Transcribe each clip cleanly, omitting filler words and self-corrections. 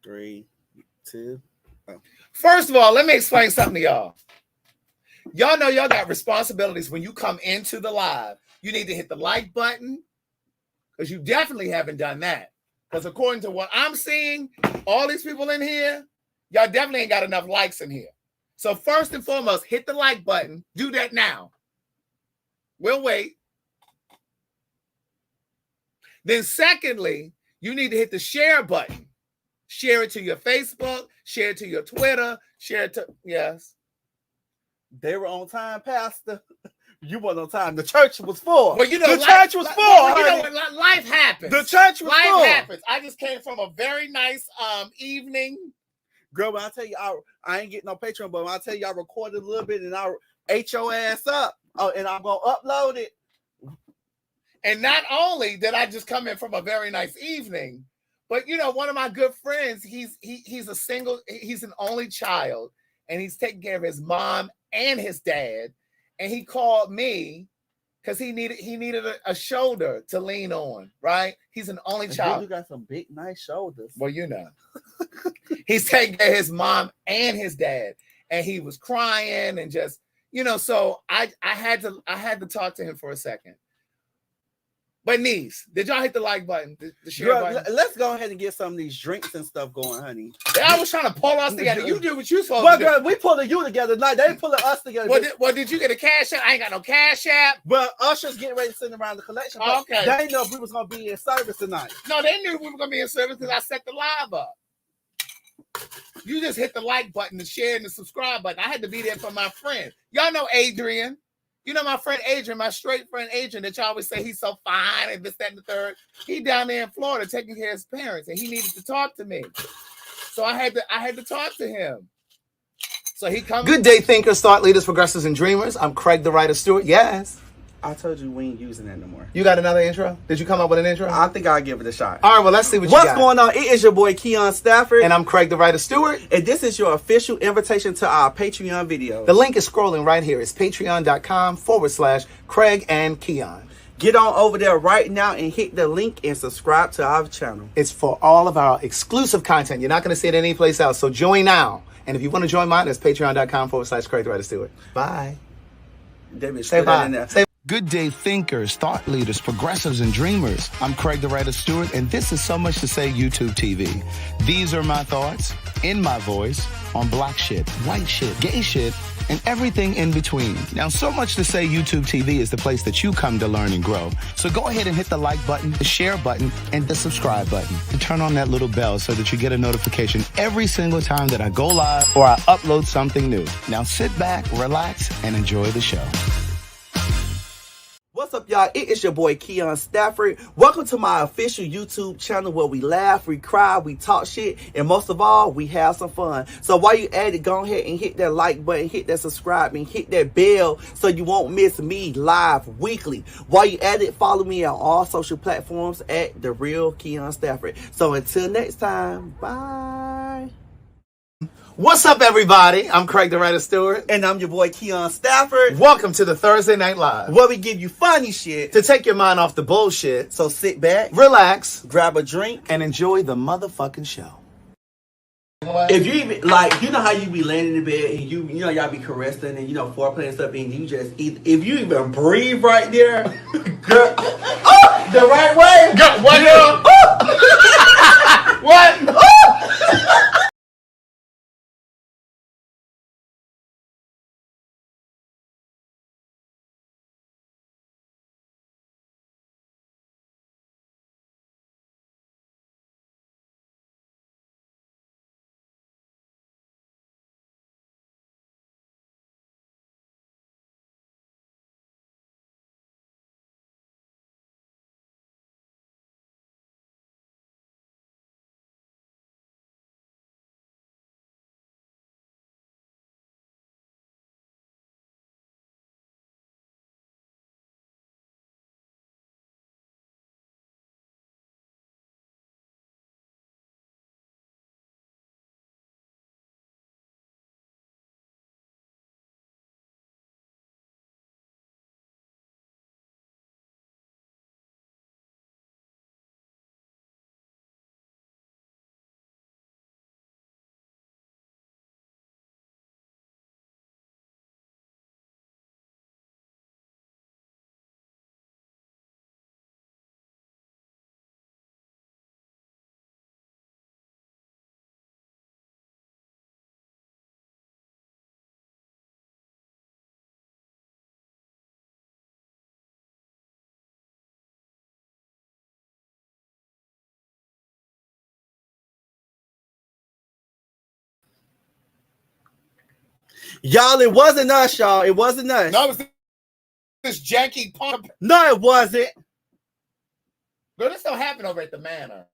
3, 2. Oh. First of all, let me explain something to y'all. Y'all know y'all got responsibilities when you come into the live. You need to hit the like button because you definitely haven't done that. Because according to what I'm seeing, all these people in here, y'all definitely ain't got enough likes in here. So first and foremost, hit the like button. Do that now. We'll wait. Then secondly, you need to hit the share button. Share it to your Facebook, share it to your Twitter, share it to, yes. They were on time, Pastor. You weren't on time. The church was full. Well, you know, the church was full. Well, you know what? Life happens. The church was full. Life happens. I just came from a very nice evening. Girl, when I tell you, I ain't getting no Patreon, but when I tell you I recorded a little bit and I ate your ass up, and I'm going to upload it. And not only did I just come in from a very nice evening, but, you know, one of my good friends, he's an only child, and he's taking care of his mom and his dad. And he called me because he needed a shoulder to lean on, right? He's an only child. You got some big, nice shoulders. Well, you know. He's taking care of his mom and his dad. And he was crying and just, you know, so I had to talk to him for a second. But niece, did y'all hit the like button, the share button? Let's go ahead and get some of these drinks and stuff going, honey. Yeah, I was trying to pull us together. You do what you supposed to do. Girl, we pulling you together tonight. They pulling us together. Well, did you get a cash app? I ain't got no cash app. Well, Usher's getting ready to send around the collection. Okay. They didn't know if we was going to be in service tonight. No, they knew we were going to be in service because I set the live up. You just hit the like button, the share, and the subscribe button. I had to be there for my friend. Y'all know Adrian. You know my friend Adrian, my straight friend Adrian, that y'all always say he's so fine and this, that, and the third. He down there in Florida taking care of his parents, and he needed to talk to me. So I had to talk to him. So he comes. Good day, thinkers, thought leaders, progressives, and dreamers. I'm Craig the Writer Stewart. Yes. I told you we ain't using that no more. You got another intro? Did you come up with an intro? I think I'll give it a shot. All right, well, let's see what you got. What's going on? It is your boy, Keon Stafford. And I'm Craig the Writer Stewart. And this is your official invitation to our Patreon video. The link is scrolling right here. It's patreon.com/Craig and Keon. Get on over there right now and hit the link and subscribe to our channel. It's for all of our exclusive content. You're not going to see it anyplace else. So join now. And if you want to join mine, it's patreon.com/Craig the Writer Stewart. Bye. David, say bye. Say Good day, thinkers, thought leaders, progressives, and dreamers. I'm Craig the Writer Stewart, and this is So Much to Say YouTube TV. These are my thoughts, in my voice, on black shit, white shit, gay shit, and everything in between. Now, So Much to Say YouTube TV is the place that you come to learn and grow. So go ahead and hit the like button, the share button, and the subscribe button. And turn on that little bell so that you get a notification every single time that I go live or I upload something new. Now sit back, relax, and enjoy the show. What's up, y'all? It is your boy, Keon Stafford. Welcome to my official YouTube channel where we laugh, we cry, we talk shit, and most of all, we have some fun. So while you at it, go ahead and hit that like button, hit that subscribe, and hit that bell so you won't miss me live weekly. While you at it, follow me on all social platforms at The Real Keon Stafford. So until next time, bye. What's up, everybody? I'm Craig the Writer Stewart. And I'm your boy, Keon Stafford. Welcome to the Thursday Night Live, where we give you funny shit to take your mind off the bullshit. So sit back, relax, grab a drink, and enjoy the motherfucking show. If you even, like, you know how you be laying in the bed and you know, y'all be caressing and, you know, foreplay and stuff, and you just, if you even breathe right there, girl, oh, the right way. What? Yeah. What? Y'all, it wasn't us, y'all. It wasn't us. No, it was this janky pump. No, it wasn't. Girl, this don't happen over at the Manor.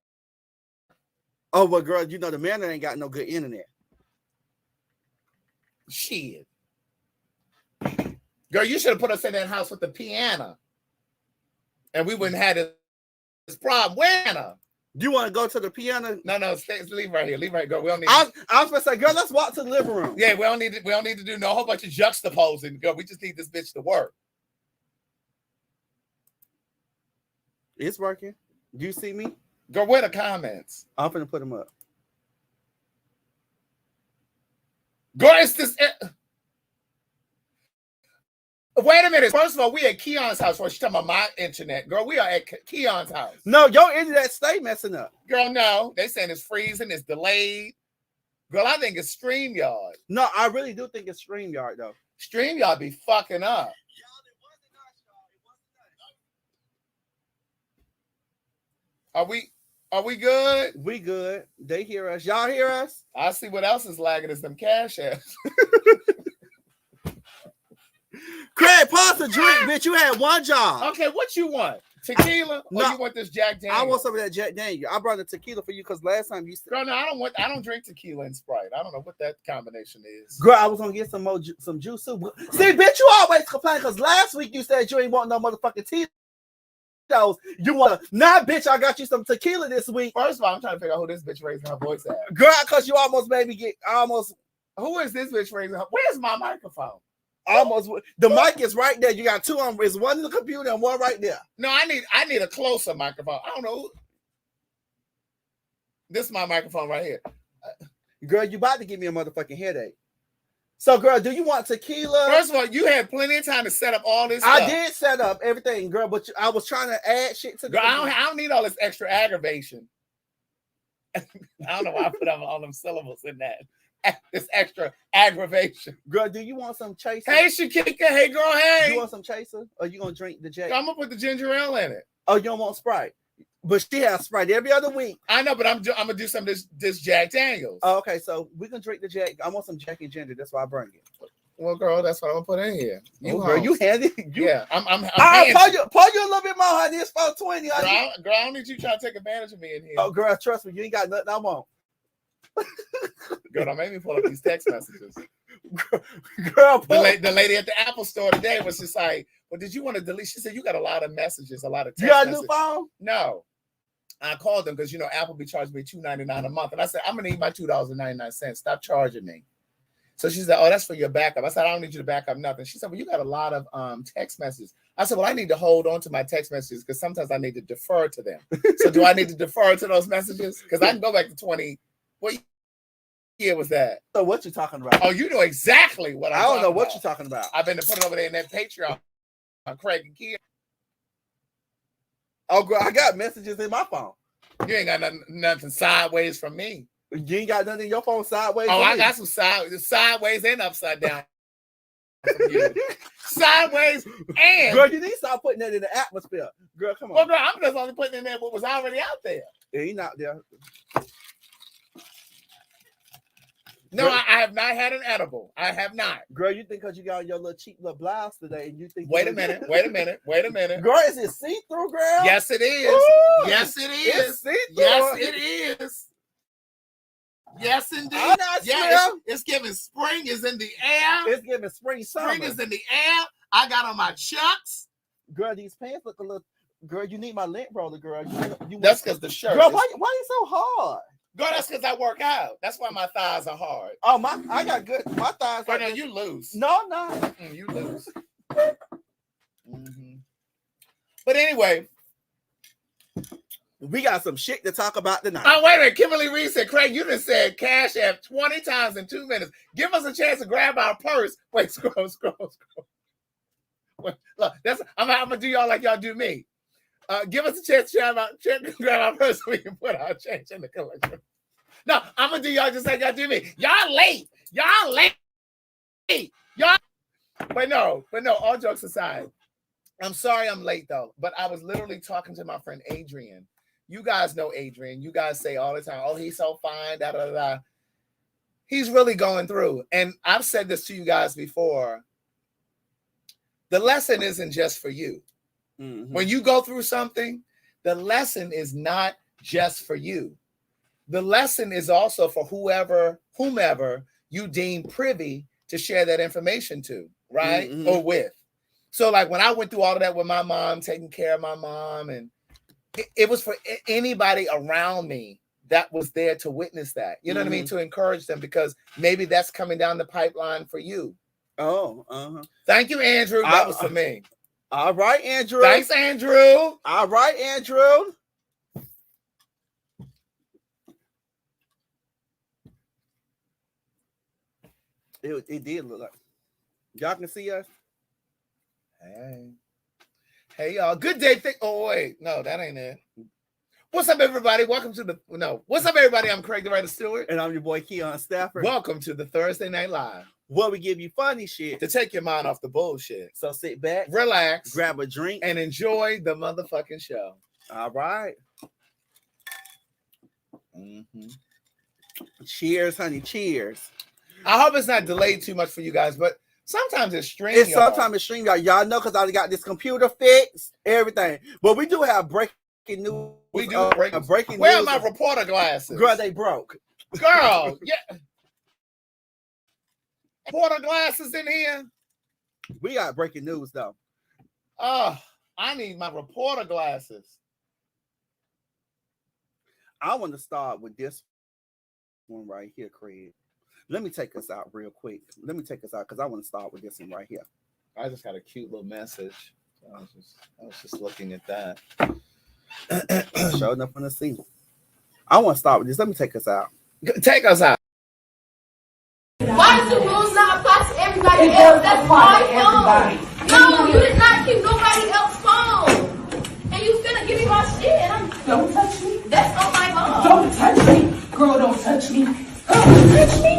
Oh, well, girl, you know the Manor ain't got no good internet. Shit. Girl, you should have put us in that house with the piano. And we wouldn't have this problem. Where? You want to go to the piano? No, leave right here. Leave right, girl. We don't need. I was gonna say, girl, let's walk to the living room. Yeah, we don't need to do no whole bunch of juxtaposing, girl. We just need this bitch to work. It's working. Do you see me? Girl, where the comments? I'm finna put them up. Girl, it's this. Wait a minute. First of all, we at Keon's house. She's talking about my internet. Girl, we are at Keon's house. No, your internet stay messing up. Girl, no. They saying it's freezing. It's delayed. Girl, I think it's StreamYard. No, I really do think it's StreamYard, though. StreamYard be fucking up. Are we good? We good. They hear us. Y'all hear us? I see what else is lagging is them cash apps. Craig, pause the drink, bitch. You had one job. Okay, what you want? Tequila? Or No, you want this Jack Daniels? I want some of that Jack Daniels. I brought the tequila for you because last time you said. Girl, no, I don't drink tequila and Sprite. I don't know what that combination is. Girl, I was gonna get some more some juice too. See, bitch, you always complain because last week you said you ain't want no motherfucking tea. You want to nah, bitch? I got you some tequila this week. First of all, I'm trying to figure out who this bitch raising her voice at. Girl, because you almost made me get almost. Who is this bitch raising her? Where's my microphone? Almost the mic is right there. You got two on. It's one in the computer and one right there. No, I need a closer microphone. I don't know. This is my microphone right here. Girl, you about to give me a motherfucking headache. So, girl, do you want tequila? First of all, you had plenty of time to set up all this I stuff. did set up everything, girl, but I was trying to add shit to the. Girl, I don't need all this extra aggravation. I don't know why I put all them syllables in that. This extra aggravation. Girl, do you want some chaser? Hey, Shakika. Hey, girl. Hey. You want some chaser? Or you gonna drink the Jack? I'm gonna put the ginger ale in it. Oh, you don't want Sprite? But she has Sprite every other week. I know, but I'm gonna do some of this Jack Daniels. Oh, okay, so we can drink the Jack. I want some Jack and ginger. That's why I bring it. Well, girl, that's what I'm gonna put in here. Girl, you handy. Yeah, I'm pour you a little bit more, honey. It's 420. Girl, I don't need you trying to take advantage of me in here. Oh, girl, trust me, you ain't got nothing I want. Girl, don't make me pull up these text messages. Girl, the lady at the Apple store today was just like, well, did you want to delete? She said, you got a lot of messages, a lot of text you got a messages. new phone? No. I called them because, Apple be charging me $2.99 a month. And I said, I'm going to need my $2.99. Stop charging me. So she said, oh, that's for your backup. I said, I don't need you to back up nothing. She said, well, you got a lot of text messages. I said, well, I need to hold on to my text messages because sometimes I need to defer to them. So do I need to defer to those messages? Because I can go back to 20. What year was that? So what you talking about? Oh, you know exactly what I don't know what you're talking about. I've been to put it over there in that Patreon on Craig and Kia. Oh, girl, I got messages in my phone. You ain't got nothing sideways from me. You ain't got nothing in your phone sideways? Oh, I got some sideways and upside down. Sideways and. Girl, you need to stop putting that in the atmosphere. Girl, come on. Well, girl, I'm just only putting in there what was already out there. Yeah, he's not there. No, I have not had an edible. I have not. Girl, you think because you got your little cheap little blouse today, and you think. Wait a minute. Girl, is it see-through, girl? Yes, it is. Ooh, yes, it is. It's see-through. Yes, it is. Yes, indeed. It's giving spring is in the air. It's giving spring summer. Spring is in the air. I got on my chucks. Girl, these pants look a little. Girl, you need my lint roller, girl. That's because the shirt. Girl, why you so hard? Girl, that's because I work out. That's why my thighs are hard. Oh, I got good. My thighs are. No, you lose. No, no. You lose. Mm-hmm. But anyway. We got some shit to talk about tonight. Oh, wait a minute. Kimberly Reed said, Craig, you just said Cash App 20 times in 2 minutes. Give us a chance to grab our purse. Wait, scroll. Wait, look, I'm going to do y'all like y'all do me. Give us a chance to grab our purse so we can put our change in the collection. No, I'm going to do y'all just like y'all do me. Y'all late. But no, all jokes aside. I'm sorry I'm late, though. But I was literally talking to my friend Adrian. You guys know Adrian. You guys say all the time, oh, he's so fine, da-da-da-da. He's really going through. And I've said this to you guys before. The lesson isn't just for you. Mm-hmm. When you go through something, the lesson is not just for you. The lesson is also for whomever you deem privy to share that information to, right? Mm-hmm. Or with. So like when I went through all of that with my mom, taking care of my mom, and it was for anybody around me that was there to witness that. You know what I mean? To encourage them, because maybe that's coming down the pipeline for you. Oh, uh-huh. Thank you, Andrew. That was for me. All right, Andrew. Thanks, Andrew. All right, Andrew. It did look like. Y'all can see us? Hey, y'all. Good day. Oh, wait. No, that ain't it. What's up, everybody? Welcome to What's up, everybody? I'm Craig the Writer Stewart. And I'm your boy, Keon Stafford. Welcome to the Thursday Night Live, where we give you funny shit to take your mind off the bullshit. So sit back, relax, grab a drink, and enjoy the motherfucking show. All right. Cheers, honey. Cheers. I hope it's not delayed too much for you guys, but sometimes it's streaming. Sometimes it's streaming, y'all know, because I got this computer fixed, everything. But we do have breaking news. We do breaking news. Where are my reporter glasses? Girl, they broke. Girl, yeah. Reporter glasses in here. We got breaking news though. Oh, I need my reporter glasses. I want to start with this one right here, Craig. Let me take us out real quick. Let me take us out because I want to start with this one right here. I just got a cute little message. I was just looking at that. Showing up on the scene. I want to start with this. Let me take us out. Take us out. Why does the rules not apply to everybody else? That's my phone. No, you did not keep nobody else's phone. And you finna give me my shit. And don't touch me. That's on my phone. Don't touch me. Girl, don't touch me. Girl, don't touch me.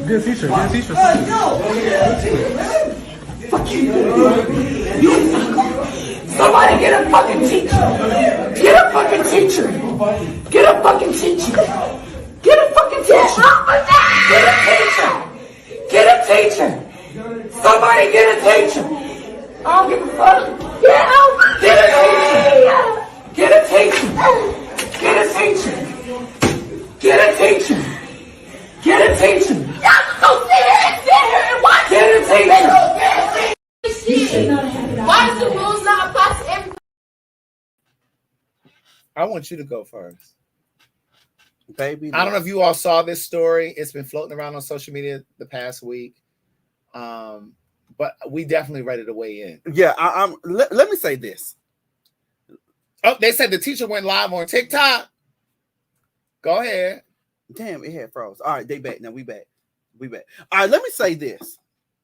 Good teacher. Fuck you. Somebody get a fucking teacher. Get a fucking teacher. Get a fucking teacher. Get a fucking teacher. Get a teacher. Get a teacher. Somebody get a teacher. I don't give a fuck. Get out. Get a teacher. Get a teacher. Get a teacher. Get a teacher. Get a teacher. Y'all go sit here and watch. Get a teacher. Why does the rules not apply to everybody? I want you to go first. Baby. I don't know if you all saw this story. It's been floating around on social media the past week. But we definitely ready to weigh in. Yeah, let me say this. Oh, they said the teacher went live on TikTok. Go ahead. Damn, it had froze. All right, they back. Now we back. All right, let me say this.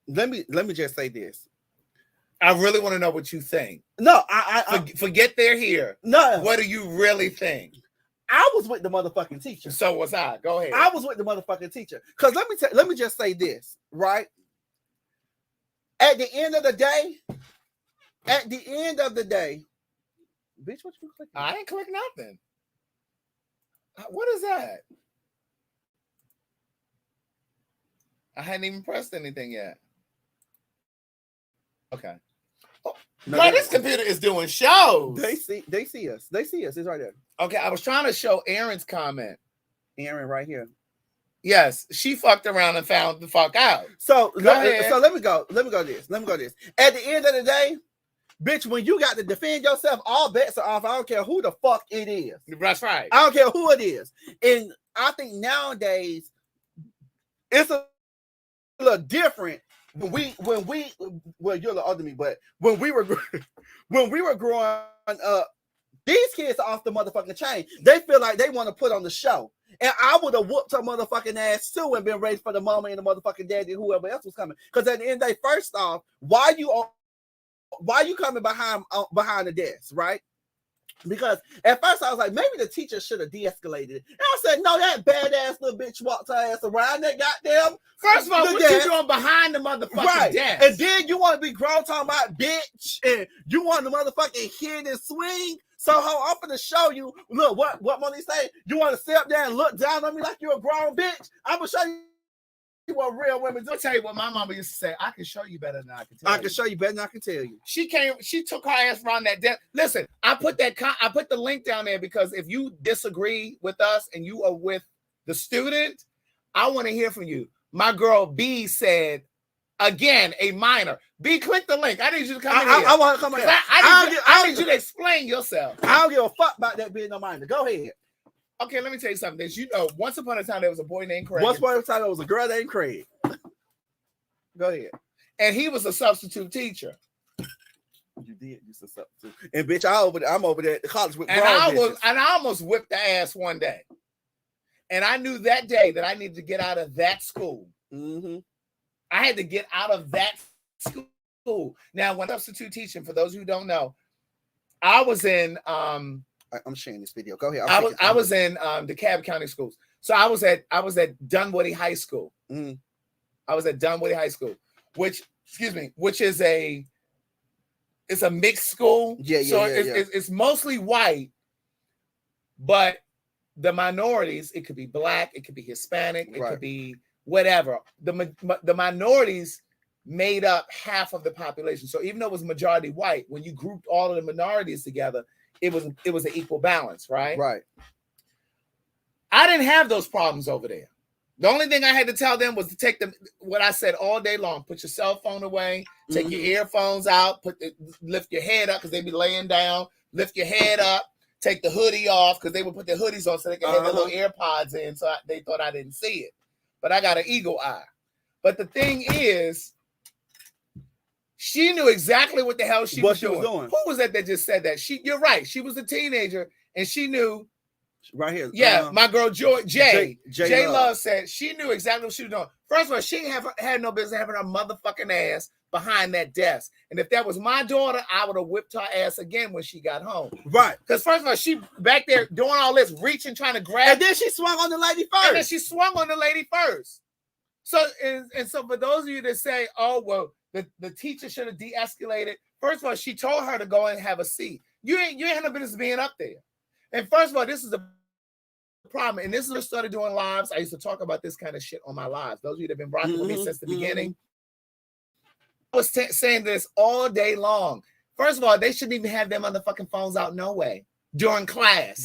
Let me just say this. I really want to know what you think. No, I forget they're here. No. What do you really think? I was with the motherfucking teacher. So was I. Go ahead. I was with the motherfucking teacher. Because let me just say this, right? At the end of the day, bitch, what you clicking? I ain't click nothing. What is that? I hadn't even pressed anything yet. Okay. Oh, no, girl, this computer is doing shows. They see us. It's right there. Okay, I was trying to show Aaron's comment. Aaron right here. Yes, she fucked around and found the fuck out. So let me go this. At the end of the day, bitch, when you got to defend yourself, all bets are off. I don't care who the fuck it is. That's right. I don't care who it is. And I think nowadays it's a little different. Well, you're a little older than me, but when we were growing up, these kids are off the motherfucking chain. They feel like they want to put on the show. And I would have whooped her motherfucking ass too and been ready for the mama and the motherfucking daddy, whoever else was coming. Because at the end of the day, first off, why you coming behind the desk, right? Because at first I was like, maybe the teacher should have de-escalated it. And I said, no, that badass little bitch walked her ass around that goddamn. First of all, what you doing behind the motherfucking desk? And then you want to be grown talking about bitch, and you want the motherfucking hit and swing. So I'm gonna show you. Look, what Monique say? You want to sit up there and look down on me like you're a grown bitch? I'm gonna show you what real women do. I'll tell you what my mama used to say. I can show you better than I can tell you. I can show you better than I can tell you. She took her ass around that desk. Listen, I put the link down there because if you disagree with us and you are with the student, I want to hear from you. My girl B said, again, a minor. B, click the link. I need you to come in here. I want to come in here. I need you to explain yourself. I don't give a fuck about that being a minor. Go ahead. Okay, let me tell you something. That you know, once upon a time there was a boy named Craig. Once upon a time there was a girl named Craig. Go ahead. And he was a substitute teacher. You did use a substitute. And bitch, I'm over there at the college with and I almost whipped the ass one day. And I knew that day that I needed to get out of that school. Mm-hmm. I had to get out of that school. Now, when substitute teaching, for those who don't know, I was in I'm sharing this video. Go ahead. I was in DeKalb County schools. So I was at Dunwoody High School. Mm-hmm. I was at Dunwoody High School, which is a mixed school. It's mostly white, but the minorities, it could be black, it could be Hispanic, it could be whatever. The minorities made up half of the population. So even though it was majority white, when you grouped all of the minorities together, it was an equal balance, right? Right. I didn't have those problems over there. The only thing I had to tell them was to take them, what I said all day long, put your cell phone away, take your earphones out, lift your head up because they'd be laying down, lift your head up, take the hoodie off because they would put their hoodies on so they could have their little AirPods in, so they thought I didn't see it. But I got an eagle eye. But the thing is, she knew exactly what the hell she was doing. Who was that just said that? You're right. She was a teenager and she knew. Right here. Yeah, my girl J Love said she knew exactly what she was doing. First of all, she had no business having her motherfucking ass behind that desk. And if that was my daughter, I would have whipped her ass again when she got home. Right. Because first of all, she back there doing all this, reaching, trying to grab. And then she swung on the lady first. So, and so for those of you that say, oh, well, the teacher should have de-escalated. First of all, she told her to go and have a seat. You ain't no business being up there. And first of all, this is the problem. And this is what I started doing lives. I used to talk about this kind of shit on my lives. Those of you that have been rocking with me since the beginning. I was saying this all day long. First of all, they shouldn't even have their motherfucking phones out no way during class.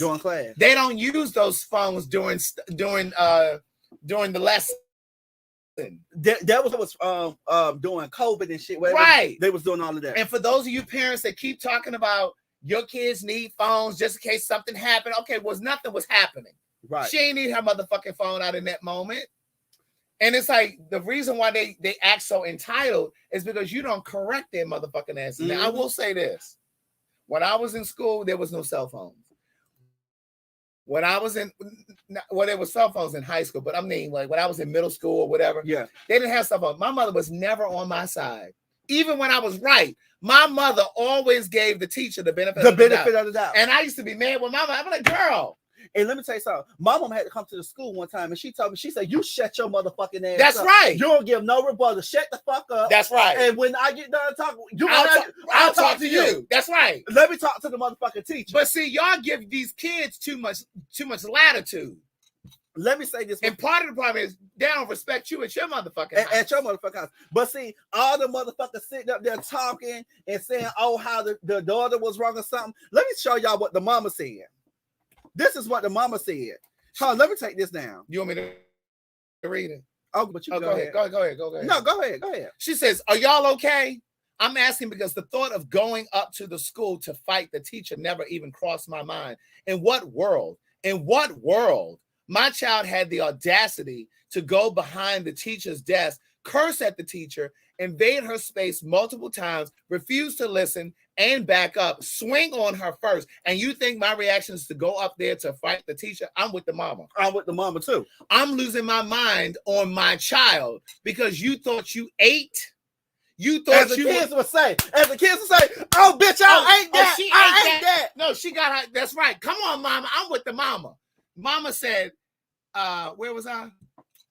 They don't use those phones during the lesson. That was what was doing COVID and shit. Right. They was doing all of that. And for those of you parents that keep talking about your kids need phones just in case something happened. Okay, nothing was happening. Right. She ain't need her motherfucking phone out in that moment. And it's like the reason why they act so entitled is because you don't correct their motherfucking ass. Mm-hmm. Now, I will say this. When I was in school, there was no cell phones. When I was there was cell phones in high school, but I mean, like when I was in middle school or whatever, they didn't have cell phones. My mother was never on my side. Even when I was right, my mother always gave the teacher the benefit of the doubt. And I used to be mad with my mama. I'm like, girl. And let me tell you something. My mom had to come to the school one time and she told me, she said, you shut your motherfucking ass That's up. Right. You don't give no rebuttal. Shut the fuck up. That's right. And when I get done talking, I'll talk to you. That's right. Let me talk to the motherfucking teacher. But see, y'all give these kids too much latitude. Let me say this. And part of the problem is they don't respect you at your motherfucking house. At your motherfucking house. But see, all the motherfuckers sitting up there talking and saying, oh, how the daughter was wrong or something. Let me show y'all what the mama said. This is what the mama said. Hold on, let me take this down. You want me to read it? Oh, but you go ahead. Go ahead. No, go ahead. She says, are y'all okay? I'm asking because the thought of going up to the school to fight the teacher never even crossed my mind. In what world? My child had the audacity to go behind the teacher's desk, curse at the teacher, invade her space multiple times, refuse to listen and back up, swing on her first. And you think my reaction is to go up there to fight the teacher? I'm with the mama. I'm with the mama too. I'm losing my mind on my child because you thought you ate, You thought As the kids would say, oh, bitch, I ain't that. She I ain't that. No, she got her. That's right. Come on, mama. I'm with the mama. Mama said, where was I?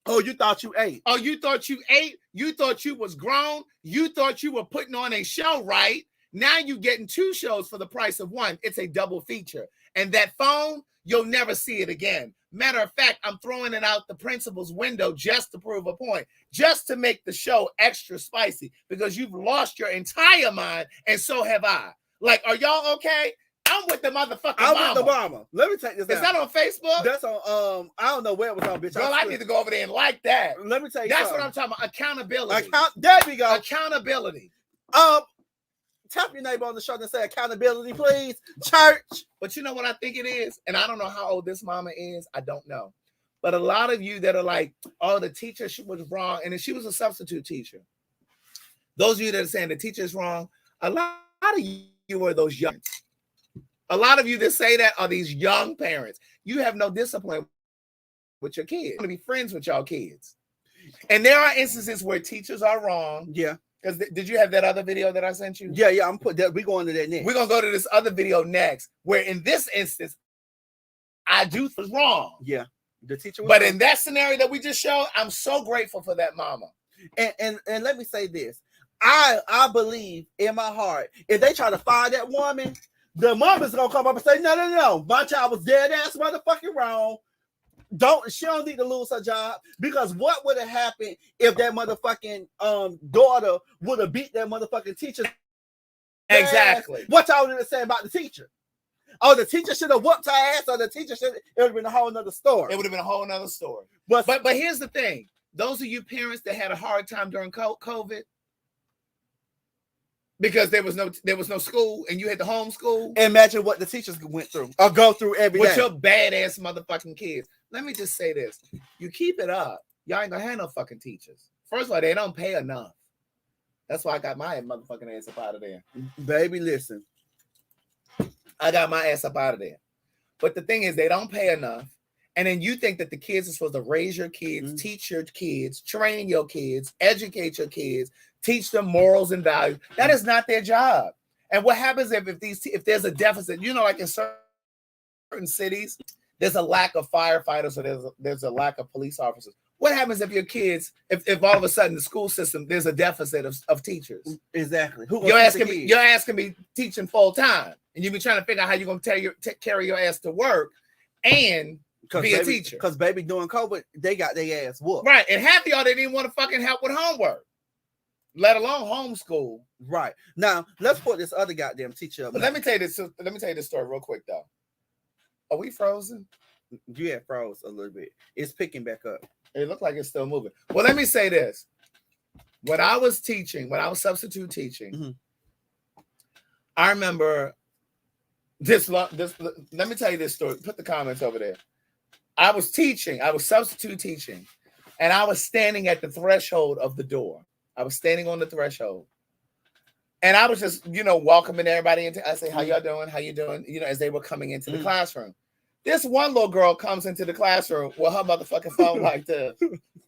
Oh, you thought you ate. Oh, you thought you ate? You thought you was grown? You thought you were putting on a show, right? Now you getting 2 shows for the price of 1. It's a double feature. And that phone, you'll never see it again. Matter of fact, I'm throwing it out the principal's window just to prove a point, just to make the show extra spicy, because you've lost your entire mind, and so have I. Like, are y'all okay? I'm with the motherfucking mama. I'm with the mama. Let me take this out. Is that on Facebook? That's on, I don't know where it was on, bitch. Girl, I need to go over there and like that. Let me tell you That's something. what I'm talking about. Accountability. There we go. Accountability. Tap your neighbor on the shoulder and say accountability, please, church. But you know what I think it is? And I don't know how old this mama is. I don't know. But a lot of you that are like, oh, the teacher, she was wrong. And then she was a substitute teacher. Those of you that are saying the teacher is wrong, a lot of you are those young. A lot of you that say that are these young parents. You have no discipline with your kids. You want to be friends with y'all kids. And there are instances where teachers are wrong. Yeah. Because did you have that other video that I sent you? Yeah, I'm put that. We're going to that next. We're gonna go to this other video next, where in this instance, I do was wrong. Yeah, the teacher was but wrong. In that scenario that we just showed, I'm so grateful for that mama. And let me say this. I believe in my heart, if they try to fire that woman, the mama's gonna come up and say, no. My child was dead ass motherfucking wrong. She don't need to lose her job, because what would have happened if that motherfucking daughter would have beat that motherfucking teacher? Exactly. What y'all would have said about the teacher? Oh, the teacher should have whooped her ass, or the teacher should. It would have been a whole nother story. It would have been a whole nother story. But here's the thing: those of you parents that had a hard time during COVID, because there was no school and you had to homeschool. Imagine what the teachers went through or go through every day with your badass motherfucking kids. Let me just say this: you keep it up, y'all ain't gonna have no fucking teachers. First of all, they don't pay enough. That's why I got my motherfucking ass up out of there. Baby, listen. I got my ass up out of there. But the thing is, they don't pay enough. And then you think that the kids are supposed to raise your kids, teach your kids, train your kids, educate your kids, teach them morals and values. That is not their job. And what happens if there's a deficit, like in certain cities, there's a lack of firefighters, or there's a lack of police officers. What happens if your kids, if all of a sudden the school system, there's a deficit of teachers? Exactly. Your ass can be teaching full time, and you be trying to figure out how you're going to carry your ass to work and be a teacher. Because baby, during COVID, they got their ass whooped. Right. And half of y'all didn't even want to fucking help with homework, let alone homeschool. Right. Now, let's put this other goddamn teacher up. But let me tell you this story real quick, though. Are we frozen? You had froze a little bit. It's picking back up. It looked like it's still moving. Well, let me say this. When I was substitute teaching, I remember this. Let me tell you this story. Put the comments over there. I was substitute teaching, and I was standing at the threshold of the door. I was standing on the threshold. And I was just, welcoming everybody into. I say, "How y'all doing? How you doing?" As they were coming into the classroom. This one little girl comes into the classroom with her motherfucking phone like this.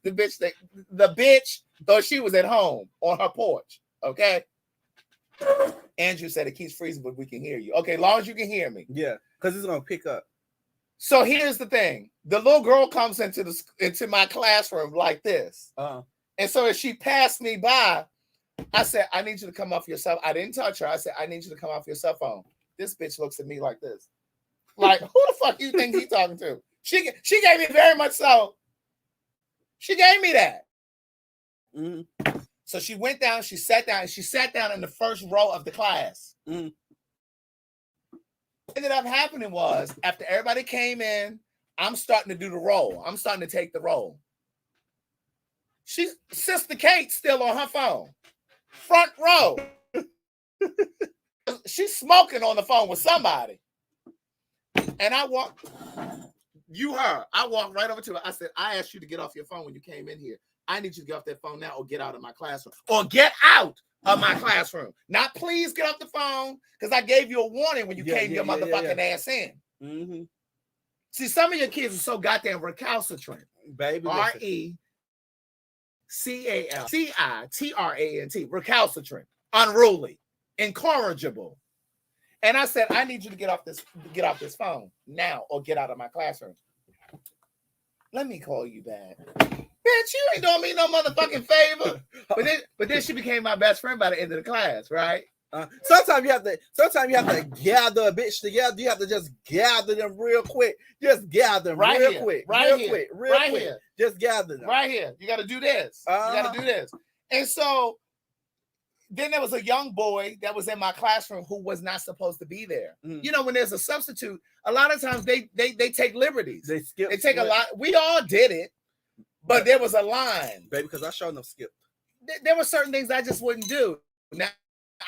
The bitch thought she was at home on her porch. Okay. Andrew said it keeps freezing, but we can hear you. Okay, as long as you can hear me. Yeah, because it's gonna pick up. So here's the thing: the little girl comes into my classroom like this, and so as she passed me by, I said, "I need you to come off your cell." I didn't touch her. I said, "I need you to come off your cell phone." This bitch looks at me like this, like, "Who the fuck you think he's talking to?" She gave me very much so. She gave me that. Mm-hmm. So she went down. She sat down in the first row of the class. Mm-hmm. What ended up happening was, after everybody came in, I'm starting to do the roll. I'm starting to take the roll. Sister Kate's still on her phone. Front row. She's smoking on the phone with somebody. And I walked right over to her. I said, "I asked you to get off your phone when you came in here. I need you to get off that phone now, or get out of my classroom. Or get out of my classroom. Not please get off the phone, because I gave you a warning when you came your motherfucking ass in." Mm-hmm. See, some of your kids are so goddamn recalcitrant. Baby, C-A-L-C-I-T-R-A-N-T, recalcitrant, unruly, incorrigible. And I said, I need you to get off this phone now, or get out of my classroom. Let me call you back. Bitch, you ain't doing me no motherfucking favor. But then she became my best friend by the end of the class, right? Sometimes you have to gather a bitch together. You have to just gather them real quick. Just gather them real quick. Just gather them. Right here. You got to do this. You got to do this. And so then there was a young boy that was in my classroom who was not supposed to be there. You know, when there's a substitute, a lot of times they take liberties. They take a lot. We all did it, but there was a line, baby, because I sure enough skipped. There were certain things I just wouldn't do. Now,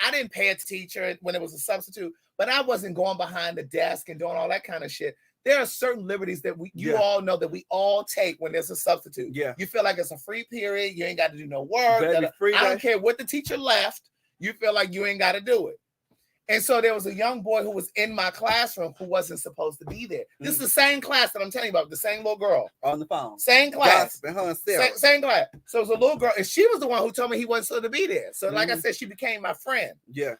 I didn't pay a teacher when it was a substitute, but I wasn't going behind the desk and doing all that kind of shit. There are certain liberties that you all know that we all take when there's a substitute. Yeah. You feel like it's a free period. You ain't got to do no work. I don't care what the teacher left. You feel like you ain't got to do it. And so there was a young boy who was in my classroom who wasn't supposed to be there. This is the same class that I'm telling you about, the same little girl. On the phone. Same class. Same class. So it was a little girl, and she was the one who told me he wasn't supposed to be there. So like I said, she became my friend. Yeah.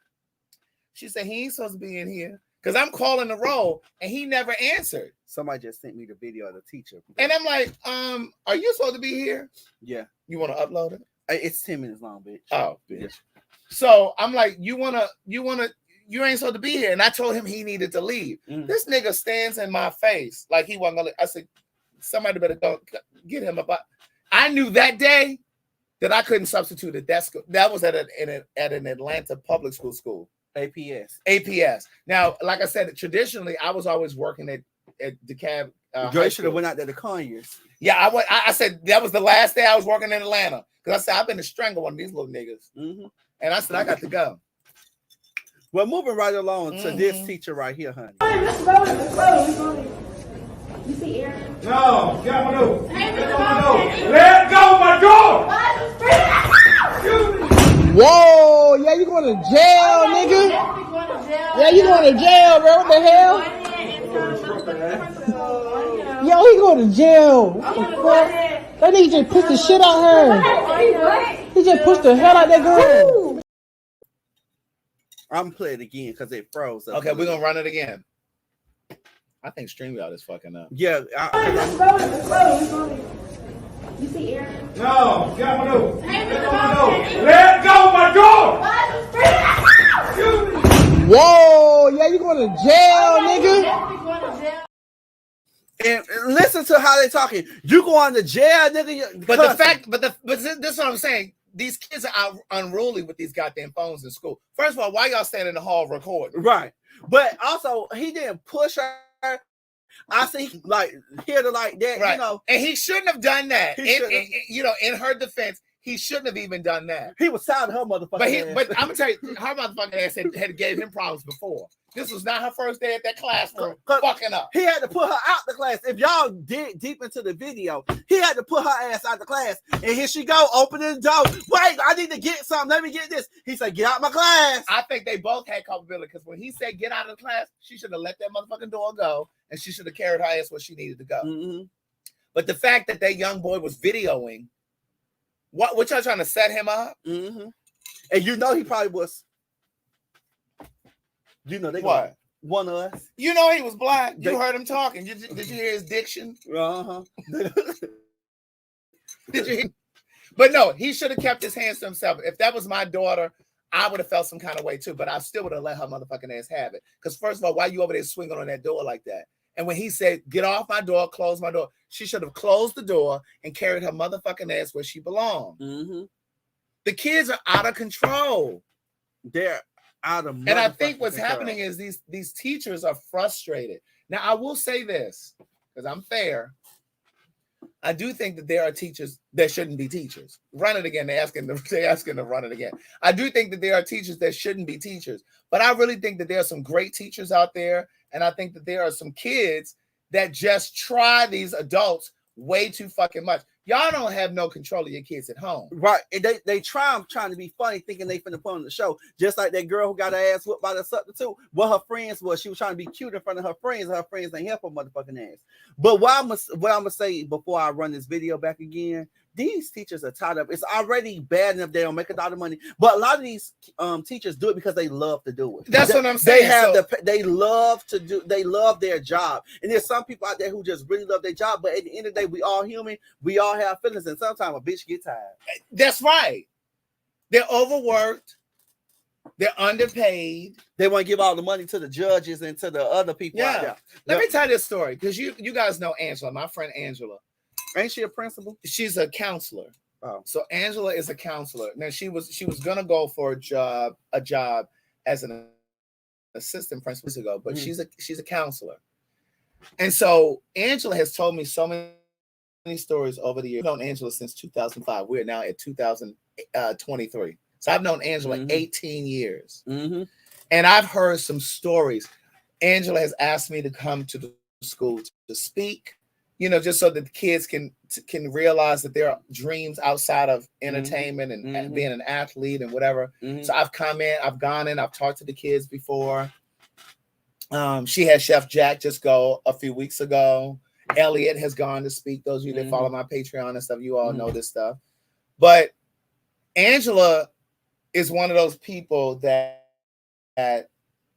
She said, he ain't supposed to be in here. Because I'm calling the roll, and he never answered. Somebody just sent me the video of the teacher. And I'm like, are you supposed to be here? Yeah. You want to upload it? It's 10 minutes long, bitch. Oh, bitch. Yeah. So I'm like, you ain't supposed to be here. And I told him he needed to leave. This nigga stands in my face like he wasn't gonna. I said, somebody better go get him about. I knew that day that I couldn't substitute at that school. That was at an Atlanta public school. APS. Now, like I said, traditionally, I was always working at DeKalb. You should have went out there to Conyers. Yeah, I said that was the last day I was working in Atlanta. Because I said, I've been to strangle one of these little niggas. And I said, I got to go. Well, moving right along to this teacher right here, honey. Let's roll. You see Aaron? No, get my door. Let go my door. Whoa, yeah, you going to jail, nigga? Yeah, you going to jail, bro. What the hell? Yo, he going to jail. What the fuck? That nigga just pushed the shit out her. He just pushed the hell out that girl. I'm playing it again because it froze. Okay, we're going to run it again. I think StreamYard is fucking up. Yeah. Let's roll. You see Aaron? No, get my door. Let go my door. Whoa, yeah, you going to jail, nigga? And listen to how they talking. You going to jail, nigga? But this is what I'm saying. These kids are out unruly with these goddamn phones in school. First of all, why y'all standing in the hall recording? Right. But also, he didn't push her. I see, like, hit her like that, right. You know. And he shouldn't have done that. In her defense, he shouldn't have even done that. He was tired of her motherfucking ass. But I'm going to tell you, her motherfucking ass had gave him problems before. This was not her first day at that classroom. Fucking up. He had to put her out the class. If y'all dig deep into the video, he had to put her ass out the class. And here she go, opening the door. Wait, I need to get something. Let me get this. He said, get out my class. I think they both had culpability because when he said get out of the class, she should have let that motherfucking door go and she should have carried her ass where she needed to go. But the fact that young boy was videoing, what y'all trying to set him up? And you know he probably was. You know they what? One of us. You know he was black. You heard him talking. Did you hear his diction? Did you hear? But no, he should have kept his hands to himself. If that was my daughter, I would have felt some kind of way too. But I still would have let her motherfucking ass have it. Because first of all, why you over there swinging on that door like that? And when he said, get off my door, close my door, she should have closed the door and carried her motherfucking ass where she belonged. The kids are out of control. They're out of and I think what's happening is these teachers are frustrated. Now, I will say this, because I'm fair. I do think that there are teachers that shouldn't be teachers. Run it again. They're asking to run it again. I do think that there are teachers that shouldn't be teachers. But I really think that there are some great teachers out there. And I think that there are some kids that just try these adults way too fucking much. Y'all don't have no control of your kids at home. Right. And they trying to be funny, thinking they finna put on the show. Just like that girl who got her ass whooped by the substitute. What her friends was, she was trying to be cute in front of her friends, and her friends ain't help her motherfucking ass. But what I'm gonna say before I run this video back again, these teachers are tied up. It's already bad enough they don't make a lot of money, but a lot of these teachers do it because they love to do it. That's what I'm saying. They love to do. They love their job, and there's some people out there who just really love their job. But at the end of the day, we all human. We all have feelings, and sometimes a bitch get tired. That's right. They're overworked. They're underpaid. They want to give all the money to the judges and to the other people out there. Let me tell you this story, because you guys know Angela, my friend Angela. Ain't she a principal? She's a counselor. Oh. So Angela is a counselor. Now she was gonna go for a job as an assistant principal ago, but she's a counselor. And so Angela has told me so many stories over the years. I've known Angela since 2005. We're now at 2023. So I've known Angela 18 years. And I've heard some stories. Angela has asked me to come to the school to speak, you know, just so that the kids can realize that there are dreams outside of entertainment and being an athlete and whatever. So I've gone in, I've talked to the kids before. She had Chef Jack just go a few weeks ago. Elliot has gone to speak. Those of you that follow my Patreon and stuff, you all know this stuff. But Angela is one of those people that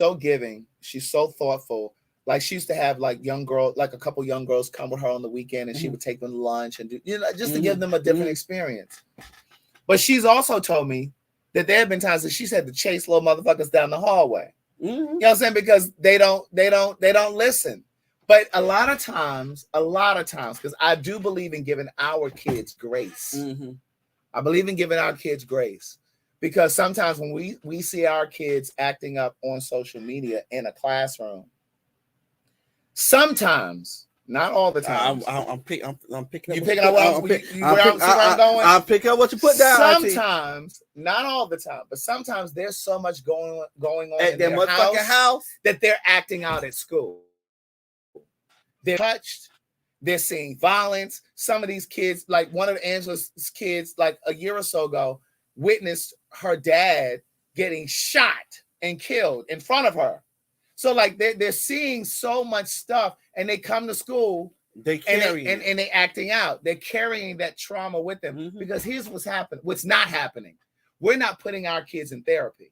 so giving. She's so thoughtful. Like she used to have like a couple young girls come with her on the weekend, and she would take them to lunch and do, you know, just to give them a different experience. But she's also told me that there have been times that she's had to chase little motherfuckers down the hallway. You know what I'm saying? Because they don't listen. But a lot of times, because I do believe in giving our kids grace. I believe in giving our kids grace. Because sometimes when we see our kids acting up on social media in a classroom, sometimes, not all the time. I'm picking up. I'm picking up what you put down. Sometimes, not all the time, but sometimes there's so much going on at in their motherfucking house that they're acting out at school. They're touched. They're seeing violence. Some of these kids, like one of Angela's kids, like a year or so ago, witnessed her dad getting shot and killed in front of her. So like they're seeing so much stuff, and they come to school, they acting out. They're carrying that trauma with them because here's what's not happening. We're not putting our kids in therapy.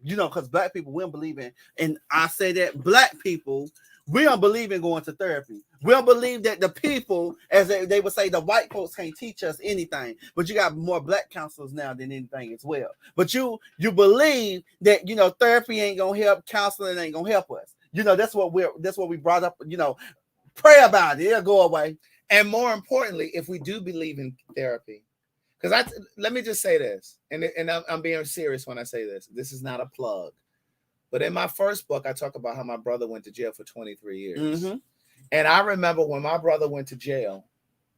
You know, because black people, we don't believe in, and I say that black people, we don't believe in going to therapy. We don't believe that the people, as they would say, the white folks can't teach us anything. But you got more black counselors now than anything as well. But you believe that, you know, therapy ain't gonna help, counseling ain't gonna help us. You know, that's what we brought up. You know, pray about it; it'll go away. And more importantly, if we do believe in therapy, because let me just say this, and I'm being serious when I say this. This is not a plug. But in my first book, I talk about how my brother went to jail for 23 years. And I remember when my brother went to jail,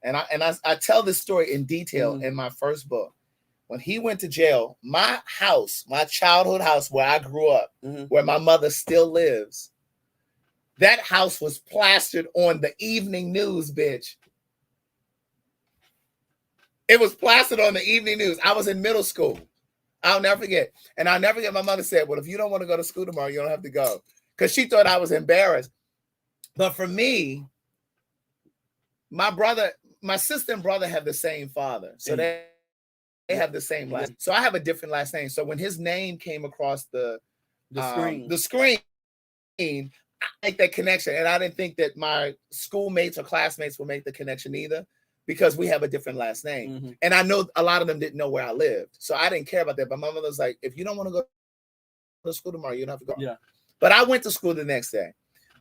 and I tell this story in detail in my first book. When he went to jail, my house, my childhood house where I grew up, where my mother still lives, that house was plastered on the evening news, bitch. It was plastered on the evening news. I was in middle school. I'll never forget. And I'll never forget, my mother said, well, if you don't want to go to school tomorrow, you don't have to go. Because she thought I was embarrassed. But for me, my sister and brother have the same father. So they have the same last name. So I have a different last name. So when his name came across the screen, I make that connection. And I didn't think that my schoolmates or classmates would make the connection either, because we have a different last name. And I know a lot of them didn't know where I lived. So I didn't care about that. But my mother was like, if you don't want to go to school tomorrow, you don't have to go. Yeah. But I went to school the next day.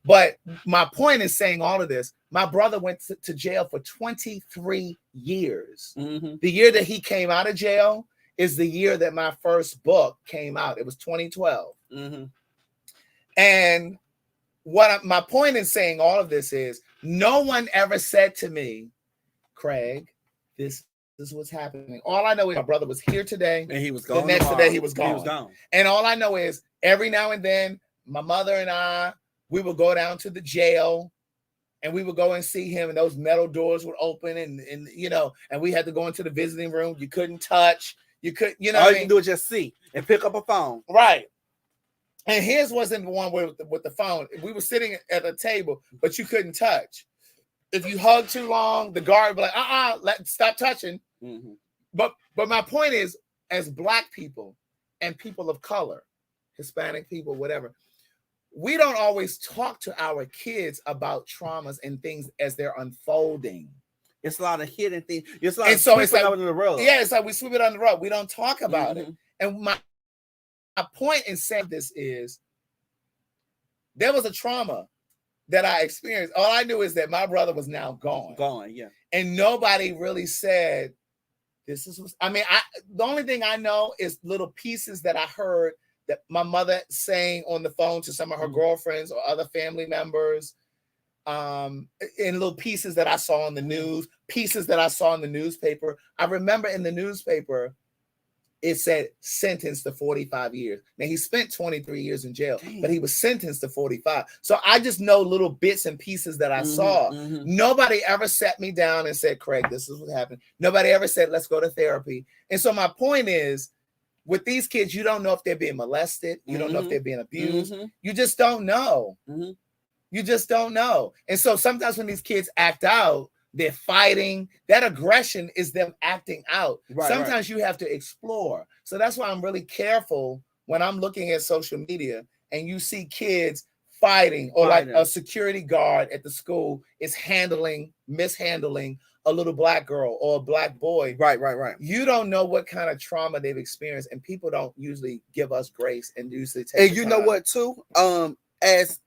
But my point is saying all of this, my brother went to jail for 23 years. The year that he came out of jail is the year that my first book came out. It was 2012. And my point in saying all of this is, no one ever said to me, Craig, this is what's happening. All I know is my brother was here today, and he was gone. The next day he was gone. And all I know is every now and then, my mother and I, we would go down to the jail, and we would go and see him, and those metal doors would open, and you know, and we had to go into the visiting room. You couldn't touch. You could, you know, all you can do is just see and pick up a phone. Right. And his wasn't the one with the phone. We were sitting at a table, but you couldn't touch. If you hugged too long, the guard would be like, stop touching. Mm-hmm. But my point is, as Black people and people of color, Hispanic people, whatever, we don't always talk to our kids about traumas and things as they're unfolding. It's a lot of hidden things. It's a lot And of so it's like, under the rug. Yeah, it's like we sweep it under the rug. We don't talk about it. And my point in saying this is, there was a trauma that I experienced. All I knew is that my brother was now gone. Gone, yeah. And nobody really said, this is, I mean, the only thing I know is little pieces that I heard that my mother saying on the phone to some of her girlfriends or other family members, in little pieces that I saw in the news, pieces that I saw in the newspaper. I remember in the newspaper, it said sentenced to 45 years. Now, he spent 23 years in jail, but he was sentenced to 45. So I just know little bits and pieces that I saw. Nobody ever sat me down and said, Craig, this is what happened. Nobody ever said, let's go to therapy. And so my point is, with these kids, you don't know if they're being molested. You don't know if they're being abused. You just don't know. You just don't know. And so sometimes when these kids act out, they're fighting. That aggression is them acting out. Sometimes you have to explore. So that's why I'm really careful when I'm looking at social media and you see kids fighting, or like a security guard at the school is mishandling a little Black girl or a Black boy. Right. You don't know what kind of trauma they've experienced, and people don't usually give us grace and usually take. And you know what too? As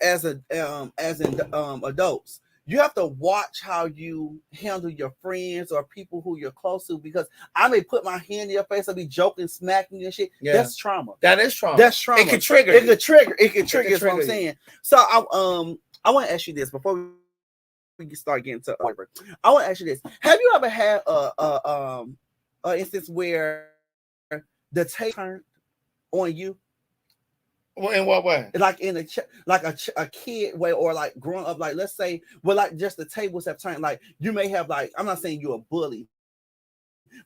adults, you have to watch how you handle your friends or people who you're close to, because I may put my hand in your face and be joking, smacking you and shit. Yeah. That's trauma. That is trauma. That's trauma. It could trigger. It could trigger. Is what I'm saying. So I want to ask you this before we can start getting to over. I want to ask you this: have you ever had a instance where the tape turned on you? Well, in what way? Like in a kid way, or like growing up, like let's say, well, like just the tables have turned. Like you may have, like, I'm not saying you're a bully,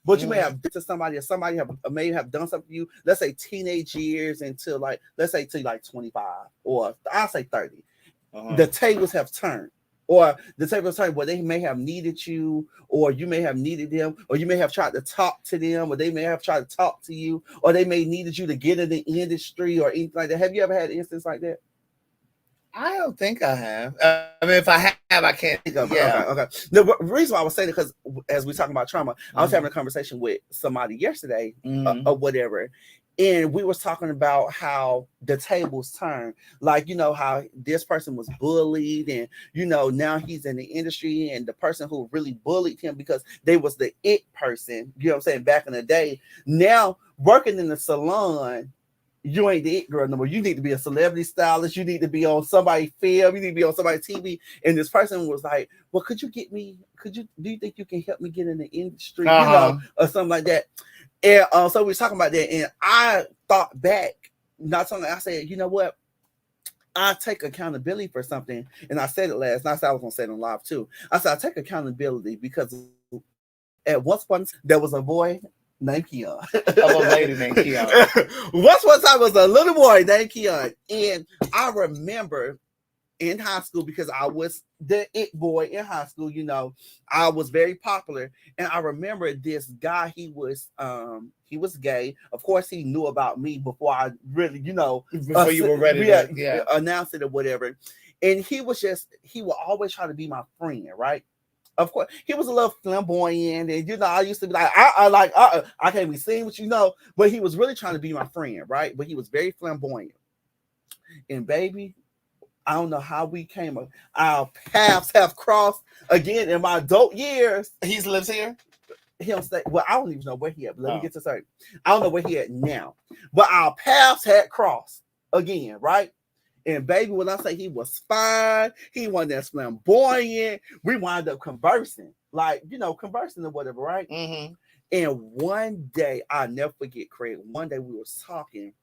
but you may have been to somebody, or somebody may have done something to you. Let's say teenage years until like, let's say to like 25, or I'll say 30. The tables have turned. Or the type of time where they may have needed you, or you may have needed them, or you may have tried to talk to them, or they may have tried to talk to you, or they may needed you to get in the industry or anything like that. Have you ever had an instance like that? I don't think I have. I mean, if I have, I can't think of it. Yeah. Okay. The reason why I was saying it, because as we're talking about trauma, I was having a conversation with somebody yesterday or whatever. And we was talking about how the tables turn, like, you know, how this person was bullied, and, you know, now he's in the industry, and the person who really bullied him because they was the it person, you know what I'm saying, back in the day, now working in the salon, you ain't the it girl no more. You need to be a celebrity stylist. You need to be on somebody's film. You need to be on somebody's TV. And this person was like, well, do you think you can help me get in the industry? You know, or something like that. And so we were talking about that, and I thought back, I said, you know what? I take accountability for something, and I said it last night. I said I was gonna say it on live too. I said I take accountability because at once upon there was a boy named Keon. A lady named Keon. Once upon a time was a little boy named Keon, and I remember in high school, because I was the it boy in high school, you know, I was very popular. And I remember this guy, he was gay. Of course, he knew about me before I really, you know, before you were ready to announce it or whatever. And he would always try to be my friend, right? Of course, he was a little flamboyant, and, you know, I used to be like, I can't be seen with you, know, but he was really trying to be my friend, right? But he was very flamboyant. And baby, I don't know how we came up. Our paths have crossed again in my adult years. He lives here? He'll say, well, I don't even know where he at. But let me get to certain. I don't know where he at now. But our paths had crossed again, right? And baby, when I say he was fine, he wasn't that flamboyant. We wound up conversing, like, you know, conversing or whatever, right? And one day, I'll never forget, Craig. One day we were talking.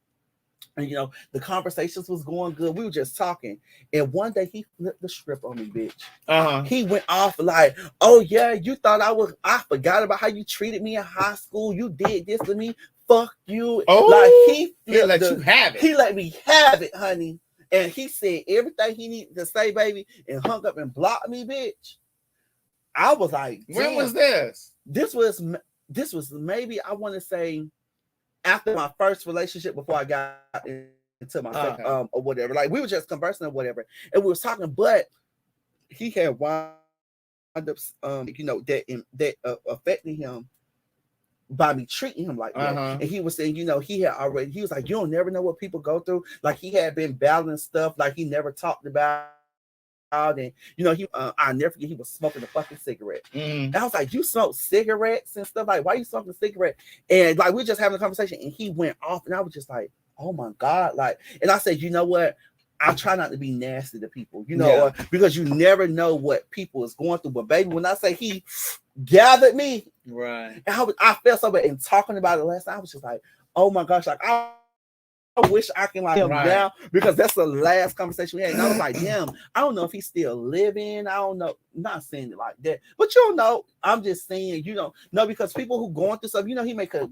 And, you know, the conversations was going good. We were just talking. And one day he flipped the script on me, bitch. He went off like, oh, yeah, you thought I forgot about how you treated me in high school. You did this to me. Fuck you. Oh, like he let you have it. He let me have it, honey. And he said everything he needed to say, baby, and hung up and blocked me, bitch. I was like, when was this? This was this was maybe, I want to say, after my first relationship, before I got into my second, or whatever. Like, we were just conversing or whatever, and we was talking, but he had wound up, that affecting him by me treating him like that. And he was saying, he was like, you don't never know what people go through. Like, he had been battling stuff like he never talked about. And I never forget, he was smoking a fucking cigarette. And I was like, you smoke cigarettes and stuff? Like, why you smoking a cigarette? And like, we were just having a conversation, and he went off, and I was just like, oh my God. Like, and I said, you know what? I try not to be nasty to people, because you never know what people is going through. But baby, when I say he gathered me, right, and I felt so bad. And talking about it last night, I was just like, oh my gosh, like I wish I can like him now, because that's the last conversation we had. And I was like, damn, I don't know if he's still living. I don't know. I'm not saying it like that, but you don't know. I'm just saying, no, because people who going through stuff, he may could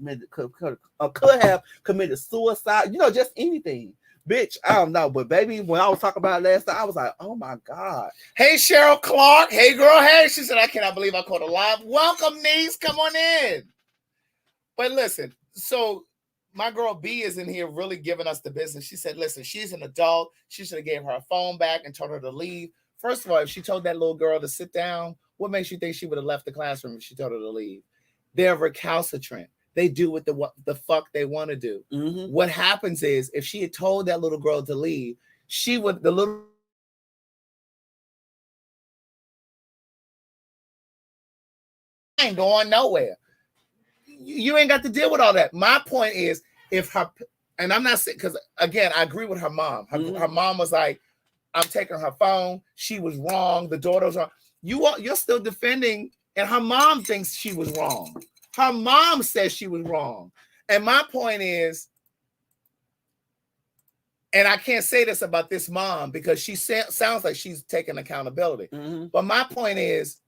have committed suicide, just anything. Bitch, I don't know. But baby, when I was talking about it last night, I was like, oh my God. Hey, Cheryl Clark. Hey, girl. Hey, she said, I cannot believe I caught a live. Welcome, niece. Come on in. But listen, so my girl B is in here really giving us the business. She said, listen, she's an adult. She should have gave her phone back and told her to leave. First of all, if she told that little girl to sit down, what makes you think she would have left the classroom if she told her to leave? They're recalcitrant. They do what the fuck they want to do. What happens is, if she had told that little girl to leave, the little ain't going nowhere. You ain't got to deal with all that. My point is, and I'm not saying, because again, I agree with her mom. Her mom was like, I'm taking her phone. She was wrong. The daughter was wrong. You're still defending, and her mom thinks she was wrong. Her mom says she was wrong. And my point is, and I can't say this about this mom because she sounds like she's taking accountability. But my point is,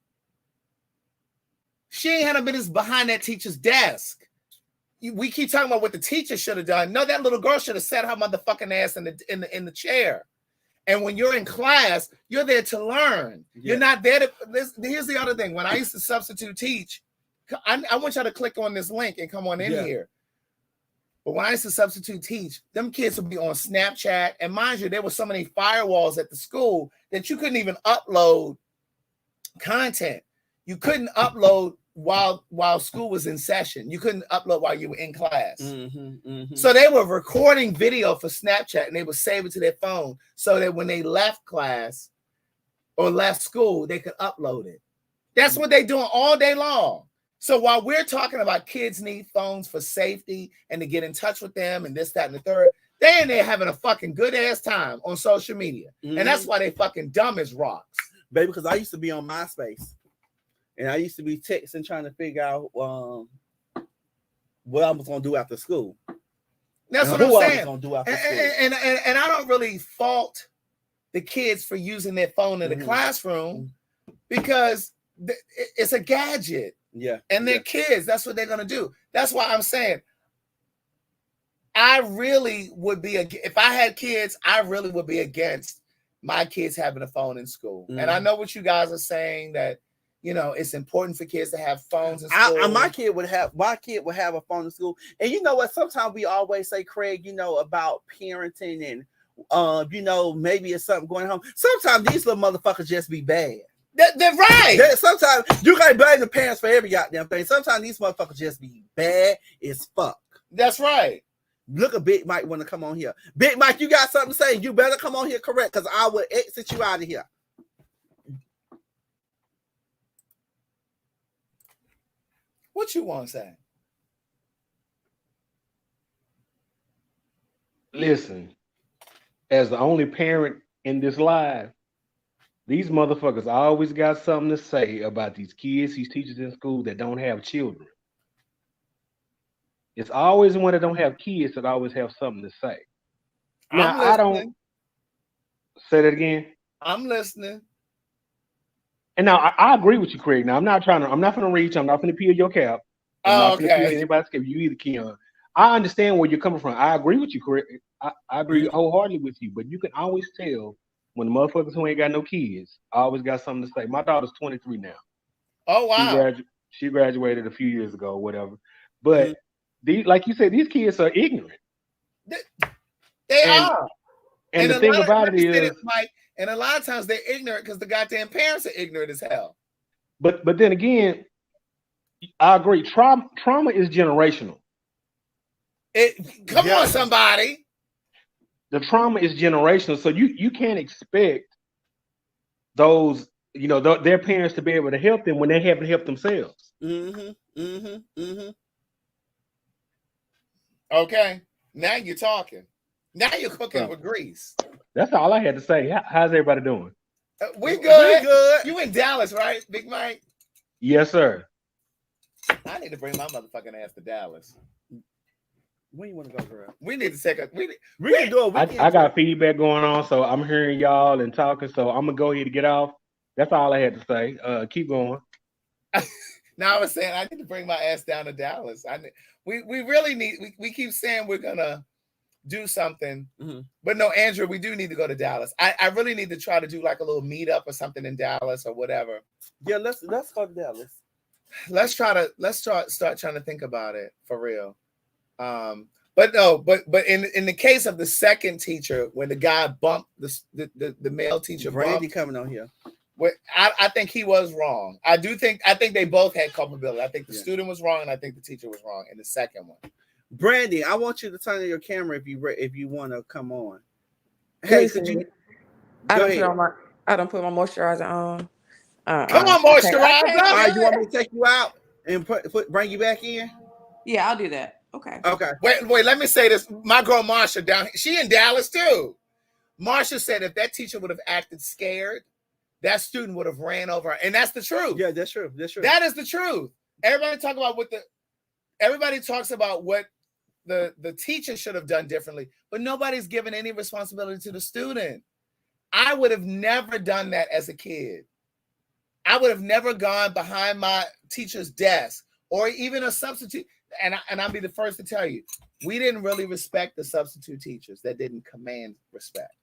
she ain't had no business behind that teacher's desk. We keep talking about what the teacher should have done. No, that little girl should have sat her motherfucking ass in the chair. And when you're in class, you're there to learn. Yeah. You're not there to. Here's the other thing. When I used to substitute teach, I want y'all to click on this link and come on in here. But when I used to substitute teach, them kids would be on Snapchat. And mind you, there were so many firewalls at the school that you couldn't even upload content. You couldn't upload while school was in session. You couldn't upload while you were in class. So they were recording video for Snapchat, and they would save it to their phone so that when they left class or left school, they could upload it. That's what they're doing all day long. So while we're talking about kids need phones for safety and to get in touch with them and this, that, and the third, they in there having a fucking good ass time on social media. And that's why they fucking dumb as rocks. Baby, because I used to be on MySpace. And I used to be texting, trying to figure out what I was going to do after school. That's what I'm saying. I was do after school. And I don't really fault the kids for using their phone in the classroom because it's a gadget. Yeah. And they're kids. That's what they're going to do. That's why I'm saying I really would be, if I had kids, I really would be against my kids having a phone in school. And I know what you guys are saying, that it's important for kids to have phones in school. My kid would have a phone in school. And you know what? Sometimes we always say, Craig, about parenting and maybe it's something going on. Sometimes these little motherfuckers just be bad. They're right. Sometimes you can't blame the parents for every goddamn thing. Sometimes these motherfuckers just be bad as fuck. That's right. Look, a Big Mike want to come on here. Big Mike, you got something to say? You better come on here correct, because I will exit you out of here. What you want to say? Listen, as the only parent in this live, these motherfuckers always got something to say about these kids, these teachers in school that don't have children. It's always the one that don't have kids that always have something to say. Now, I don't say that again. I'm listening. And now I agree with you, Craig. Now I'm not going to reach. I'm not going to peel your cap. I'm not going to peel anybody's cap. You either, Keon. I understand where you're coming from. I agree with you, Craig. I agree wholeheartedly with you. But you can always tell when the motherfuckers who ain't got no kids always got something to say. My daughter's 23 now. Oh, wow. She graduated a few years ago, or whatever. But like you said, these kids are ignorant. They are. And the thing about it is, Mike, and a lot of times they're ignorant because the goddamn parents are ignorant as hell. But then again, I agree. Trauma is generational. Come on, somebody. The trauma is generational, so you can't expect those, their parents to be able to help them when they haven't helped themselves. Okay, now you're talking. Now you're cooking with grease. That's all I had to say. How's everybody doing? We good. Good. You in Dallas, right, Big Mike? Yes, sir. I need to bring my motherfucking ass to Dallas. When you want to go, girl? We need to take a. We can do it. I got feedback going on, so I'm hearing y'all and talking. So I'm gonna go ahead and get off. That's all I had to say. Keep going. Now I was saying I need to bring my ass down to Dallas. We really need. We keep saying we're gonna do something, but no, Andrew, we do need to go to Dallas. I really need to try to do like a little meetup or something in Dallas or whatever. Yeah, let's go to Dallas. Let's start trying to think about it for real. But in the case of the second teacher, when the guy bumped the male teacher, Brandy coming on here. I think he was wrong. I think they both had culpability. I think the student was wrong, and I think the teacher was wrong in the second one. Brandy, I want you to turn on your camera if you want to come on. Hey, could you? I don't put my moisturizer on. Come on, moisturizer. Okay. All right, you want me to take you out and bring you back in? Yeah, I'll do that. Okay. Wait. Let me say this. My girl Marsha down, she in Dallas too. Marsha said if that teacher would have acted scared, that student would have ran over her, and that's the truth. Yeah, that's true. That is the truth. Everybody talks about what the teacher should have done differently, but nobody's given any responsibility to the student. I would have never done that as a kid. I would have never gone behind my teacher's desk or even a substitute. And I'll be the first to tell you, we didn't really respect the substitute teachers that didn't command respect.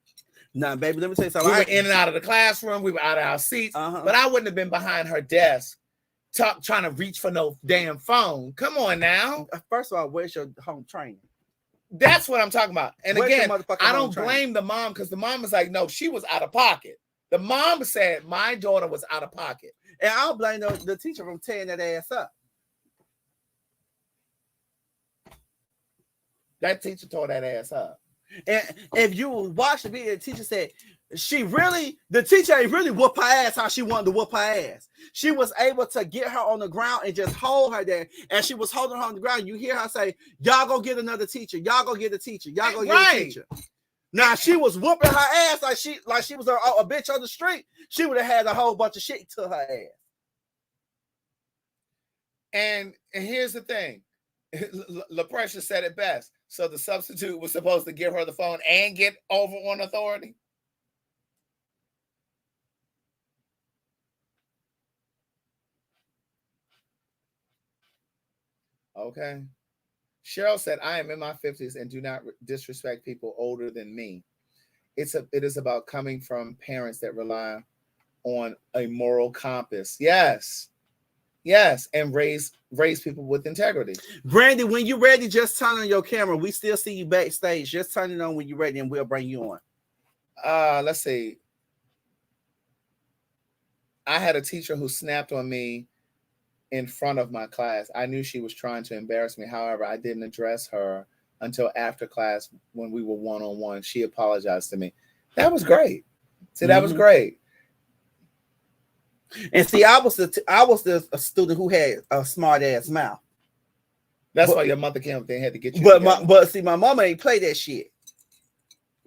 Nah, baby, let me tell you something. We were in and out of the classroom. We were out of our seats, but I wouldn't have been behind her desk trying to reach for no damn phone. Come on now. First of all, where's your home training? That's what I'm talking about. And where's again, I don't blame the mom because the mom was like, no, she was out of pocket. The mom said my daughter was out of pocket. And I'll blame the teacher from tearing that ass up. That teacher tore that ass up. And if you watch the video, the teacher said, the teacher ain't really whoop her ass how she wanted to whoop her ass. She was able to get her on the ground and just hold her there. And she was holding her on the ground. You hear her say, y'all go get another teacher. Y'all go get a teacher. Y'all go get a teacher. Now she was whooping her ass like she was a bitch on the street. She would have had a whole bunch of shit to her ass. And here's the thing. LaPrecious said it best. So the substitute was supposed to give her the phone and get over on authority. Okay. Cheryl said, I am in my 50s and do not disrespect people older than me. It is about coming from parents that rely on a moral compass. Yes. And raise people with integrity. Brandy, when you're ready, just turn on your camera. We still see you backstage. Just turn it on when you're ready and we'll bring you on. Let's see. I had a teacher who snapped on me in front of my class. I knew she was trying to embarrass me. However, I didn't address her until after class when we were one-on-one. She apologized to me. That was great. See, that was great. And see, I was the student who had a smart ass mouth. That's why your mother came. They had to get you. But see, my mama ain't play that shit.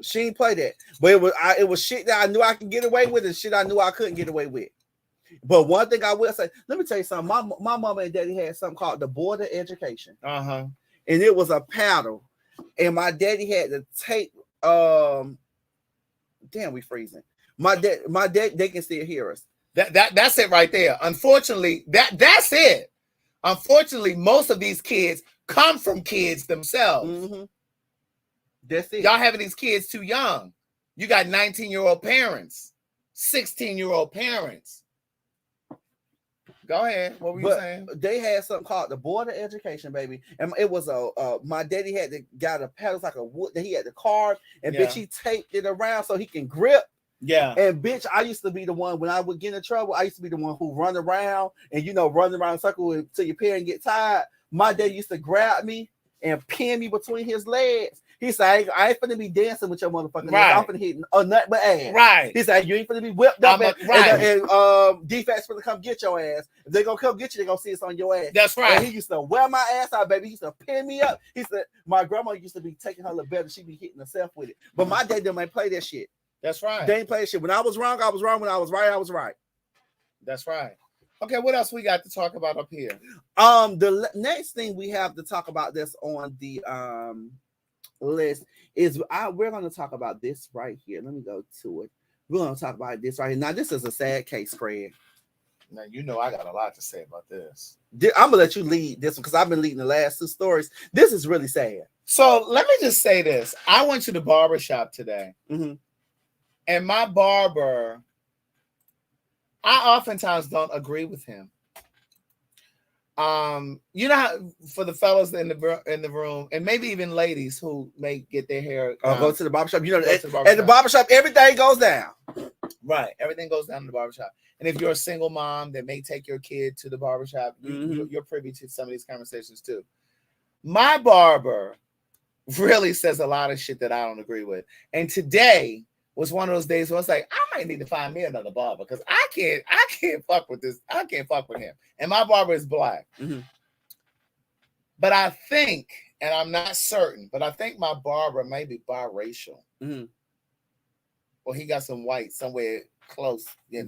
She ain't play that. But it was shit that I knew I could get away with, and shit I knew I couldn't get away with. But one thing I will say, let me tell you something. My mama and daddy had something called the Board of Education. And it was a paddle, and my daddy had to take. Damn, we freezing. My dad, they can still hear us. That's it right there. Unfortunately, that's it. Unfortunately, most of these kids come from kids themselves. That's it. Y'all having these kids too young. You got 19-year-old parents, 16-year-old parents. Go ahead. What were you saying? They had something called the Board of Education, baby, and it was my daddy had got a paddle like a wood that he had to carve, and bitch he taped it around so he can grip. Yeah. And bitch, I used to be the one when I would get in trouble. I used to be the one who run around and run around in a circle until your parent get tired. My dad used to grab me and pin me between his legs. He said, I ain't finna be dancing with your motherfucking legs. I'm finna hit nothing but ass. Right. He said, you ain't finna be whipped up and defects finna come get your ass. If they gonna come get you, they gonna see us on your ass. That's right. And he used to wear my ass out, baby. He used to pin me up. He said, my grandma used to be taking her little better. She be hitting herself with it. But my dad didn't play that shit. That's right. They ain't play that shit. When I was wrong, I was wrong. When I was right, I was right. That's right. Okay, what else we got to talk about up here? The next thing we have to talk about this on the list is we're going to talk about this right here. Let me go to it. We're going to talk about this right here. Now, this is a sad case, Craig. Now, I got a lot to say about this. I'm going to let you lead this one because I've been leading the last two stories. This is really sad. So let me just say this. I went to the barber shop today. Mm-hmm. And my barber, I oftentimes don't agree with him. You know how for the fellas in the room, and maybe even ladies who may get their hair go to the barbershop. At the barbershop, everything goes down. Right. Everything goes down in the barbershop. And if you're a single mom that may take your kid to the barbershop, you're privy to some of these conversations too. My barber really says a lot of shit that I don't agree with. And today was one of those days where I was like, I might need to find me another barber because I can't fuck with this. I can't fuck with him. And my barber is black. Mm-hmm. But I think, and I'm not certain, but I think my barber may be biracial. Mm-hmm. Or he got some white somewhere close. Yeah.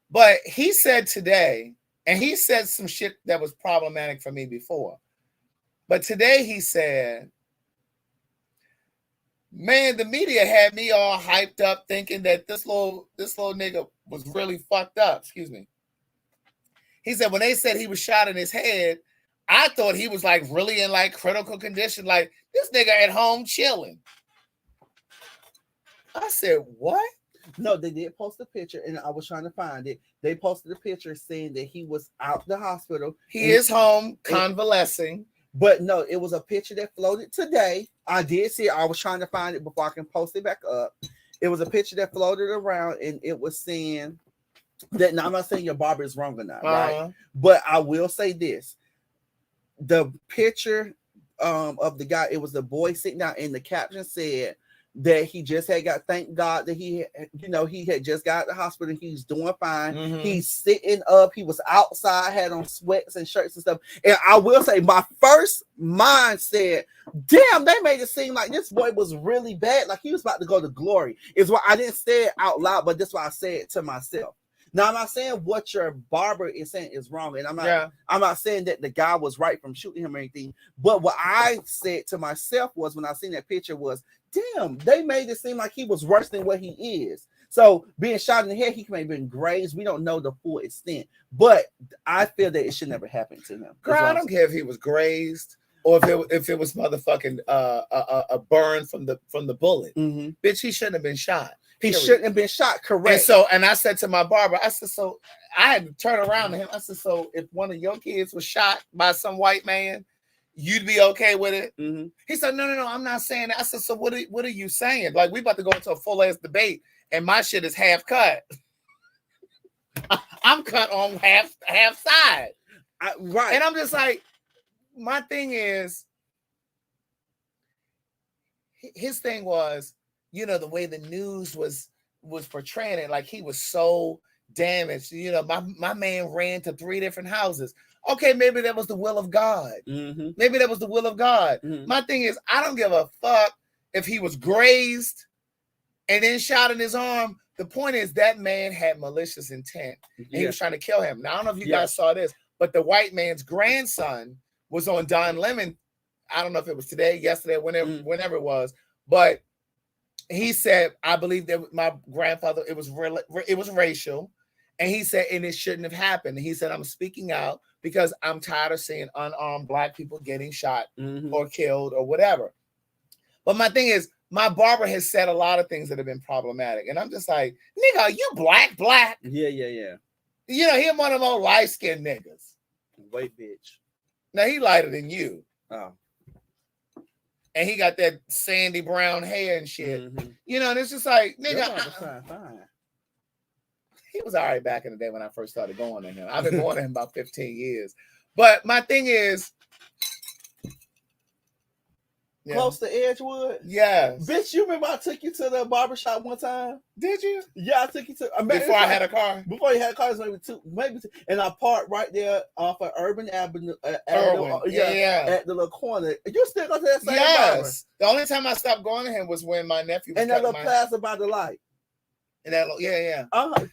But he said today, and he said some shit that was problematic for me before. But today he said, man, the media had me all hyped up thinking that this little nigga was really fucked up. Excuse me. He said when they said he was shot in his head, I thought he was like really in like critical condition. Like this nigga at home chilling. I said, what? No, they did post a picture, and I was trying to find it. They posted a picture saying that he was out the hospital. He is home convalescing. But no, it was a picture that floated today. I did see it. I was trying to find it before I can post it back up. It was a picture that floated around, and it was saying that. Now, I'm not saying your barber is wrong or not, right? But I will say this: the picture of the guy, it was the boy sitting down, and the caption said that he just had got. Thank God that he had just got to the hospital. And he's doing fine. Mm-hmm. He's sitting up. He was outside, had on sweats and shirts and stuff. And I will say, my first mind said, "Damn, they made it seem like this boy was really bad. Like he was about to go to glory." Is why I didn't say it out loud, but that's why I said it to myself. Now, I'm not saying what your barber is saying is wrong, and I'm not saying that the guy was right from shooting him or anything. But what I said to myself was when I seen that picture was, damn, they made it seem like he was worse than what he is. So being shot in the head, he may have been grazed. We don't know the full extent, but I feel that it should never happen to him. Girl, I don't care if he was grazed or if it was motherfucking a burn from the bullet. Mm-hmm. Bitch, he shouldn't have been shot. He shouldn't have been shot, correct. And I said to my barber, I said, so I had to turn around to him. I said, so if one of your kids was shot by some white man, you'd be okay with it? Mm-hmm. He said, no, I'm not saying that. I said, so what are you saying? Like, we about to go into a full-ass debate, and my shit is half cut. I'm cut on half side. Right. And I'm just like, my thing is, his thing was, the way the news was portraying it, like he was so damaged. My man ran to 3 different houses. Okay, maybe that was the will of God. Mm-hmm. Maybe that was the will of God. Mm-hmm. My thing is, I don't give a fuck if he was grazed and then shot in his arm. The point is that man had malicious intent. And he was trying to kill him. Now, I don't know if you guys saw this, but the white man's grandson was on Don Lemon. I don't know if it was today, yesterday, whenever it was, but he said, I believe that my grandfather, it was racial. And he said, and it shouldn't have happened. And he said, I'm speaking out because I'm tired of seeing unarmed Black people getting shot or killed or whatever. But my thing is, my barber has said a lot of things that have been problematic. And I'm just like, nigga, are you black? Yeah. You know, he one of them old light-skinned niggas. White bitch. Now, he lighter than you. Oh. And he got that sandy brown hair and shit. Mm-hmm. You know, and it's just like, nigga, fine. He was all right back in the day when I first started going to him. I've been going to him about 15 years. But my thing is, close to Edgewood? Yes. Bitch, you remember I took you to the barbershop one time? Did you? Yeah, I took you to... Before I had a car? Before you had a car, it was maybe two. And I parked right there off of Urban Avenue. At the little corner. You still go to that same barber? The only time I stopped going to him was when my nephew was in that little plaza by the light. And that,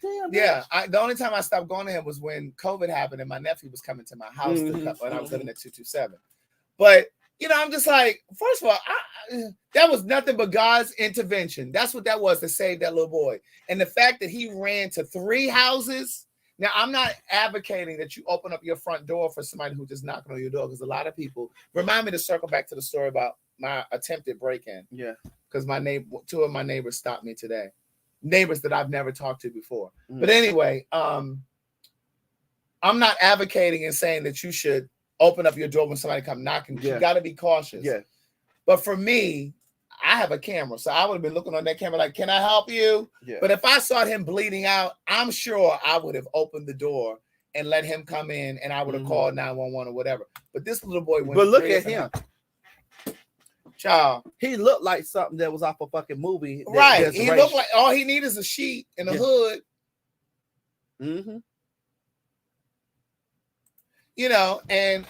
damn. Yeah. The only time I stopped going to him was when COVID happened and my nephew was coming to my house when I was living at 227. But you know, I'm just like, first of all, that was nothing but God's intervention. That's what that was, to save that little boy. And the fact that he ran to 3 houses. Now, I'm not advocating that you open up your front door for somebody who just knocking on your door, because a lot of people remind me to circle back to the story about my attempted break-in. Yeah. Because 2 of my neighbors stopped me today. Neighbors that I've never talked to before. But anyway, I'm not advocating and saying that you should open up your door when somebody come knocking. You got to be cautious. Yeah. But for me, I have a camera, so I would have been looking on that camera like, "Can I help you?" Yeah. But if I saw him bleeding out, I'm sure I would have opened the door and let him come in, and I would have called 911 or whatever. But this little boy went. But look at him, child. He looked like something that was off a fucking movie. Right. He looked like all he needs is a sheet and a hood. Mm-hmm. You know, and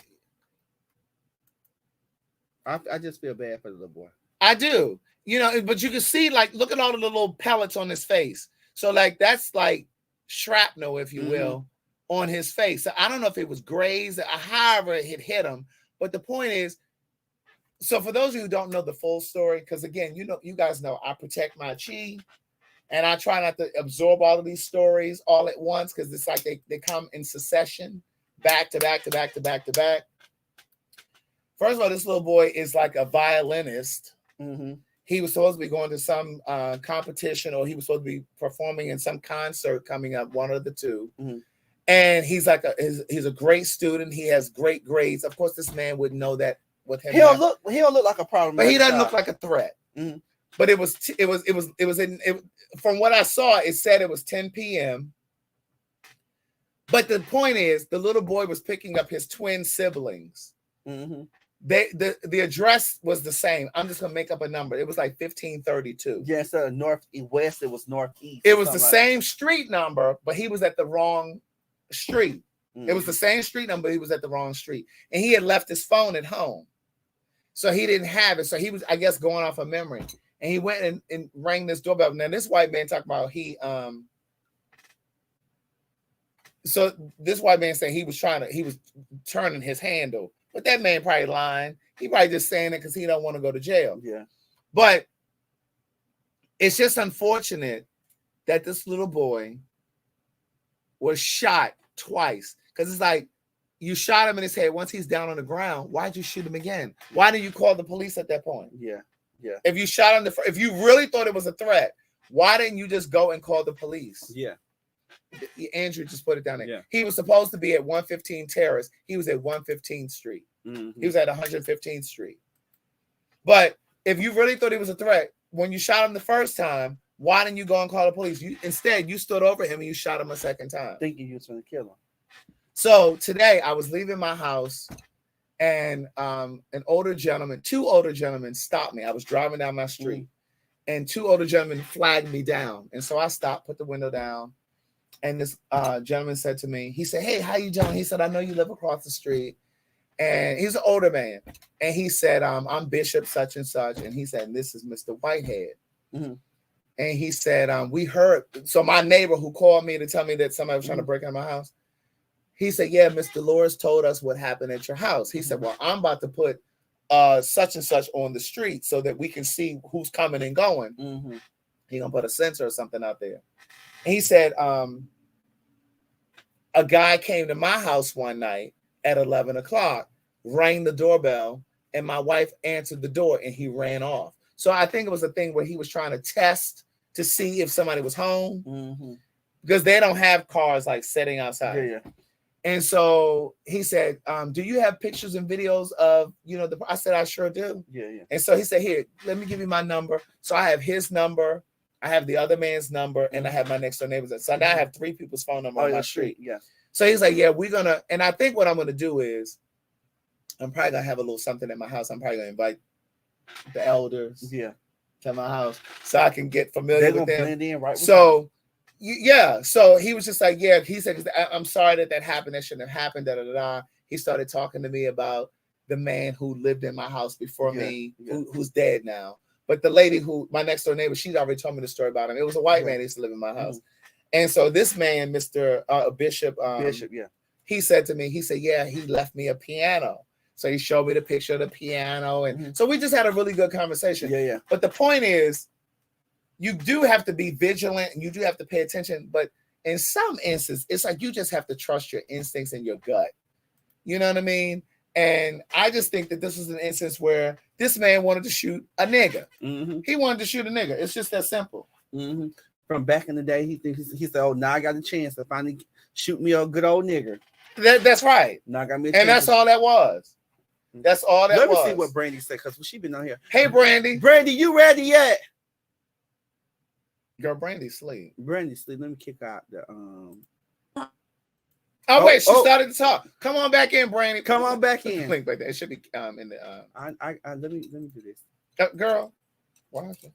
I just feel bad for the little boy. I do. You know, but you can see, like, look at all the little pellets on his face. So, like, that's like shrapnel, if you will, on his face. So I don't know if it was grazed, or however it hit him. But the point is, so for those of you who don't know the full story, because again, you guys know I protect my chi, and I try not to absorb all of these stories all at once, because it's like they come in succession, back to back to back to back to back. First of all, this little boy is like a violinist. Mm-hmm. He was supposed to be going to some competition, or he was supposed to be performing in some concert coming up, one of the two. Mm-hmm. And he's like he's a great student. He has great grades. Of course, this man wouldn't know that with him. He don't look like a problem, but he doesn't look like a threat. Mm-hmm. But it was from what I saw, it said it was 10 p.m. But the point is, the little boy was picking up his twin siblings. Mm-hmm. The address was the same. I'm just gonna make up a number. It was like 1532. Yeah, instead of northwest, it was northeast. It was the same street number, but he was at the wrong street. Mm-hmm. It was the same street number, he was at the wrong street. And he had left his phone at home. So he didn't have it. So he was, I guess, going off of memory. And he went and rang this doorbell. Now, this white man talked about so this white man said he was turning his handle. But that man probably lying. He probably just saying it because he don't want to go to jail. Yeah. But it's just unfortunate that this little boy was shot twice. Because it's like, you shot him in his head. Once he's down on the ground, why'd you shoot him again? Why didn't you call the police at that point? Yeah. Yeah. If you shot him, if you really thought it was a threat, why didn't you just go and call the police? Yeah. Andrew just put it down there. Yeah. He was supposed to be at 115 Terrace. He was at 115th Street. Mm-hmm. He was at 115th Street. But if you really thought he was a threat, when you shot him the first time, why didn't you go and call the police? Instead, you stood over him and you shot him a second time. Thinking you was going to kill him. So today I was leaving my house and two older gentlemen stopped me. I was driving down my street and 2 older gentlemen flagged me down. And so I stopped, put the window down. And this gentleman said to me, he said, "Hey, how you doing?" He said, "I know you live across the street." And he's an older man. And he said, "I'm Bishop such and such." And he said, "This is Mr. Whitehead." Mm-hmm. And he said, "We heard." So my neighbor who called me to tell me that somebody was trying to break into my house, he said, "Yeah, Miss Dolores told us what happened at your house." He said, "Well, I'm about to put such and such on the street so that we can see who's coming and going." Mm-hmm. He's going to put a sensor or something out there. And he said, a guy came to my house one night at 11 o'clock, rang the doorbell, and my wife answered the door, and he ran off. So I think it was a thing where he was trying to test to see if somebody was home. Mm-hmm. because they don't have cars like sitting outside. Yeah, yeah. And so he said, do you have pictures and videos of, I said, I sure do. Yeah, yeah. And so he said, here, let me give you my number. So I have his number, I have the other man's number, and I have my next door neighbor's. So now I have 3 people's phone number on my street. Yeah. So he's like, yeah, we're going to, and I think what I'm going to do is, I'm probably going to have a little something at my house. I'm probably going to invite the elders to my house so I can get familiar with them. Blend in right with so, yeah. So he was just like, yeah, he said, I'm sorry that happened. That shouldn't have happened. Da, da, da, da. He started talking to me about the man who lived in my house before me, who's dead now. But the lady my next door neighbor, she's already told me the story about him. It was a white man that used to live in my house. And so this man, Mr. Bishop, he said to me, he said, yeah, he left me a piano. So he showed me the picture of the piano. And so we just had a really good conversation. Yeah, yeah. But the point is, you do have to be vigilant and you do have to pay attention. But in some instances, it's like you just have to trust your instincts and your gut. You know what I mean? And I just think that this is an instance where this man wanted to shoot a nigga. He wanted to shoot a nigga. It's just that simple. From back in the day, he said, oh, now I got a chance to finally shoot me a good old nigger. That's right. Now I got me a and chance. that's all that was. That's all that was. Let me see what Brandy said, because she been on here. Hey, Brandy. Brandy, you ready yet? Girl, Brandy sleep. Brandy sleep. Let me kick out the Oh, wait, she started to talk. Come on back in, Brandy. Come on back in. Link back there. It should be in the let me do this. Girl, watch it.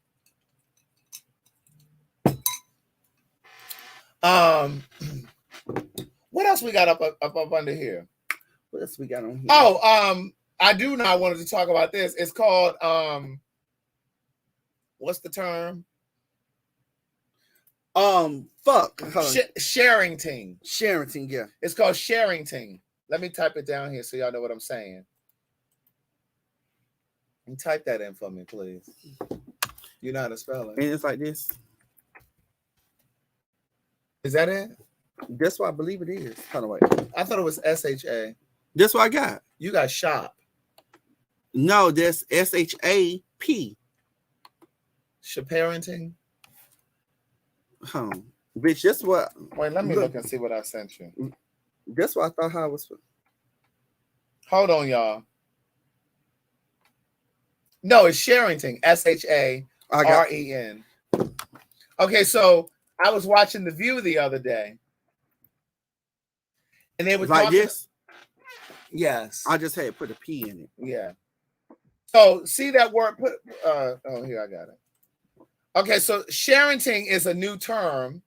What else we got up under here? What else we got on here? Oh, I do now wanted to talk about this. It's called what's the term? Fuck. Sharing team. Sharing team, yeah. It's called sharing team. Let me type it down here so y'all know what I'm saying. And type that in for me, please. You know how to spell it. And it's like this. Is that it? That's what I believe it is. Hold on, wait. I thought it was SHA. That's what I got. You got shop. No, that's SHAP. Shaparenting. Bitch, that's what. Wait, let me look and see what I sent you. That's what I thought how it was. Hold on, y'all. No, it's Sharrington. SHAREN. Okay, so I was watching The View the other day, and they were like talking. This. Yes, I just had put a P in it. Yeah. So see that word? Here I got it. Okay, so sharenting is a new term,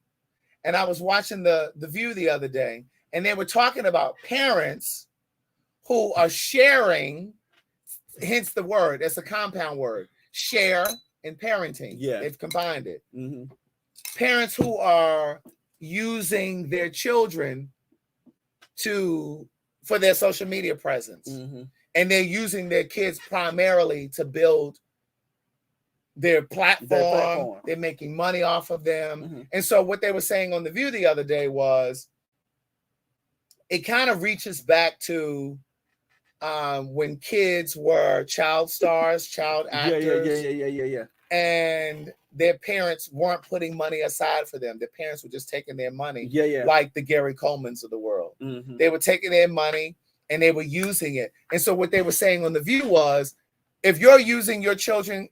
and I was watching the View the other day, and they were talking about parents who are sharing. Hence the word. It's a compound word. Share and parenting. Yeah, they've combined it. Parents who are using their children for their social media presence, and they're using their kids primarily to build their platform. They're making money off of them. And so what they were saying on The View the other day was it kind of reaches back to when kids were child stars, child actors. Yeah. And their parents weren't putting money aside for them. Their parents were just taking their money. Yeah. Like the Gary Colemans of the world. They were taking their money and they were using it. And so what they were saying on The View was, if you're using your children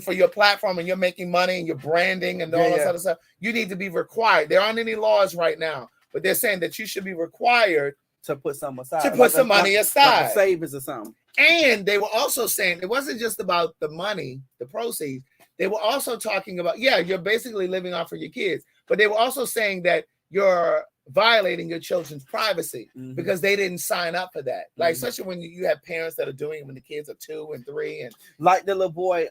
for your platform and you're making money and you're branding and all that other stuff, you need to be required. There aren't any laws right now, but they're saying that you should be required to put some aside. To put some money aside. Like savings or something. And they were also saying it wasn't just about the money, the proceeds. They were also talking about, you're basically living off of your kids. But they were also saying that you're violating your children's privacy because they didn't sign up for that. Like, especially when you have parents that are doing it when the kids are 2 and 3, and like the little boy,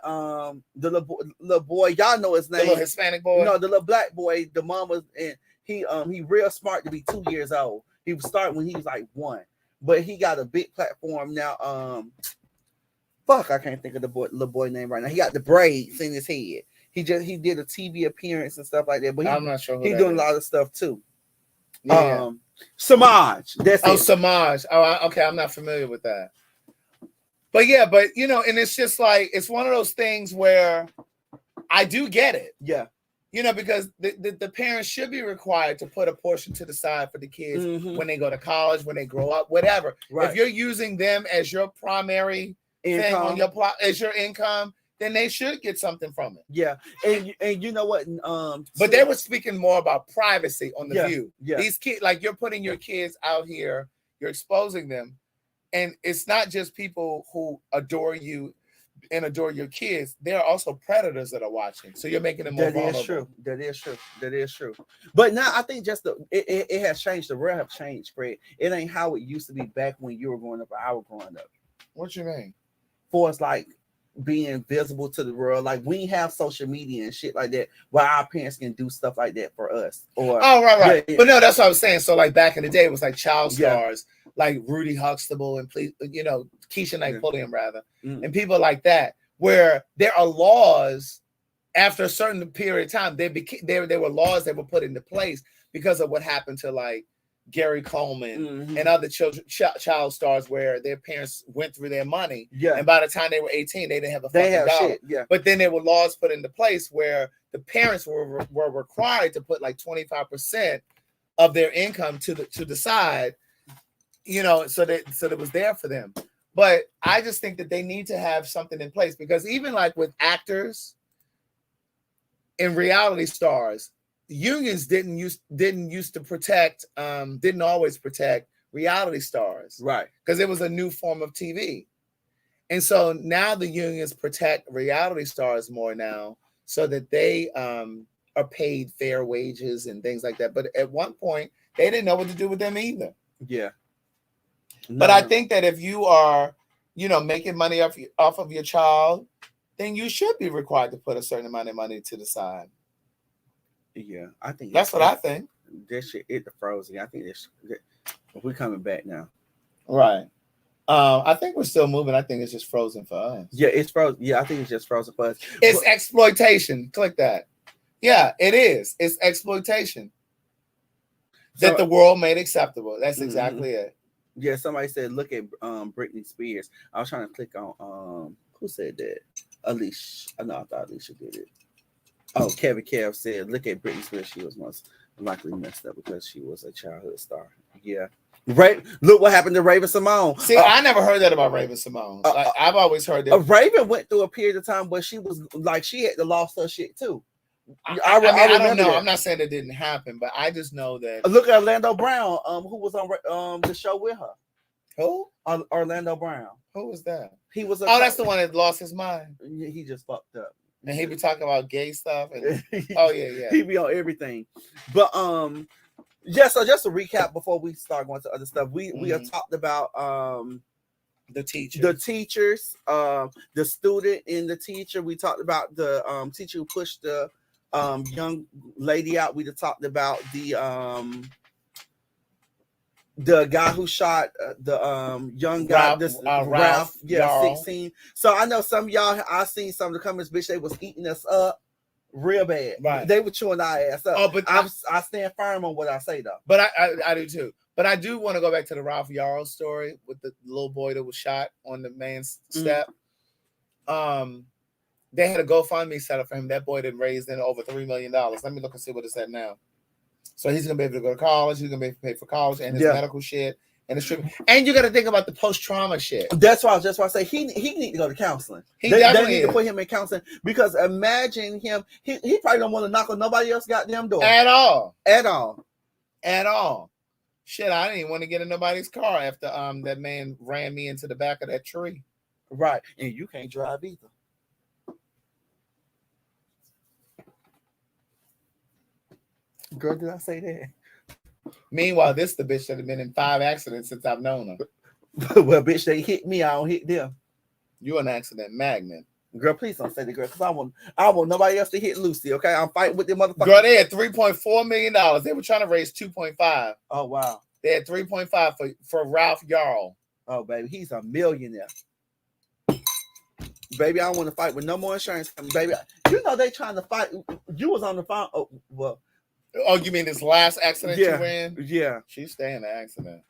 little boy, y'all know his name, the little Hispanic boy. No, the little black boy. The mom was, and he real smart to be 2 years old. He was starting when he was like 1, but he got a big platform now. I can't think of the little boy name right now. He got the braids in his head. He did a TV appearance and stuff like that. But I'm not sure. He's doing a lot of stuff too. Yeah. Samaj. That's it. Samaj. Oh, okay. I'm not familiar with that. But and it's just like, it's one of those things where I do get it. Yeah. You know, because the parents should be required to put a portion to the side for the kids when they go to college, when they grow up, whatever. Right. If you're using them as your primary thing on your as your income, then they should get something from it. Yeah, and you know what? But they were speaking more about privacy on the View. Yeah, these kids, like you're putting your kids out here, you're exposing them, and it's not just people who adore you and adore your kids. There are also predators that are watching, so you're making them more vulnerable. That is true. But now I think just it has changed. The world have changed, Fred. It ain't how it used to be back when you were growing up or I was growing up. What you mean? For us, like being visible to the world, like we have social media and shit like that, where our parents can do stuff like that for us. Or right. Yeah. But no, that's what I was saying. So like back in the day, it was like child stars, like Rudy Huxtable and Keisha Knight Pulliam rather, and people like that, where there are laws after a certain period of time. There were laws that were put into place because of what happened to like Gary Coleman and other child stars, where their parents went through their money, and by the time they were 18, they didn't have a fucking dollar. But then there were laws put into place where the parents were required to put like 25% of their income to the side, you know, so that it was there for them. But I just think that they need to have something in place, because even like with actors and reality stars, unions didn't always protect reality stars, right? Because it was a new form of TV, and so now the unions protect reality stars more now, so that they are paid fair wages and things like that. But at one point, they didn't know what to do with them either. Yeah. No. But I think that if you are, you know, making money off of your child, then you should be required to put a certain amount of money to the side. Yeah, I think that's what I think. This shit hit the frozen. I think we're coming back now. Right. I think we're still moving. I think it's just frozen for us. Yeah, it's frozen. Yeah, I think it's just frozen for us. It's exploitation. Click that. Yeah, it is. It's exploitation that the world made acceptable. That's exactly it. Yeah, somebody said, look at Britney Spears. I was trying to click on who said that? Alicia. I thought Alicia did it. Oh, Kevin Kev said, look at Britney Spears. She was most likely messed up because she was a childhood star. Yeah. Right. Look what happened to Raven Simone. See, I never heard that about Raven Simone. I've always heard that. Raven went through a period of time where she was like, she had to lost her shit too. I don't know. That. I'm not saying it didn't happen, but I just know that. Look at Orlando Brown, who was on the show with her. Who? Orlando Brown. Who was that? He was. That's the one that lost his mind. He just fucked up. And he be talking about gay stuff. And he be on everything. But yeah. So just to recap before we start going to other stuff, we have talked about the teachers, the student and the teacher. We talked about the teacher who pushed the young lady out. We talked about the guy who shot the young guy, Ralph, Yarl. 16. So I know some of y'all, I seen some of the comments, bitch, they was eating us up real bad. Right. They were chewing our ass up. Oh, but I stand firm on what I say though. But I do too. But I do want to go back to the Ralph Yarl story with the little boy that was shot on the man's step. They had a GoFundMe set up for him. That boy did raised in over $3 million. Let me look and see what it's at now. So he's gonna be able to go to college. He's gonna be able to pay for college and his medical shit and his treatment. And you got to think about the post-trauma shit. That's why I say he need to go to counseling. They need to put him in counseling, because imagine him. He probably don't want to knock on nobody else's goddamn door at all. Shit, I didn't even want to get in nobody's car after that man ran me into the back of that tree. Right, and you can't drive either. Girl, did I say that? Meanwhile, this the bitch that have been in 5 accidents since I've known her. Well, bitch, they hit me, I don't hit them. You're an accident magnet. Girl, please don't say that, girl, because I want nobody else to hit Lucy, okay? I'm fighting with them motherfuckers. Girl, they had $3.4 million. They were trying to raise 2.5. Oh, wow. They had 3.5 for Ralph Yarl. Oh, baby, he's a millionaire. Baby, I don't want to fight with no more insurance company. Baby, you know they trying to fight. You was on the phone. Oh, well. Oh, you mean this last accident you were in? Yeah. She's staying in the accident.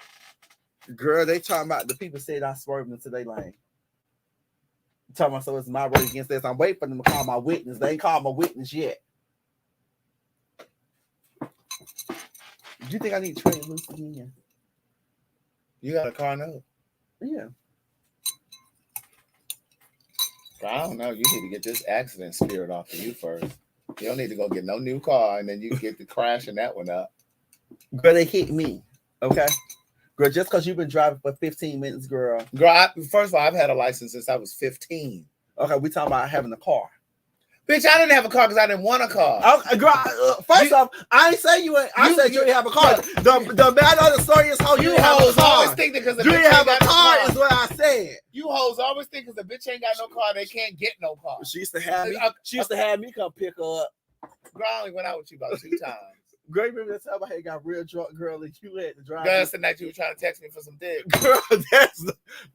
Girl, they talking about the people said I swerved into their lane. Talking about, so it's my road against this. I'm waiting for them to call my witness. They ain't called my witness yet. Do you think I need to trade loose again? You got a car note? Yeah. I don't know. You need to get this accident spirit off of you first. You don't need to go get no new car, and then you get to crashing that one up. Girl, they hit me. Okay. Girl, just because you've been driving for 15 minutes, girl. Girl, first of all, I've had a license since I was 15. Okay, we talking about having a car. Bitch, I didn't have a car because I didn't want a car. Okay, girl, first off, I ain't say you ain't. I said you didn't have a car. The bad of the story is how you didn't have a car. Always think that because you didn't have a car is what I said. You hoes always think because the bitch ain't got no car, they can't get no car. She used to have me. She used to have me come pick her up. Girl, I only went out with you about 2 times. Girl, remember that time I had got real drunk, girl, and you had to drive. Girl, that's the night you were trying to text me for some dick. Girl,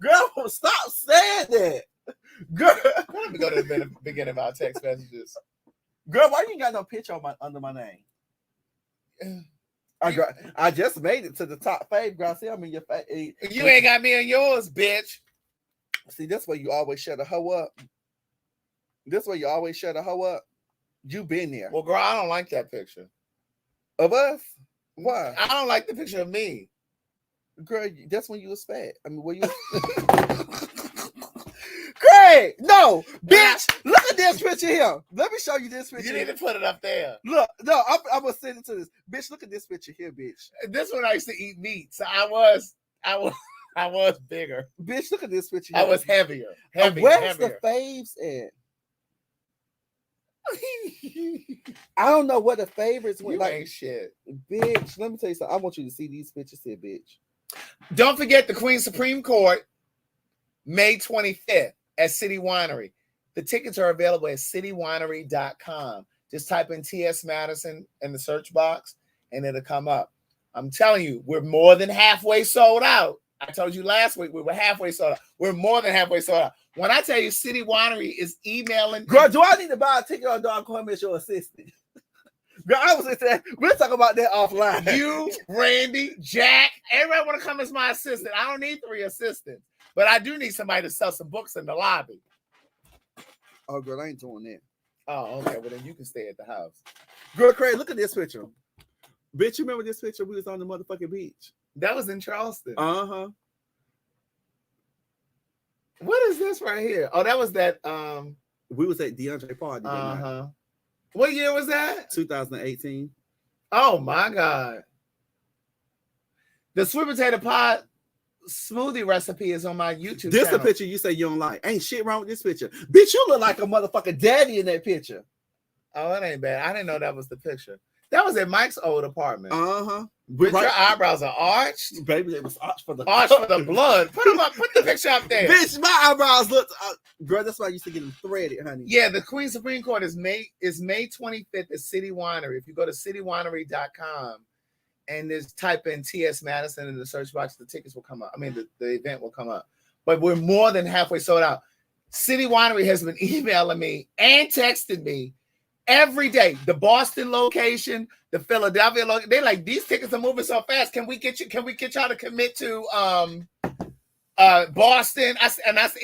girl, stop saying that. Girl, let me go to the beginning of our text messages. Girl, why you ain't got no picture on under my name? I just made it to the top fave, girl. See, I'm in your face. You ain't got me on yours, bitch. See, that's why you always shut a hoe up. This way you always shut a hoe up. You been there. Well, girl, I don't like that picture. Of us? Why? I don't like the picture of me. Girl, that's when you was fat. I mean, were you? Craig, no, bitch. Look at this picture here. Let me show you this picture. You need to put it up there. Look, no, I'm gonna send it to this. Bitch, look at this picture here, bitch. This one I used to eat meat, so I was bigger. Bitch, look at this picture here. I was heavier. Where's the faves at? I don't know what the favorites went. You like ain't shit. Bitch, let me tell you something. I want you to see these pictures here, bitch. Don't forget the Queen's Supreme Court, May 25th at City Winery. The tickets are available at citywinery.com. Just type in T.S. Madison in the search box and it'll come up. I'm telling you, we're more than halfway sold out. I told you last week we were halfway sold out. We're more than halfway sold out. When I tell you City Winery is emailing. Girl, do I need to buy a ticket or do I come as your assistant? Girl, I was saying, we'll talk about that offline. You, Randy, Jack, everybody want to come as my assistant. I don't need 3 assistants, but I do need somebody to sell some books in the lobby. Oh, girl, I ain't doing that. Oh, okay. Well, then you can stay at the house. Girl, Craig, look at this picture. Bitch, you remember this picture? We was on the motherfucking beach. That was in Charleston. Uh-huh. What is this right here? Oh, that was that. We was at DeAndre party. Uh-huh. What year was that? 2018. Oh my God. The sweet potato pie smoothie recipe is on my YouTube This channel. the picture you say you don't like. Ain't shit wrong with this picture. Bitch, you look like a motherfucking daddy in that picture. Oh, that ain't bad. I didn't know that was the picture. That was at Mike's old apartment. Uh-huh. With your eyebrows are arched. Baby, it was arched for the blood. Put them up. Put the picture up there. Bitch, my eyebrows look. Girl, that's why I used to get them threaded, honey. Yeah, the Queen's Supreme Court is May 25th at City Winery. If you go to citywinery.com and just type in T.S. Madison in the search box, the tickets will come up. I mean, the event will come up. But we're more than halfway sold out. City Winery has been emailing me and texting me every day. The Boston location, the Philadelphia location. They like, these tickets are moving so fast. Can we get y'all to commit to Boston? I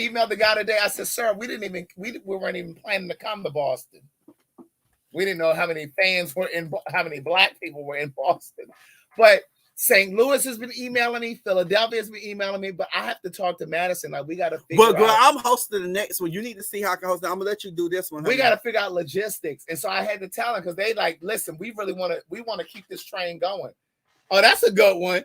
emailed the guy today. I said, sir, we weren't even planning to come to Boston. We didn't know how many fans were how many black people were in Boston. But St. Louis has been emailing me. Philadelphia has been emailing me. But I have to talk to Madison. Like, we got to figure out. But girl, I'm hosting the next one. You need to see how I can host it. I'm gonna let you do this one. We got to figure out logistics. And so I had to tell them because they like, listen, we want to keep this train going. Oh, that's a good one.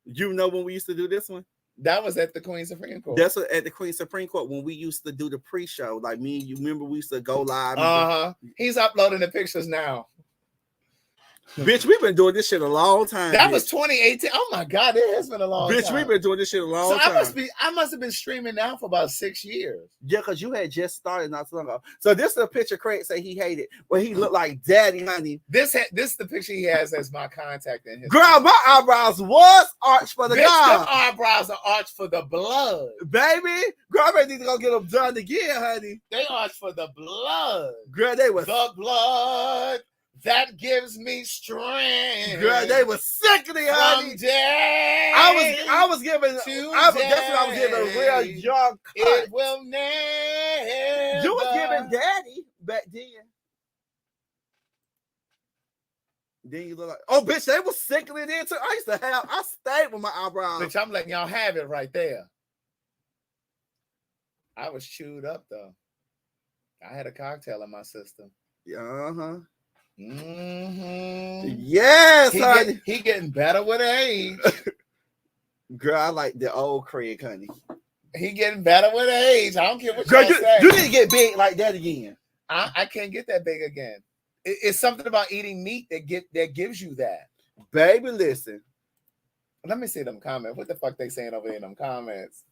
You know when we used to do this one? That was at the Queen's Supreme Court. That's at the Queen's Supreme Court when we used to do the pre-show. Like me and you remember we used to go live. Uh-huh. He's uploading the pictures now. Bitch, we've been doing this shit a long time. That was 2018. Oh my God, it has been a long time. Bitch, we've been doing this shit a long time. I must have been streaming now for about 6 years. Yeah, because you had just started not so long ago. So this is a picture Craig say he hated where he looked like daddy, honey. This is the picture he has as my contact in his girl, my eyebrows was arched for the God. The eyebrows are arched for the blood. Baby, girl, I need to go get them done again, honey. They arched for the blood. Girl, they was the blood that gives me strength. Girl, they was sickening, honey. I was giving that's what I was giving a real young cut. It will never. You was giving daddy back then. Then you look like, oh, bitch, they was sickly then too. I stayed with my eyebrows. Bitch, I'm letting y'all have it right there. I was chewed up though. I had a cocktail in my system. Uh-huh. Mm-hmm. Yes, he getting better with age. Girl, I like the old Craig, honey. He getting better with age. I don't care what girl, you say. You need to get big like that again. I can't get that big again. It's something about eating meat that gives you that. Baby, listen. Let me see them comments. What the fuck they saying over there in them comments?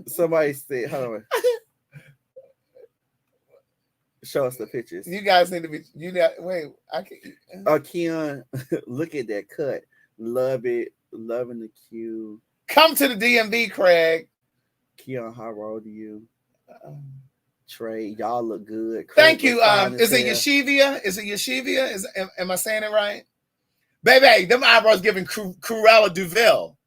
Somebody said, hold on. Show us the pictures. You guys need to be. Wait. I can't. Keon, look at that cut. Love it. Loving the cue. Come to the DMV, Craig. Keon, how old are you? Trey, y'all look good. Craig, thank you. Is it Yeshivia? Is it Yeshivia? Am I saying it right? Baby, them eyebrows giving Cruella Duville.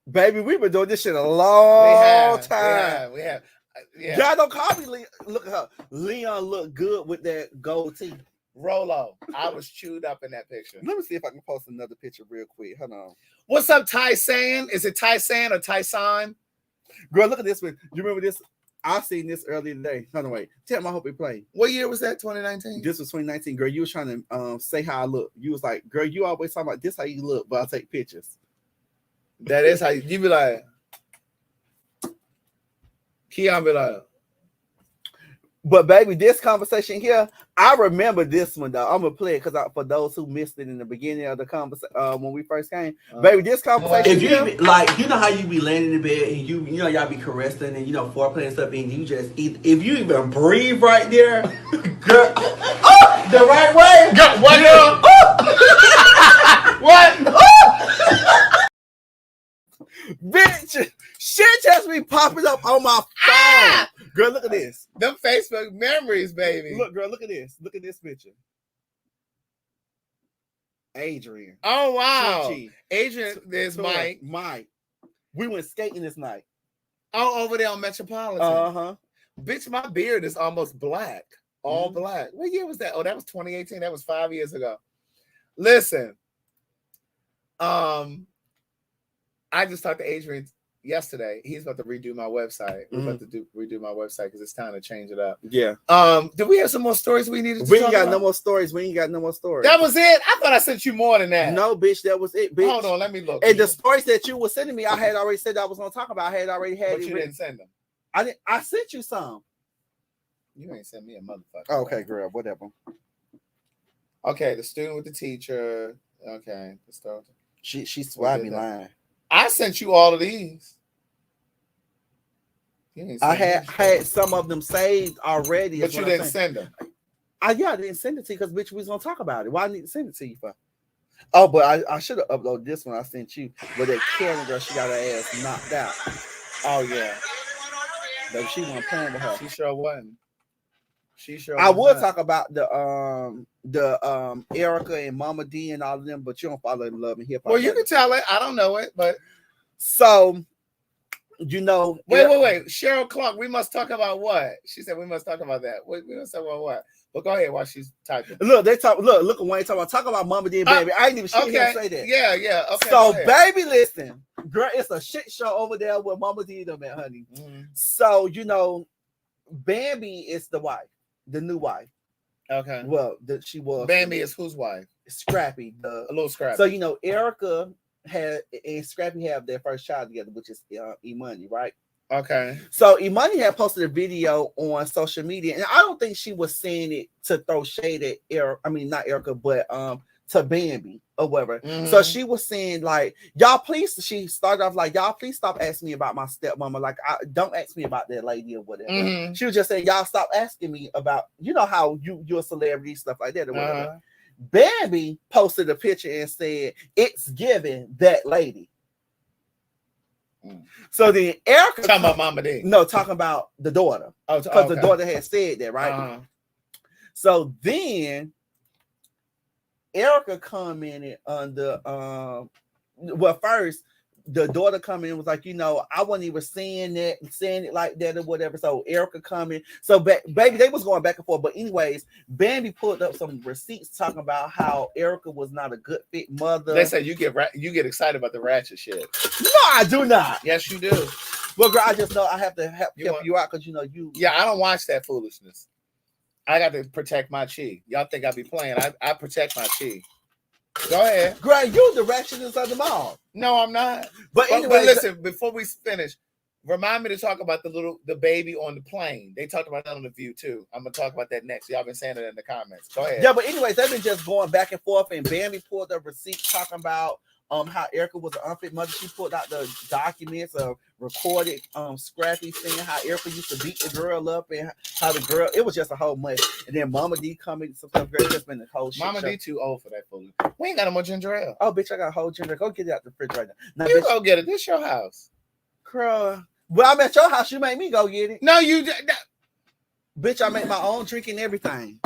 Baby, we've been doing this shit a long time. We have. Yeah. Y'all don't call me Leon. Look at her. Leon look good with that gold teeth. Rolo, I was chewed up in that picture. Let me see if I can post another picture real quick. Hold on. What's up, Tyson? Is it Tyson or Tyson? Girl, look at this one. You remember this? I seen this earlier today. Hold on, wait. Tell me, I hope it played. What year was that? 2019? This was 2019. Girl, you was trying to say how I look. You was like, girl, you always talking about this how you look, but I take pictures. That is how you be like. Keon be like. But baby, this conversation here, I remember this one though. I'm gonna play it because for those who missed it in the beginning of the conversation when we first came, baby, this conversation. If you like, you know how you be laying in the bed and you know y'all be caressing and foreplay and stuff, and you just eat. If you even breathe right there, girl, the right way. What? What? Bitch, shit just be popping up on my phone. Girl, look at this. Them Facebook memories, baby. Look, girl, look at this. Look at this picture. Adrian. Oh, wow. Chi-Chi. Adrian, there's Mike. Mike. We went skating this night. Oh, over there on Metropolitan. Uh-huh. Bitch, my beard is almost black. All black. What year was that? Oh, that was 2018. That was 5 years ago. Listen. I just talked to Adrian yesterday. He's about to redo my website. We're about to redo my website because it's time to change it up. Yeah. Do we have some more stories we needed to We ain't got no more stories. That was it? I thought I sent you more than that. No, bitch, that was it, bitch. Hold on, let me look. And the stories that you were sending me, I had already said I was going to talk about. I had already had but it. You didn't send them. I sent you some. You ain't sent me a motherfucker. Okay, girl, whatever. Okay, the student with the teacher. Okay. She swabbed me lying. I sent you all of these. I had some of them saved already. But you didn't send them. I didn't send it to you because bitch, we was gonna talk about it. Why I need to send it to you for? Oh, but I should have uploaded this one I sent you. But that Karen girl, she got her ass knocked out. Oh yeah. But she wasn't playing with her. She sure wasn't. I would talk about the Erica and Mama D and all of them, but you don't follow Love and Hip Hop. Well, you can tell it. I don't know it, but so wait. Cheryl Clark, we must talk about what? She said we must talk about that. We must talk about what? But go ahead while she's typing. Look, look at Wayne talk about Mama D and baby. I ain't even shit him say that. Yeah. Okay. So baby, listen, girl, it's a shit show over there with Mama D and them at, honey. Mm-hmm. So Bambi is the wife. The new wife. Okay. Well, she was. Bambi is whose wife? Scrappy. A little Scrappy. So, Erica and Scrappy have their first child together, which is E-Money, right? Okay. So E-Money had posted a video on social media, and I don't think she was saying it to throw shade at Erica. I mean, not Erica, but to Bambi or whatever. Mm-hmm. So she was saying like, y'all please. She started off like, y'all please stop asking me about my stepmama. Like, don't ask me about that lady or whatever. Mm-hmm. She was just saying, y'all stop asking me about, how you're a celebrity, stuff like that or whatever. Bambi posted a picture and said, it's giving that lady. So then Erica talking about Mama D. No, talking about the daughter. Because the daughter had said that, right? So then Erica commented on the first the daughter coming and was like, I wasn't even saying it like that or whatever. So Erica coming. So baby, they was going back and forth. But anyways, Bambi pulled up some receipts talking about how Erica was not a good fit mother. They said you get excited about the ratchet shit. No, I do not. Yes, you do. Well, girl, I just know I have to help you out because you. Yeah, I don't watch that foolishness. I got to protect my chi. Y'all think I be playing? I protect my chi. Go ahead. Girl, you the ratchetest of them all. No, I'm not. But anyway, listen, before we finish, remind me to talk about the baby on the plane. They talked about that on The View too. I'm gonna talk about that next. Y'all been saying it in the comments. Go ahead. Yeah, but anyways, they've been just going back and forth, and Bambi pulled up receipts talking about how Erica was an unfit mother. She pulled out the documents of recorded Scrappy saying how Erica used to beat the girl up and how the girl, it was just a whole mess. And then Mama D coming, sometimes girl, just been the whole shit. Mama D too old for that foolishness. We ain't got no more ginger ale. Oh, bitch, I got a whole ginger. Go get it out the fridge right now. You bitch, go get it. This your house. Girl. Well, I'm at your house. You made me go get it. No, you bitch, I make my own drink and everything.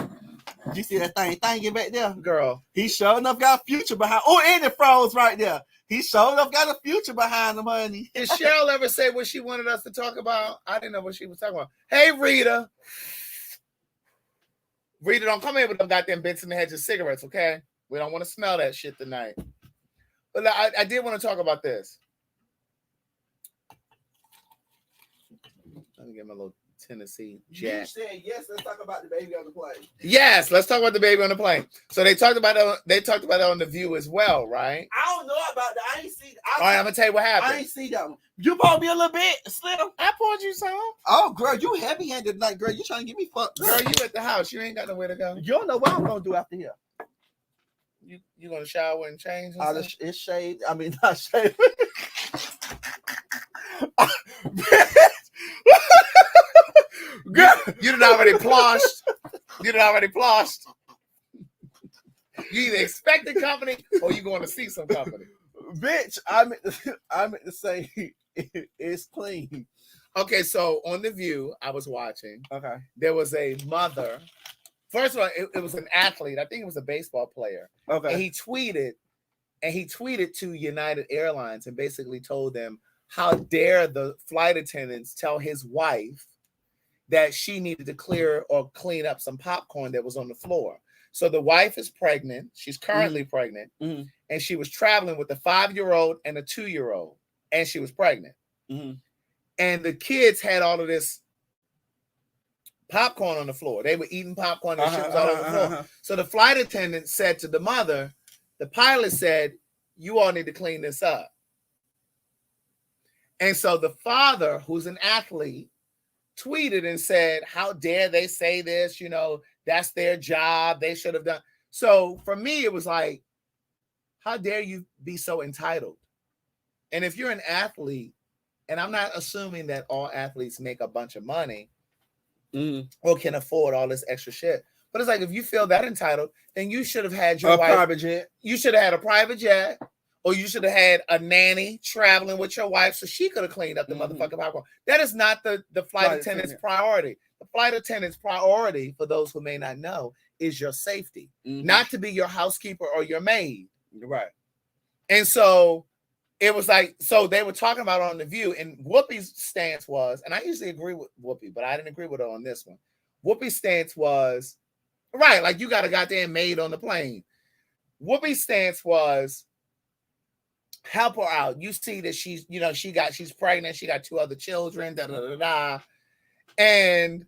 You see that thing back there? Girl. He sure enough got a future behind. Oh, and it froze right there. He sure enough got a future behind him, honey. Did Cheryl ever say what she wanted us to talk about? I didn't know what she was talking about. Hey, Rita. Rita, don't come in with them goddamn Benson and Hedges cigarettes, okay? We don't want to smell that shit tonight. But I did want to talk about this. Let me get my little Tennessee Jack. You said yes. Let's talk about the baby on the plane. Yes, let's talk about the baby on the plane. So they talked about it. They talked about it on The View as well, right? I don't know about that. I ain't see. All right, I'm gonna tell you what happened. I ain't see that one. You poured me a little bit, Slim. I poured you some. Oh, girl, you heavy-handed tonight, girl. You trying to get me fucked? Girl, you at the house. You ain't got nowhere to go. You don't know what I'm gonna do after here. You gonna shower and change? It's shaved. I mean, not shaved. Girl, you done already ploshed. You either expecting company or you going to see some company. Bitch, I meant to say it's clean. Okay, so on The View, I was watching. Okay. There was a mother. First of all, it was an athlete. I think it was a baseball player. Okay. And he tweeted to United Airlines and basically told them, how dare the flight attendants tell his wife that she needed to clear or clean up some popcorn that was on the floor. So the wife is pregnant. She's currently pregnant. Mm-hmm. And she was traveling with a 5-year-old and a 2-year-old. And she was pregnant. Mm-hmm. And the kids had all of this popcorn on the floor. They were eating popcorn and shit was all over the floor. So the flight attendant said to the mother, the pilot said, you all need to clean this up. And so the father, who's an athlete, tweeted and said, how dare they say this? You know, that's their job. They should have done. So for me, it was like, how dare you be so entitled? And if you're an athlete, and I'm not assuming that all athletes make a bunch of money or can afford all this extra shit. But it's like, if you feel that entitled, then you should have had your wife. Private jet. You should have had a private jet. Or you should have had a nanny traveling with your wife so she could have cleaned up the motherfucking popcorn. That is not the flight attendant's priority. The flight attendant's priority, for those who may not know, is your safety. Not to be your housekeeper or your maid. Right. And so it was like, so they were talking about it on The View, and Whoopi's stance was, and I usually agree with Whoopi, but I didn't agree with her on this one. Whoopi's stance was, right, like you got a goddamn maid on the plane. Whoopi's stance was, help her out. You see that she's pregnant. She got 2 other children. And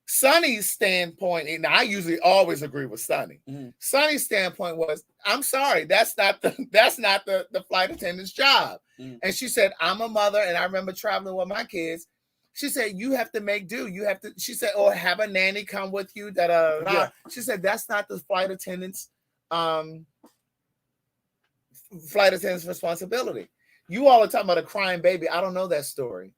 Sonny's standpoint, and I usually always agree with Sonny. Sonny's standpoint was, I'm sorry, that's not the flight attendant's job. And she said, I'm a mother, and I remember traveling with my kids. She said, you have to make do. You have to. She said, or have a nanny come with you. Yeah. She said, that's not the flight attendant's responsibility. You all are talking about a crying baby. I don't know that story.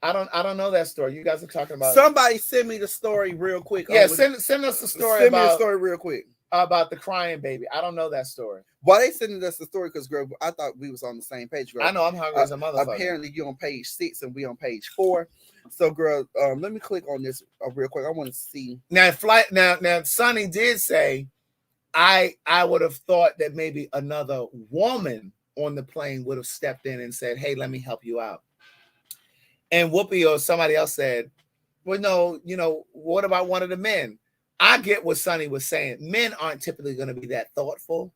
I don't know that story. You guys are talking about. Somebody send me the story real quick. Yeah, send us the story. Send me the story real quick about the crying baby. I don't know that story. Why they sending us the story? Because girl, I thought we was on the same page. Girl. I know I'm hungry as a motherfucker. Apparently, you're on page 6 and we on page 4. So, girl, let me click on this real quick. I want to see now. Now, Sonny did say, I would have thought that maybe another woman on the plane would have stepped in and said, "Hey, let me help you out." And Whoopi or somebody else said, "Well, no, what about one of the men?" I get what Sonny was saying. Men aren't typically going to be that thoughtful.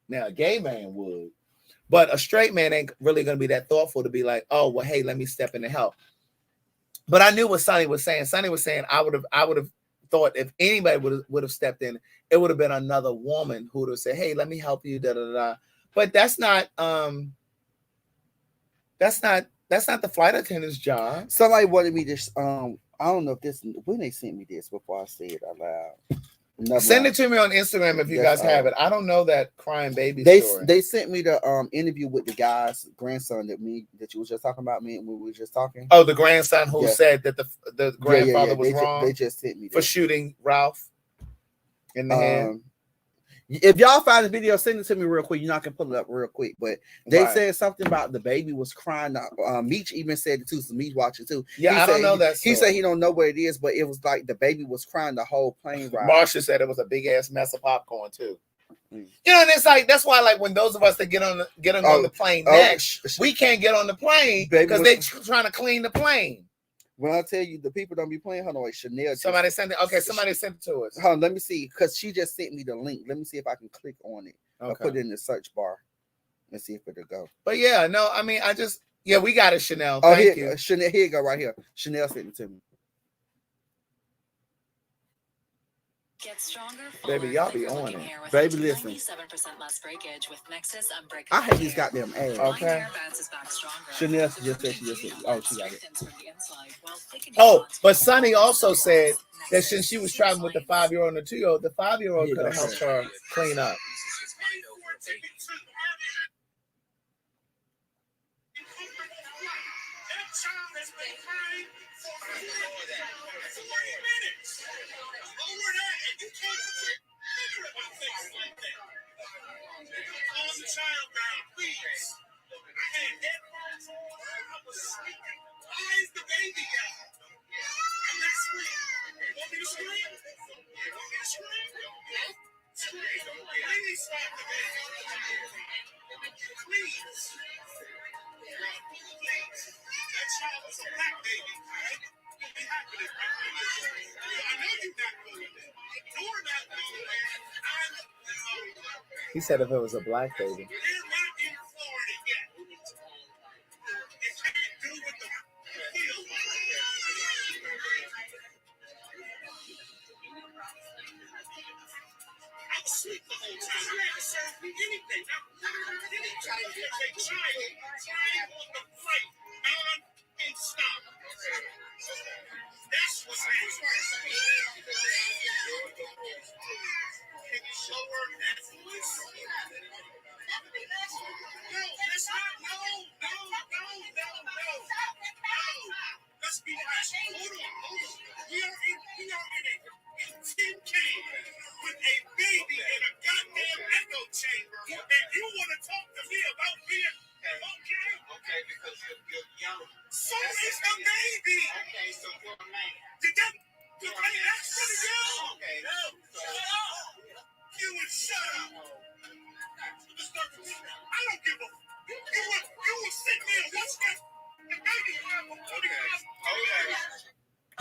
Now, a gay man would, but a straight man ain't really going to be that thoughtful to be like, "Oh, well, hey, let me step in and help." But I knew what Sonny was saying. Sonny was saying, I would have thought if anybody would have stepped in, it would have been another woman who would have said, "Hey, let me help you." Da da da. But that's not the flight attendant's job. Somebody wanted me to I don't know if this when they sent me this before I say it out loud. Send it to me on Instagram if you guys have it. I don't know that crying baby story. They sent me the interview with the guy's grandson that you was just talking about, me and we were just talking. Oh, the grandson who said that the grandfather was wrong. They just sent me that. For shooting Ralph in the head. If y'all find the video, send it to me real quick. I can pull it up real quick. But they said something about the baby was crying. Meech even said it too. So Meech watched it too. Yeah, I don't know that. He said he don't know where it is, but it was like the baby was crying the whole plane ride. Marsha said it was a big ass mess of popcorn too. And it's like that's why, like, when those of us that get on the plane next, we can't get on the plane because they trying to clean the plane. When I tell you the people don't be playing, hold on, wait, Chanel. Somebody sent it. Okay, somebody sent it to us. Hold on, let me see, because she just sent me the link. Let me see if I can click on it. Okay. I'll put it in the search bar and see if it'll go. But yeah, no, I mean, we got it, Chanel. Thank you. Chanel, here you go, right here. Chanel sent it to me. Get stronger, baby, y'all be on it. Baby, listen. 97% less breakage with Nexus Unbreakable. I hate these goddamn ads. Okay. Chanel just said she just said, oh, she got it. Oh, but Sonny also said that since she was traveling with the 5-year-old and the 2-year-old, the 5-year-old could have helped her clean up. He said if it was a black baby.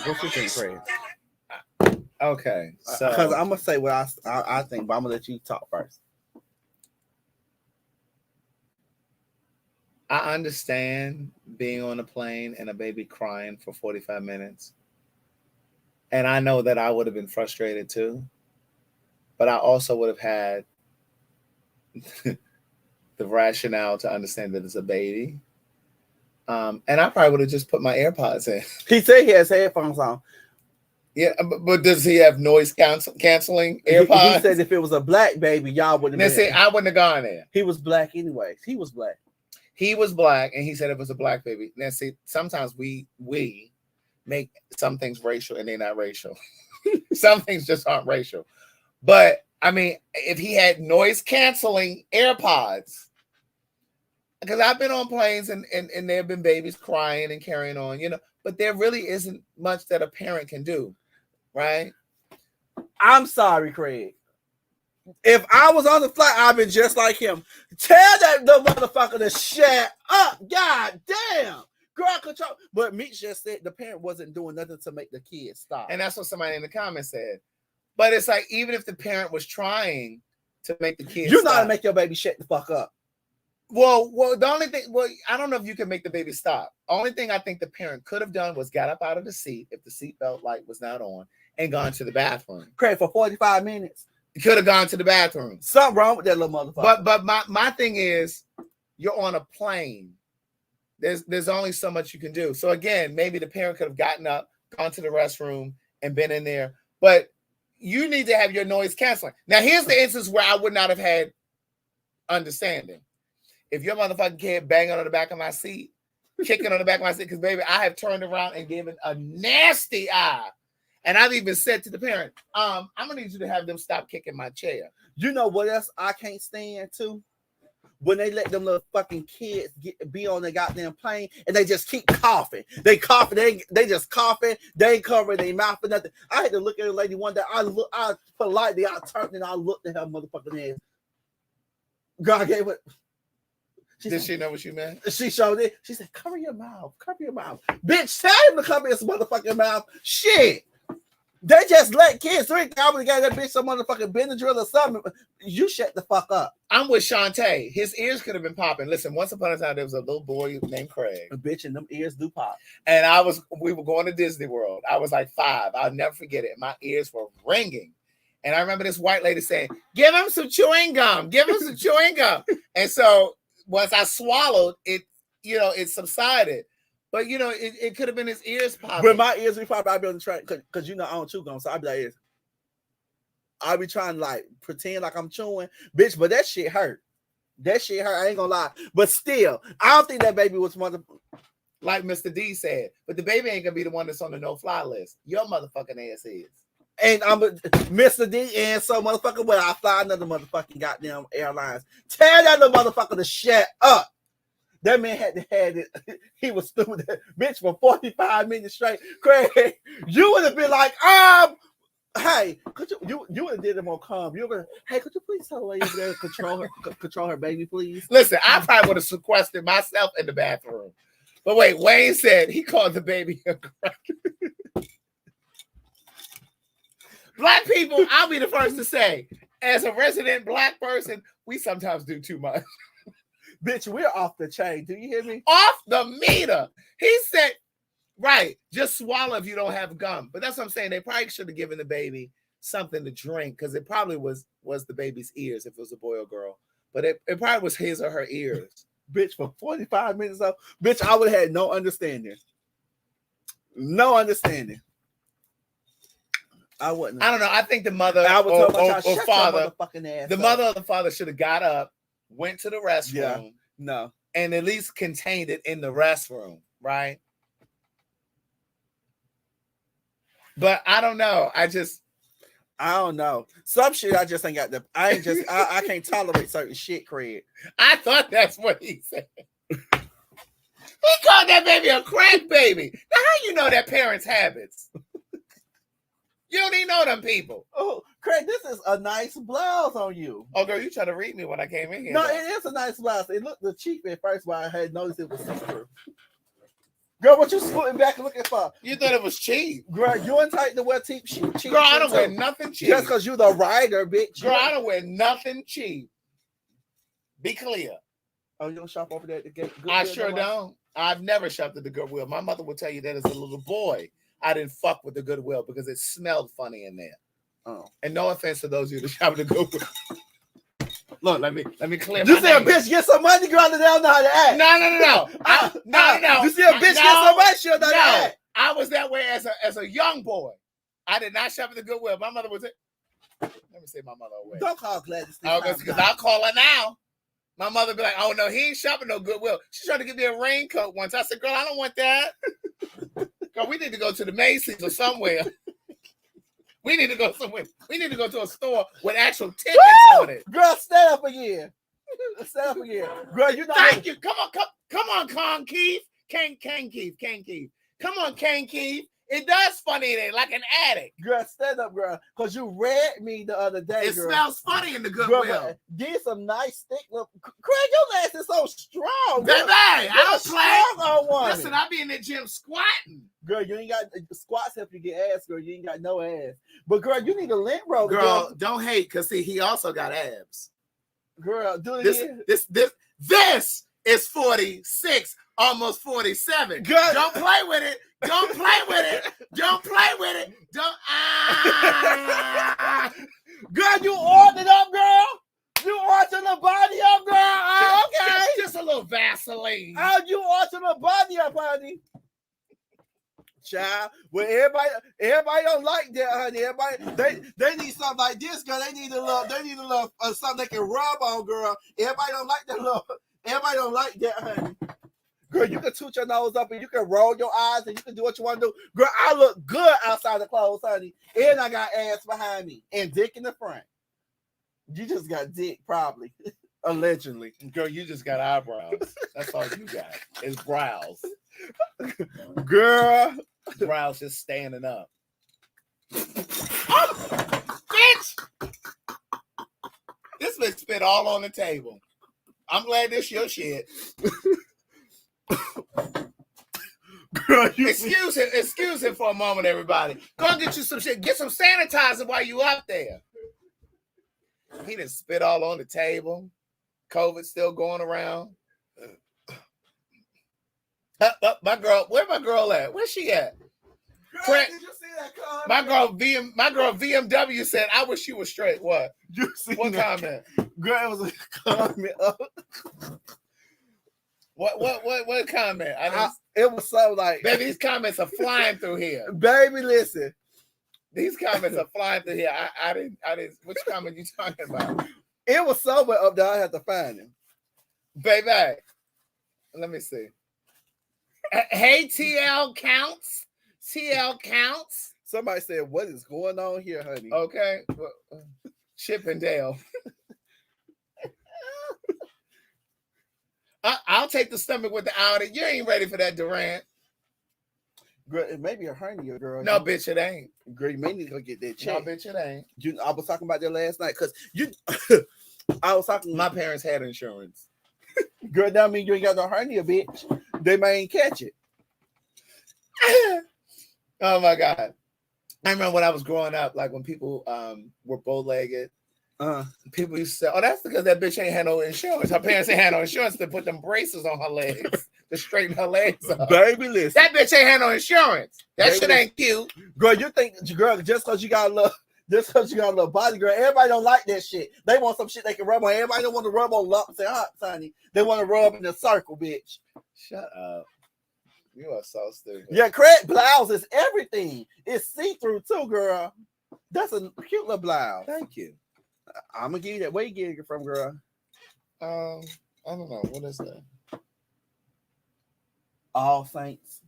What you think, Craig? Okay, so because I'm gonna say what I think, but I'm gonna let you talk first. I understand being on a plane and a baby crying for 45 minutes. And I know that I would have been frustrated too. But I also would have had the rationale to understand that it's a baby. And I probably would have just put my AirPods in. He said he has headphones on. Yeah, but does he have noise canceling AirPods? He said if it was a black baby, y'all wouldn't have been. I wouldn't have gone there. He was black anyways. He was black. He was black, and he said it was a black baby. Now, see, sometimes we make some things racial, and they're not racial. Some things just aren't racial. But, I mean, if he had noise-canceling AirPods, because I've been on planes, and there have been babies crying and carrying on, but there really isn't much that a parent can do, right? I'm sorry, Craig. If I was on the flight, I'd been just like him. Tell that little motherfucker to shut up. God damn. Girl, control. But Meech just said the parent wasn't doing nothing to make the kids stop. And that's what somebody in the comments said. But it's like, even if the parent was trying to make the kids you know stop, how to make your baby shut the fuck up. Well, the only thing, I don't know if you can make the baby stop. Only thing I think the parent could have done was got up out of the seat if the seatbelt light was not on and gone to the bathroom. Craig, for 45 minutes. You could have gone to the bathroom. Something wrong with that little motherfucker. But my thing is, you're on a plane. There's only so much you can do. So again, maybe the parent could have gotten up, gone to the restroom, and been in there. But you need to have your noise canceling. Now, here's the instance where I would not have had understanding. If your motherfucking kid banging on the back of my seat, kicking on the back of my seat, because baby, I have turned around and given a nasty eye. And I've even said to the parent, I'm gonna need you to have them stop kicking my chair. You know what else I can't stand too? When they let them little fucking kids be on the goddamn plane and they just keep coughing. They coughing, they just coughing, they ain't covering their mouth or nothing. I had to look at a lady one day. I politely turned and I looked at her motherfucking ass. God gave it. Did she know what you meant? She showed it. She said, cover your mouth. Cover your mouth. Bitch, tell him to cover his motherfucking mouth. Shit. They just let kids drink. I would have got that bitch some motherfucking Benadryl or something. You shut the fuck up. I'm with Shantae. His ears could have been popping. Listen, once upon a time, there was a little boy named Craig. A bitch, and them ears do pop. And we were going to Disney World. I was like 5. I'll never forget it. My ears were ringing. And I remember this white lady saying, give him some chewing gum. Give him some chewing gum. And so once I swallowed it, it subsided. But it could have been his ears popping. When my ears be popping, I'd be on the train because I don't chew gum, so I'd be like, I'll be trying to like pretend like I'm chewing, bitch. But that shit hurt. That shit hurt. I ain't gonna lie. But still, I don't think that baby was like Mr. D said. But the baby ain't gonna be the one that's on the no-fly list. Your motherfucking ass is. And I'm Mr. D and so motherfucker. Well, I fly another motherfucking goddamn airlines. Tell that little motherfucker to shut up. That man had it. He was stupid, bitch, for 45 minutes straight. Craig, you would have been like, hey, could you would have did it more calm. You would, hey, could you please tell the lady there to control her baby, please? Listen, I probably would have sequestered myself in the bathroom. But wait, Wayne said he called the baby a crack. Black people, I'll be the first to say, as a resident black person, we sometimes do too much. Bitch, we're off the chain. Do you hear me? Off the meter. He said, right, just swallow if you don't have gum. But that's what I'm saying. They probably should have given the baby something to drink because it probably was the baby's ears if it was a boy or girl. But it probably was his or her ears. Bitch, for 45 minutes up, bitch, I would have had no understanding. No understanding. I wouldn't. I don't know. I think the mother or father, the mother or the father should have got up, went to the restroom. Yeah, no. And at least contained it in the restroom, right? But I don't know. I don't know. Some shit I just ain't got the. I can't tolerate certain shit, Craig. I thought that's what he said. He called that baby a crack baby. Now, how you know that parents' habits? You don't even know them people. Oh, Craig, this is a nice blouse on you. Oh, girl, you trying to read me when I came in here. No, it is a nice blouse. It looked cheap at first, but I had noticed it was see-through. Girl, what you scooting back and looking for? You thought it was cheap. Girl, you ain't tight to wear cheap. Girl, I don't wear nothing cheap. Just because you the rider, bitch. Girl, I don't wear nothing cheap. Be clear. Oh, you don't shop over there at the Goodwill? I sure don't. I've never shopped at the Goodwill. My mother will tell you that as a little boy, I didn't fuck with the Goodwill because it smelled funny in there. Oh. And no offense to those of you that shop at the Goodwill. Look, let me clear you see a bitch get some money, girl, they don't know how to act. No. You see a bitch get some money, she'll know how to act. I was that way as a young boy. I did not shop at the Goodwill. My mother was let me say my mother away. Don't call Gladys. Because I'll call her now. My mother be like, oh no, he ain't shopping no Goodwill. She tried to give me a raincoat once. I said, girl, I don't want that. Girl, we need to go to the Macy's or somewhere. We need to go somewhere. We need to go to a store with actual tickets on it. Girl, stand up again. Stand up again. Girl, you know. Thank you. Come on, Kang Keith. Kang Keith. Come on, Kang Keith. It does funny in it, like an addict. Girl, stand up, girl. Because you read me the other day, It girl. smells funny in the Goodwill. Girl, did some nice thick look. Craig, your ass is so strong. Baby, I don't play. On one. Listen, I be in the gym squatting. Girl, you ain't got squats help you get ass, girl. You ain't got no ass. But girl, you need a lint roller. Girl, don't hate, because see, he also got abs. Girl, do it. This is 46, almost 47. Girl. Don't play with it. Don't play with it. Don't play with it. Don't. Girl, you ordered up, girl. You ordered the body up, girl. Oh, okay. Just a little Vaseline. How you ordered the body up, honey? Child, well, everybody don't like that, honey. Everybody, they need something like this, girl. They need a little something they can rub on, girl. Everybody don't like that little. Everybody don't like that, honey. Girl, you can toot your nose up and you can roll your eyes and you can do what you want to do. Girl, I look good outside the clothes, honey. And I got ass behind me and dick in the front. You just got dick, probably. Allegedly. Girl, you just got eyebrows. That's all you got. It's brows. Girl. Brows just standing up. Oh, bitch! This bitch spit all on the table. I'm glad this your shit. Girl, excuse him for a moment, everybody. Go and get you some shit. Get some sanitizer while you up there. He done spit all on the table. COVID still going around. My girl, where my girl at? Where's she at? Girl, did you see that comment? My girl VMW said, "I wish you was straight." What? You see what that comment? Girl, it was a comment. What comment? It was so like, baby, these comments are flying through here. Baby, listen. These comments are flying through here. I didn't. Which comment you talking about? It was somewhere up there. I had to find him. Baby, let me see. Hey, TL counts. TL counts. Somebody said, "What is going on here, honey?" Okay, Chip and Dale. I'll take the stomach with the Audi. You ain't ready for that Durant. Girl, it may be a hernia, girl. No, bitch, it ain't. Girl, you may need to go get that checked. No, bitch, it ain't. I was talking about that last night because I was talking. My parents had insurance. Girl, that mean you ain't got no hernia, bitch. They may ain't catch it. Oh my God. I remember when I was growing up, like when people were bow-legged, people used to say, "Oh, that's because that bitch ain't had no insurance. Her parents ain't had no insurance to put them braces on her legs to straighten her legs up." Baby, listen. That bitch ain't had no insurance. That shit ain't cute. Girl, you think, girl, just because you got a little body, girl, everybody don't like that shit. They want some shit they can rub on. Everybody don't want to rub on lumps and hot, honey. They want to rub in a circle, bitch. Shut up. You are so stupid. Yeah, Craig blouse is everything. It's see-through too, girl. That's a cute little blouse. Thank you. I'm gonna give you that. Where you getting it from, girl? I don't know. What is that? All Saints.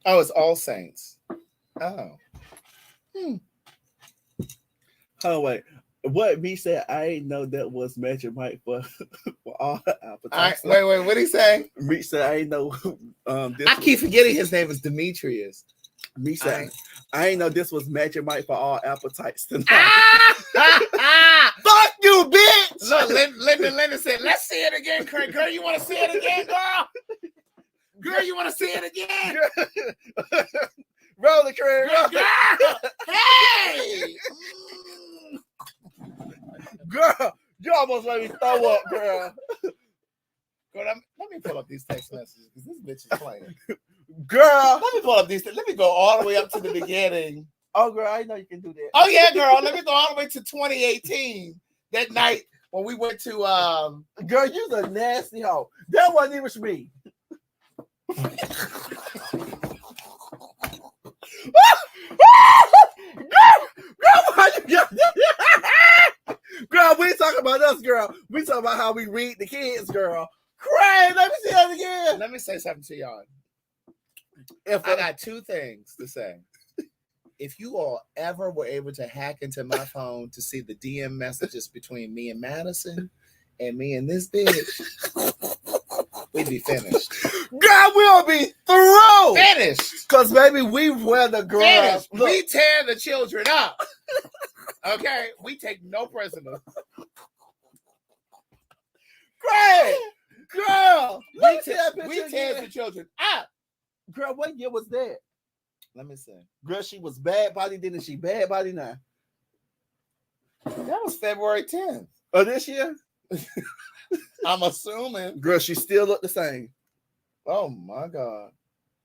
Oh, it's All Saints. Oh. Oh wait. What B said, I ain't know that was Magic Mike for all appetites. Wait, what did he say? Me said, I ain't know. I keep forgetting his name is Demetrius. Me said, I ain't know this was Magic Mike for all appetites tonight. Fuck you, bitch! Look, Linda said, "Let's see it again, Craig. Girl, you want to see it again, girl? Girl, you want to see it again? Roll the Craig. Girl. Hey! Girl, you almost made me throw up, girl. Girl, let me pull up these text messages because this bitch is playing. Girl, let me pull up these. Let me go all the way up to the beginning. Oh, girl, I know you can do that. Oh yeah, girl. Let me go all the way to 2018. That night when we went to girl, you's a nasty hoe. That wasn't even me. Girl, we ain't talking about us, girl. We talking about how we read the kids, girl. Craig, let me see that again. Let me say something to y'all. I got two things to say. If you all ever were able to hack into my phone to see the DM messages between me and Madison and me and this bitch, we'd be finished. Girl, we'll be through. Finished. Cause baby, we wear the girls. Finished. We tear the children up. Okay, we take no prisoners. Great, girl. We tear the children up. Girl, what year was that? Let me see. Girl, she was bad body then, and she bad body now. That was February 10th. Oh, this year? I'm assuming. Girl, she still looked the same. Oh my God.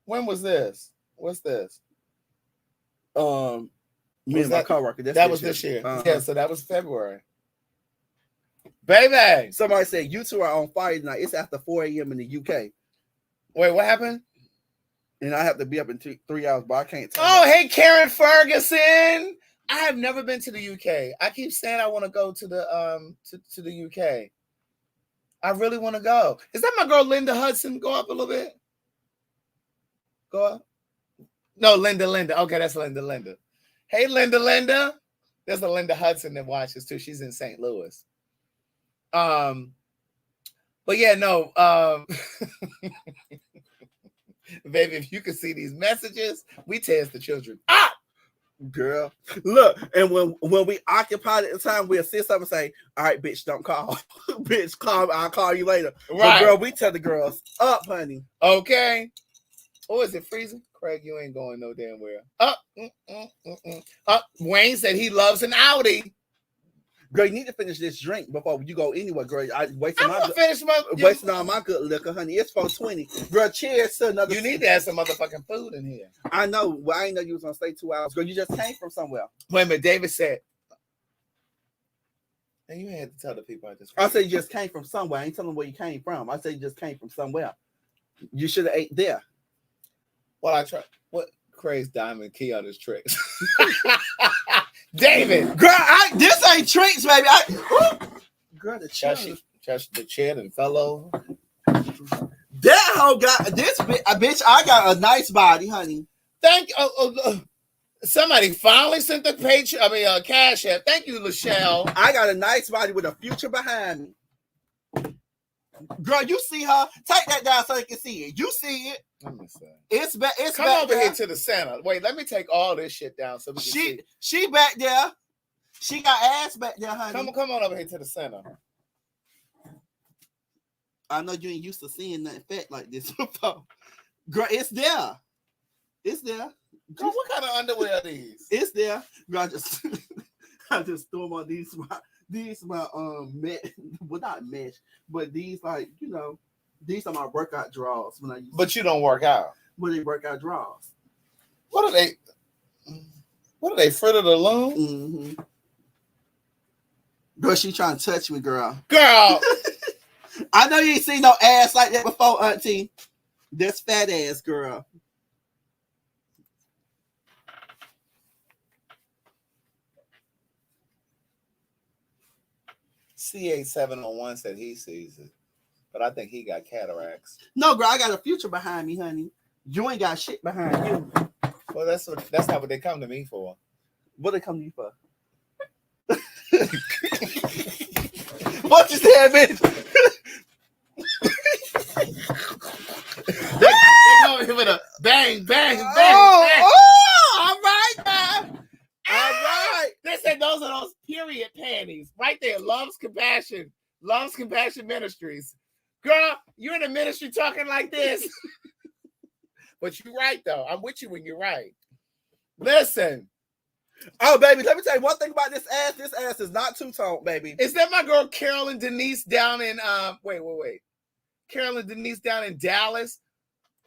When was this? What's this? Me and my coworker. That was this year. Yeah, so that was February. Baby. Somebody said you two are on fire tonight. It's after 4 a.m. in the UK. Wait, what happened? And I have to be up in 3 hours, but I can't tell. Oh, hey, Karen Ferguson. I have never been to the UK. I keep saying I want to go to the to the UK. I really want to go. Is that my girl Linda Hudson? Go up a little bit. Go up. No, Linda. Okay, that's Linda. Hey, Linda. There's a Linda Hudson that watches too. She's in St. Louis. But yeah, no. Baby, if you could see these messages, we test the children. Ah! Girl, look, and when we occupied at the time, we'll sit up and say, all right, bitch, don't call. Bitch, call, I'll call you later. Right. But girl, we tell the girls up, honey. Okay. Oh, is it freezing? Craig, you ain't going no damn where. Wayne said he loves an Audi. Girl, you need to finish this drink before you go anywhere, girl. I'm gonna finish wasting all my good liquor, honey. It's 4:20. Girl, cheers to another. You need to have some motherfucking food in here. I know. Well, I didn't know you was gonna stay 2 hours. Girl, you just came from somewhere. Wait a minute, David said. And you had to tell the people I just. I said you just came from somewhere. I ain't telling where you came from. I said you just came from somewhere. You should have ate there. Well, I tried. What Craig's diamond key on his tricks. David, girl, this ain't tricks, baby. Girl, the chair. The chair and fell over. That hoe got this bitch. I got a nice body, honey. Thank you. Somebody finally sent the page. Cash app. Thank you, Lachelle. I got a nice body with a future behind me. Girl, you see her? Take that down so you can see it. You see it? Let me see. It's Come back over there. here to the center. Wait, let me take all this shit down so we can see. She back there. She got ass back there, honey. Come on over here to the center. I know you ain't used to seeing nothing fat like this before. Girl, it's there. It's there. Girl, what kind of underwear are these? It's there. Girl, I just threw them on these my well, not mesh, but these, like, you know, these are my workout drawers when I use. But you don't work out. When they workout drawers. What are they? Fruit of the Loom? Mm-hmm. Girl, she trying to touch me, girl. Girl, I know you ain't seen no ass like that before, auntie. That's fat ass, girl. C8701 said he sees it, but I think he got cataracts. No, girl, I got a future behind me, honey. You ain't got shit behind you. Well, that's not what they come to me for. What they come to you for? What you said, bitch? they go here with a bang, bang, bang, bang. Oh, all right, man. All right. They said those are those period panties right there. Love's Compassion Ministries. Girl, you're in the ministry talking like this. But you're right, though. I'm with you when you're right. Listen. Oh, baby, let me tell you one thing about this ass. This ass is not two-tone, baby. Is that my girl Carolyn Denise down in wait. Carolyn Denise down in Dallas?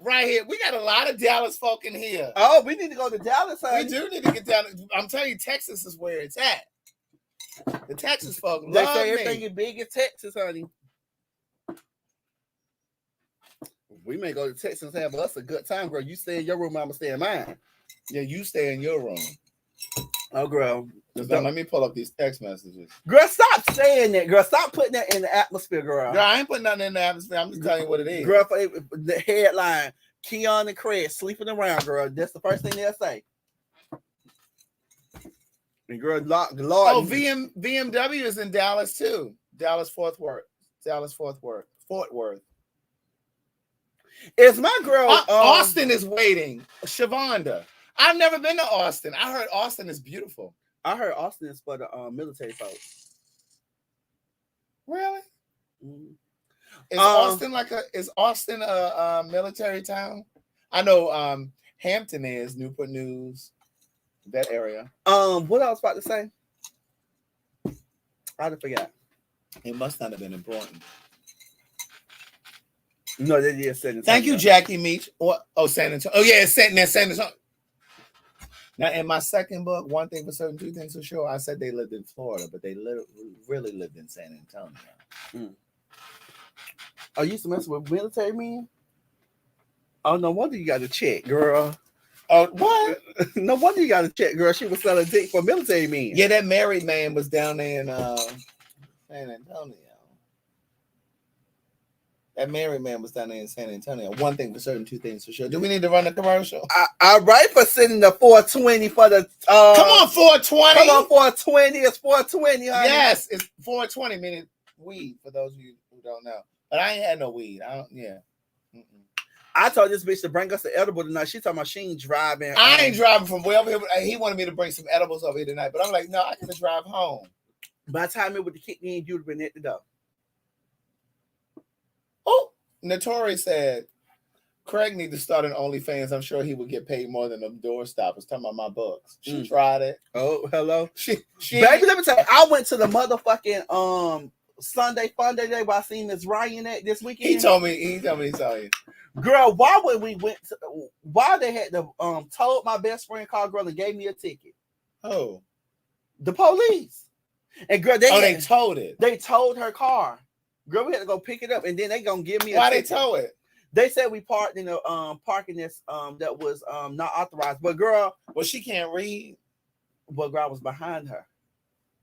Right here. We got a lot of Dallas folk in here. Oh, we need to go to Dallas, honey. We do need to get down. I'm telling you, Texas is where it's at. The Texas folk They love say me. everything is big in Texas, honey. We may go to Texas and have us a good time, girl. You stay in your room, I'ma stay in mine. Yeah, you stay in your room. Oh, girl. Let me pull up these text messages. Girl, stop saying that, girl. Stop putting that in the atmosphere, girl. Girl, I ain't putting nothing in the atmosphere. I'm just telling you what it is. Girl, for the headline, Keon and Craig sleeping around, girl. That's the first thing they'll say. And girl, Lord. Oh, BMW is in Dallas too. Fort Worth. Is my girl Austin is waiting. Shavonda. I've never been to Austin. I heard Austin is beautiful. I heard Austin is for the military folks. Really? Mm-hmm. Is Austin a military town? I know Hampton is, Newport News, that area. What I was about to say? I forgot. It must not have been important. No, they did San Antonio. Thank you, Jackie Meach. San Antonio. Oh, yeah, it's San Antonio. Now, in my second book, One Thing for Certain, Two Things for Sure, I said they lived in Florida, but they really lived in San Antonio. Mm. Oh, you used to mess with military men? Oh, no wonder you got to check, girl. Oh, what? No wonder you got to check, girl. She was selling dick for military men. Yeah, that married man was down there in San Antonio. That married man was down there in San Antonio. One thing for certain, two things for sure. Do we need to run a commercial? All right, for sending the 420 for the. Come on, 420. Come on, 420. It's 420, honey. Yes, it's 420, meaning weed, for those of you who don't know. But I ain't had no weed. Mm-mm. I told this bitch to bring us the edible tonight. She talking about she ain't driving. I ain't driving from way over here. He wanted me to bring some edibles over here tonight. But I'm like, no, I can drive home. By the time it would have kicked in, you'd have been at the door. Oh, Notori said, Craig need to start an OnlyFans. I'm sure he would get paid more than them door stoppers. Talking about my books. She tried it. Oh, hello. She Baby, let me tell you, I went to the motherfucking Sunday Fun Day where I seen Miss Ryan at this weekend. He told me he saw you. Girl, why they had to told my best friend called girl and gave me a ticket. Oh. The police. And girl, they towed it. They towed her car. Girl, we had to go pick it up, and then they gonna give me a Why ticket. They tow it? They said we parked in a parking this that was not authorized. But girl, well, she can't read. But girl, I was behind her.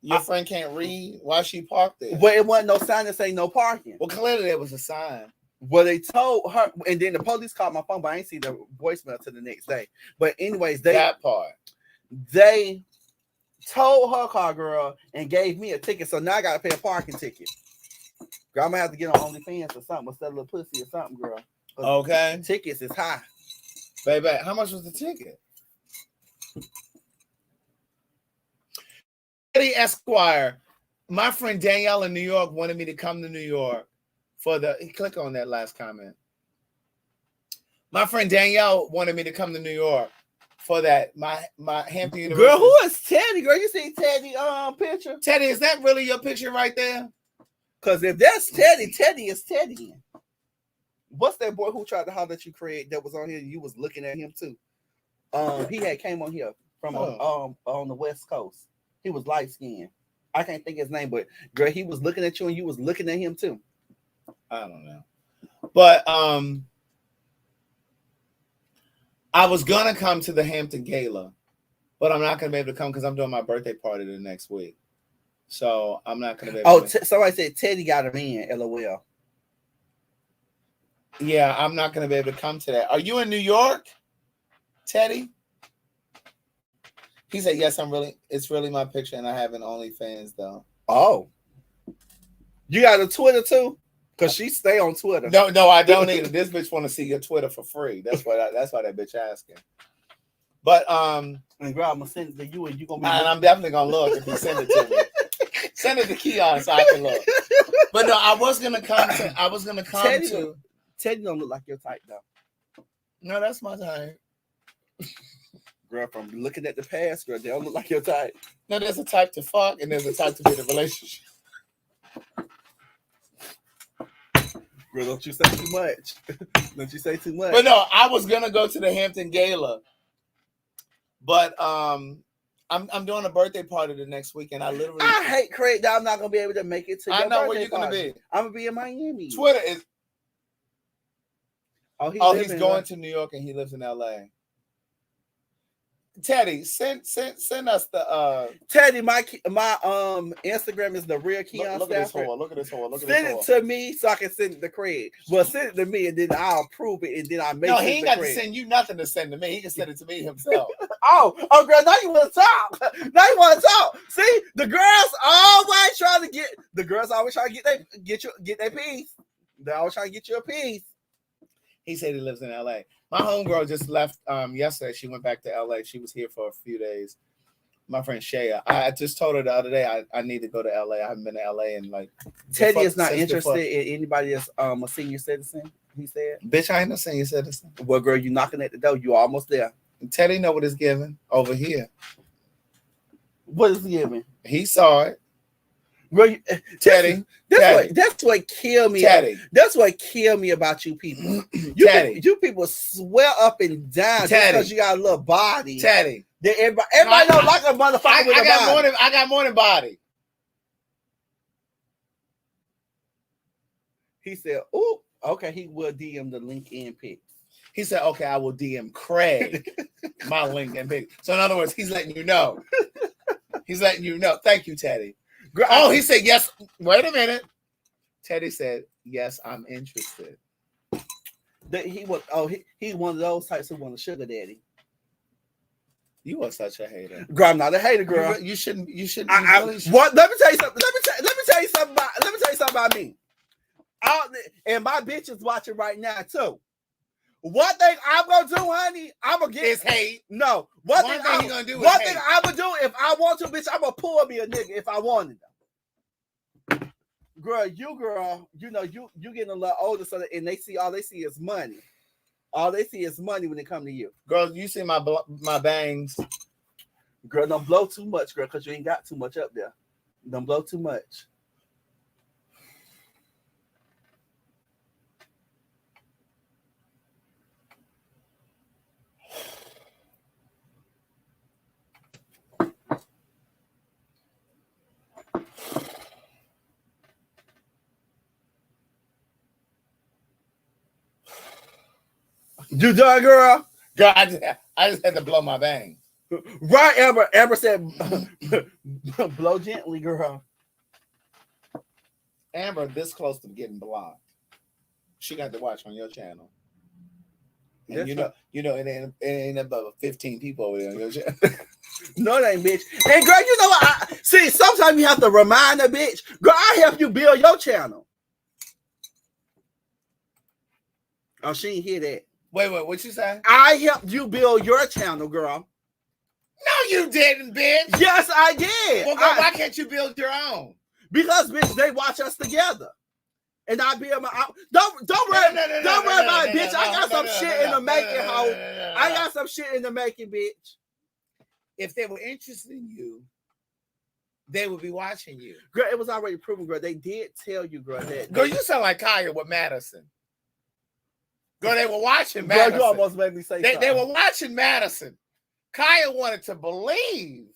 Your friend can't read. Why she parked there? But it wasn't no sign that say no parking. Well, clearly there was a sign. Well, they told her, and then the police called my phone, but I ain't see the voicemail till the next day. But anyways, they told her car, girl, and gave me a ticket. So now I gotta pay a parking ticket. Girl, I'm gonna have to get on OnlyFans or something, or sell a little pussy or something, girl. Okay. Tickets is high. Baby, how much was the ticket? Eddie Esquire, my friend Danielle in New York wanted me to come to New York for the. Click on that last comment. My friend Danielle wanted me to come to New York for that. My Hampton University. Girl, who is Teddy? Girl, you see Teddy picture? Teddy, is that really your picture right there? Because if that's Teddy, Teddy is Teddy. What's that boy who tried to holler at you, Craig, that was on here and you was looking at him too? He had came on here from on the West Coast. He was light skinned. I can't think his name, but girl, he was looking at you and you was looking at him too. I don't know. But I was gonna come to the Hampton Gala, but I'm not gonna be able to come because I'm doing my birthday party the next week. So I'm not gonna be able to. Somebody said Teddy got him in, LOL. Yeah, I'm not gonna be able to come to that. Are you in New York, Teddy? He said, yes, it's really my picture, and I have an OnlyFans though. Oh. You got a Twitter too? Because she stay on Twitter. No, I don't either. This bitch want to see your Twitter for free. That's why that bitch asking. But and girl, I'm gonna send it to you, and you gonna be. And I'm definitely gonna look if you send it to me. Send it to Keon so I can look. But no, I was gonna come Teddy, to. Teddy don't look like your type though. No, that's my type. Girl, from looking at the past, girl, they don't look like your type. No, there's a type to fuck, and there's a type to be in a relationship. Girl, don't you say too much. Don't you say too much. But no, I was gonna go to the Hampton Gala, but I'm doing a birthday party the next week, and I hate Craig that I'm not gonna be able to make it to. I know where you're gonna be. I'm gonna be in Miami. Twitter is. He's going to New York, and he lives in LA. Teddy, send us the Teddy, my Instagram is the real Keon. Look at this whore. Look at this whore. Send it to me so I can send it to Craig. Well, send it to me and then I'll approve it and then I make it. No, he ain't got to send you nothing to send to me. He can send it to me himself. oh, girl, now you want to talk. See, the girls always trying to get their piece. They always trying to get you a piece. He said he lives in LA. My homegirl just left yesterday. She went back to LA. She was here for a few days. My friend Shaya. I just told her the other day I need to go to LA. I haven't been to LA in like. Teddy is not interested in anybody that's a senior citizen. He said, "Bitch, I ain't no senior citizen." Well, girl, you knocking at the door. You almost there. And Teddy know what it's giving over here. What is he giving? He saw it. Girl, Teddy. That's what killed me. Teddy. That's what killed me about you people. You people swear up and down just because you got a little body. Teddy. Everybody don't like a motherfucker with a body. I got more than body. He said, "Ooh, okay." He will DM the LinkedIn pic. He said, "Okay, I will DM Craig my LinkedIn pic." So in other words, he's letting you know. He's letting you know. Thank you, Teddy. Oh, he said yes. Wait a minute. Teddy said, "Yes, I'm interested." He was. Oh, he's one of those types who want a sugar daddy. You are such a hater. Girl, I'm not a hater, girl. You shouldn't. What? Let me tell you something. Let me tell you something about me. And my bitch is watching right now too. One thing I'm gonna do, honey, I'm gonna get is hate. No, one thing I'm gonna do if I want to, bitch, I'm gonna pull me a nigga if I wanted them. Girl, you know, you getting a little older, so that, and all they see is money. All they see is money when they come to you. Girl, you see my bangs. Girl, don't blow too much, girl, because you ain't got too much up there. Don't blow too much. You done, girl? Girl, I just had to blow my bang. Right, Amber. Amber said, blow gently, girl. Amber, this close to getting blocked. She got to watch on your channel. And you know, it ain't about 15 people over there on your channel. No, it ain't, bitch. And girl, you know what? See, sometimes you have to remind a bitch. Girl, I help you build your channel. Oh, she didn't hear that. Wait, what you say? I helped you build your channel, girl. No, you didn't, bitch. Yes, I did. Well, girl, why can't you build your own? Because, bitch, they watch us together. And I build my own. Don't worry about it, bitch. I got some shit in the making, ho. I got some shit in the making, bitch. If they were interested in you, they would be watching you. Girl, it was already proven, girl. They did tell you, girl, that. Girl, you sound like Kaya with Madison. Girl, they were watching Madison. Girl, you almost made me say something. They were watching Madison. Kaya wanted to believe.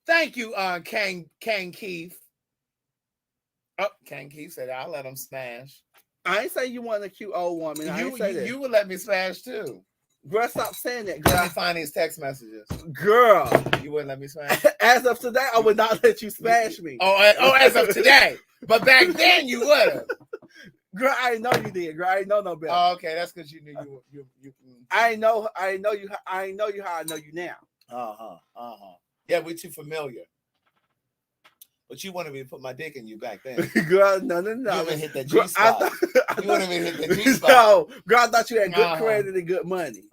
Thank you, Kang Keith. Oh, Kang Keith said, "I'll let him smash." I ain't say you want a cute old woman. I ain't say that. You would let me smash too. Girl, stop saying that, girl. Let me find these text messages. Girl. You wouldn't let me smash? As of today, I would not let you smash me. Oh, as of today. But back then you would have. Girl, I didn't know you did. Girl, I didn't know no better. Oh, okay, that's because you knew you. I know you how I know you now. Yeah, we're too familiar. But you wanted me to put my dick in you back then. Girl, no. You wanted to hit that G spot. You wanted me to hit the G spot. No, girl, I thought you had good credit and good money.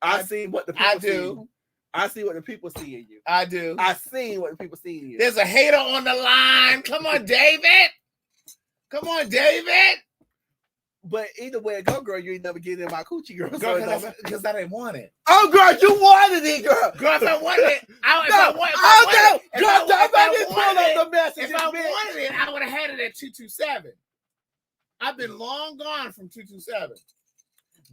I see what the people see. I see what the people see in you. I do. I see what the people see in you. There's a hater on the line. Come on, David. Come on, David. But either way it go, girl, you ain't never getting in my coochie, girl. Because I didn't want it. Oh, girl, you wanted it, girl. Girl, if I wanted it, If I wanted it, I would have had it at 227. I've been long gone from 227.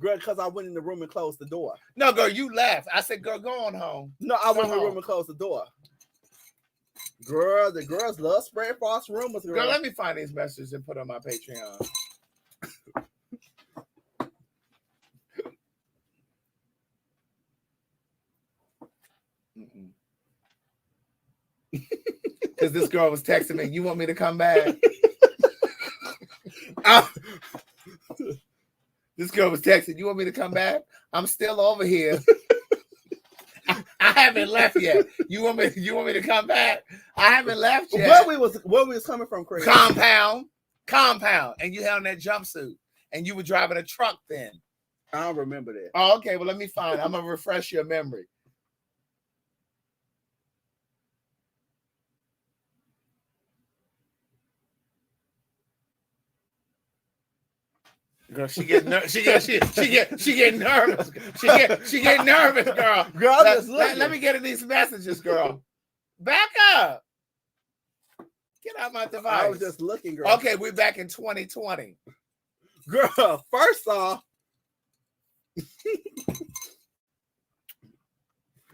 Girl, because I went in the room and closed the door. No, girl, you left. I said, girl, go on home. No, I went in the room and closed the door. Girl, the girls love spreading false rumors, girl. Girl, let me find these messages and put on my Patreon. Because this girl was texting me, you want me to come back? This girl was texting, you want me to come back? I'm still over here. I haven't left yet. You want me to come back? I haven't left yet. Where we was coming from, Craig? Compound. compound, and you had on that jumpsuit, and you were driving a truck then. I don't remember that. Oh, okay. Well, let me find. I'm gonna refresh your memory. Girl, she get nervous. She get nervous. She get nervous, girl. Girl, let me get in these messages, girl. Back up. Get out my device. I was just looking, girl. Okay, we're back in 2020. Girl, first off,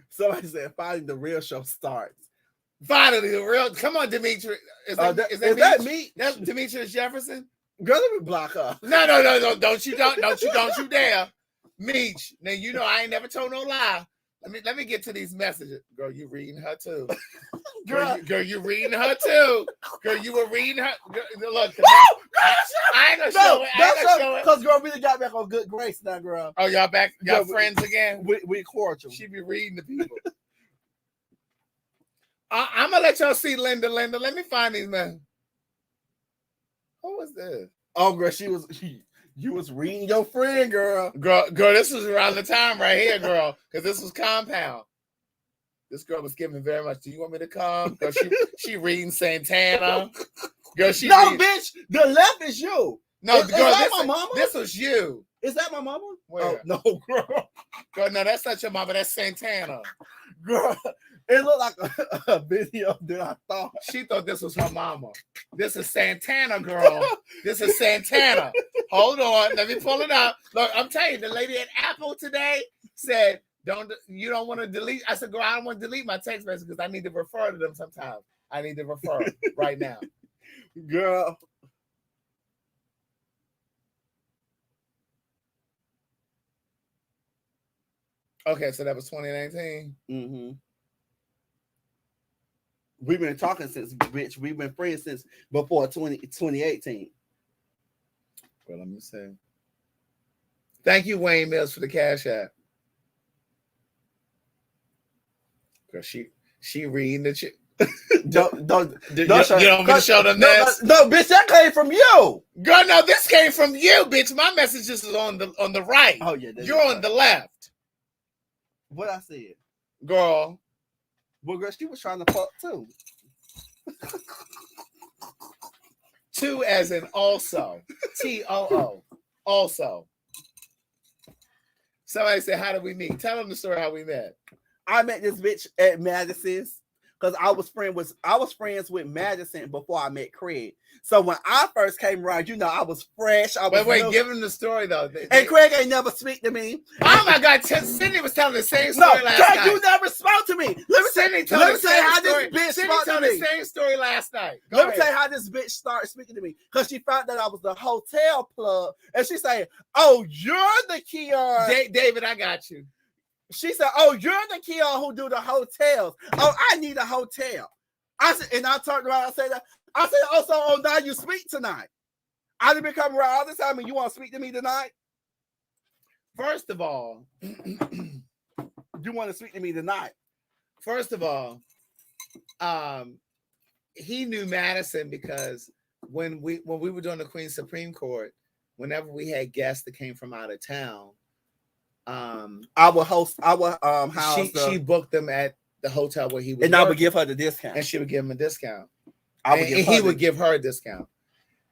somebody said finally the real show starts. Finally, the real. Come on, Dimitri. Is that me? That's Demetrius Jefferson. Girl, let me block her. No! Don't you dare, Meech. Now you know I ain't never told no lie. Let me get to these messages. Girl, you reading her too. Girl, you reading her too. Girl, you were reading her. Girl, look, I ain't gonna show it. Because girl really got back on good grace now, girl. Oh, y'all back? Y'all friends again? We cordial. She be reading the people. I'm gonna let y'all see Linda. Let me find these men. Who was this? Oh, girl, you was reading your friend, girl. Girl, this was around the time right here, girl, because this was compound. This girl was giving very much. Do you want me to come? Girl, she reading Santana. Girl, bitch. The left is you. No, is girl, that my mama? This was you. Is that my mama? Where? Oh, no, girl. Girl, no, that's not your mama. That's Santana. Girl, it looked like a video that I thought. She thought this was her mama. This is Santana, girl. This is Santana. Hold on. Let me pull it up. Look, I'm telling you, the lady at Apple today said, you don't want to delete. I said, girl, I don't want to delete my text message because I need to refer to them sometimes. I need to refer right now. Girl. Okay, so that was 2019. Mm-hmm. We've been talking since, bitch. We've been friends since before 2018. Well, let me see. Thank you, Wayne Mills, for the Cash App. Girl, she reading the shit. Don't you don't want me to show them this? No, bitch, that came from you. Girl, no, this came from you, bitch. My message is on the right. Oh yeah, you're on the left. What I said, girl. Well, girl, she was trying to fuck too. Two as in also. TOO. Also. Somebody said, how did we meet? Tell them the story how we met. I met this bitch at Madison's because I was friends with Madison before I met Craig. So when I first came around, you know, I was fresh. Wait, give him the story though. And Craig ain't never speak to me. Oh my God, Cindy was telling the same story last night. You never spoke to me. Let me tell you how this bitch spoke to me. The same story last night. Let me tell you how this bitch started speaking to me because she found that I was the hotel plug, and she said, "Oh, you're the Keon." David, I got you. She said, "Oh, you're the Keon who do the hotels. Oh, I need a hotel." I said, and I turned around. I said, "Oh, now you speak tonight. I didn't come around all the time, and you want to speak to me tonight?" First of all, you want to speak to me tonight. First of all, he knew Madison because when we were doing the Queen's Supreme Court, whenever we had guests that came from out of town, I would house. She booked them at the hotel where he was, and I would give her the discount, and she would give him a discount. He would give her a discount,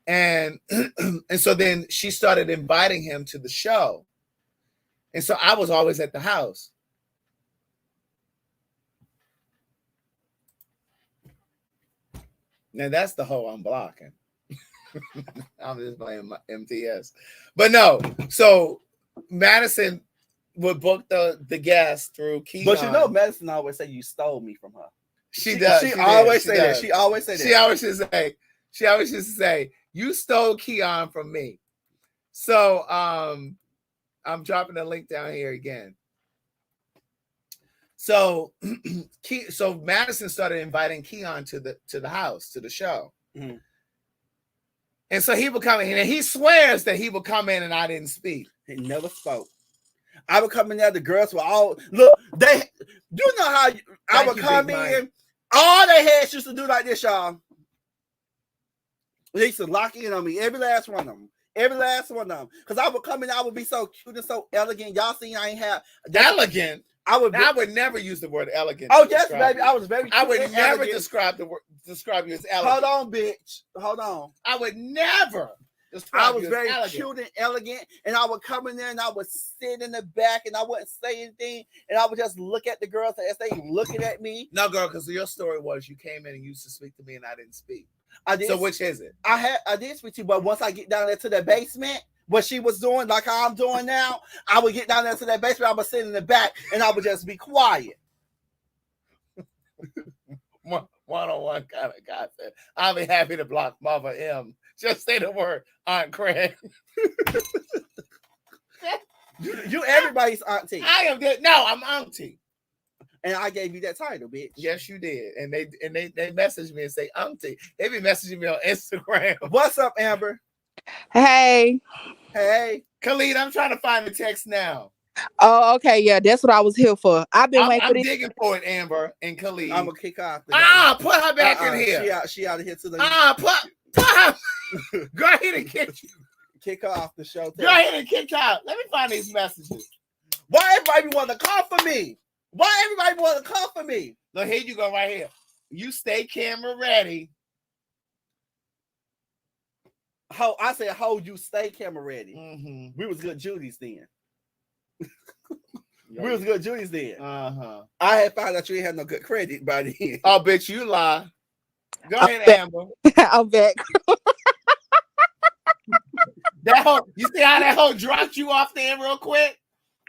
and and so then she started inviting him to the show, and so I was always at the house. Now that's the hoe I'm blocking. I'm just playing my MTS, but no. So Madison would book the guest through Keon. But you know, Madison always say you stole me from her. She does. She always say that. She always say that. She always used to say, you stole Keon from me. So I'm dropping the link down here again. So so Madison started inviting Keon to the house, to the show. Mm-hmm. And so he would come in, and he swears that he would come in and I didn't speak. He never spoke. I would come in there, the girls were all, look, you know how I would come in, all their heads used to do like this, y'all. They used to lock in on me, every last one of them. Every last one of them. Because I would come in, I would be so cute and so elegant. Y'all seen I ain't have elegant. I would never use the word elegant. Oh, yes, baby. I was very I would never elegant. describe you as elegant. Hold on, bitch. Hold on. I would never describe I was you very as elegant. cute and elegant, and I would come in there and I would sit in the back and I wouldn't say anything, and I would just look at the girls as they looking at me. No, girl, because your story was you came in and used to speak to me and I didn't speak. I did. So which is it? I did speak to you, but once I get down there to the basement, what she was doing, like how I'm doing now, I would get down there to that basement, I would sit in the back, and I would just be quiet. One-on-one kind of guy said, I'll be happy to block Mama M. Just say the word, Aunt Craig. You everybody's auntie. I am good. No, I'm auntie. And I gave you that title, bitch. Yes, you did. And they messaged me and say auntie. They be messaging me on Instagram. What's up, Amber? Hey. Hey. Khalid, I'm trying to find the text now. Oh, okay. Yeah, that's what I was here for. I've been waiting for this. I'm digging for it, Amber and Khalid. I'm going to kick her out. Put her back in here. She out of here to the... Put her. Go ahead and kick her off the show. Go ahead and kick her out. Let me find these messages. Why everybody want to call for me? Why everybody want to call for me? Look, here you go right here. You stay camera ready. I said, hold you stay camera ready. Mm-hmm. We was good Judies then. We was good Judies then. Uh-huh. I had found out you ain't had no good credit by then. I'll bet you lie. Go ahead, Amber. I'm back. That hoe, you see how that hoe dropped you off there real quick?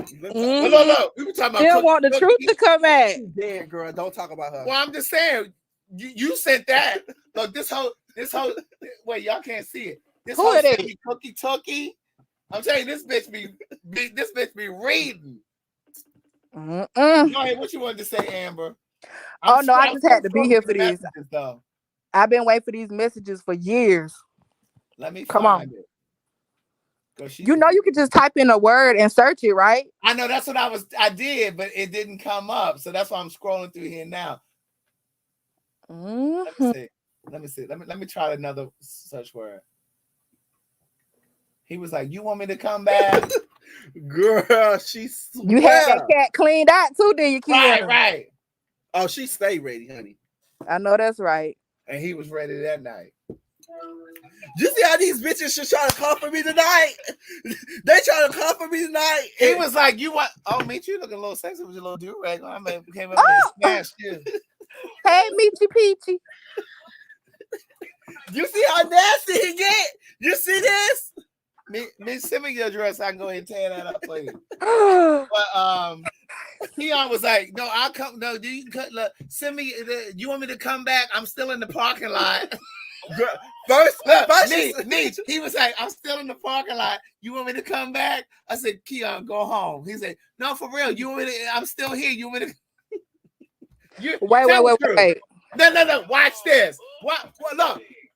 Mm-hmm. Look. We were talking about. They don't want the truth to come out. Dead girl. Don't talk about her. Well, I'm just saying. You sent that. Look, this hoe. Wait, y'all can't see it. This Who hoe it sent is? me cookie tookie. I'm telling you, this bitch be reading. Mm-mm. Go ahead. What you wanted to say, Amber? I just had to be here for this. Though. I've been waiting for these messages for years. Let me come find on. it. You know you can just type in a word and search it, right? I know that's what I did, but it didn't come up. So that's why I'm scrolling through here now. Mm-hmm. Let me see. Let me try another search word. He was like, "You want me to come back?" Girl, she's You had that cat cleaned out too, did you, kid? Right. Oh, she stayed ready, honey. I know that's right. And he was ready that night. You see how these bitches should try to come for me tonight? They try to come for me tonight. He was like, "You want? Oh, meet you looking a little sexy with your little do-rag. I mean, came up and smashed you." Hey, Meechy Peachy. You see how nasty he get? You see this? Me, send me your address. I can go ahead and tear that up for you. But Keon was like, "No, I'll come. No, send me. You want me to come back? I'm still in the parking lot." First, he was like, "I'm still in the parking lot. You want me to come back?" I said, "Keon, go home." He said, "No, for real. You want me to? I'm still here. You want me to?" Wait. No. Watch this.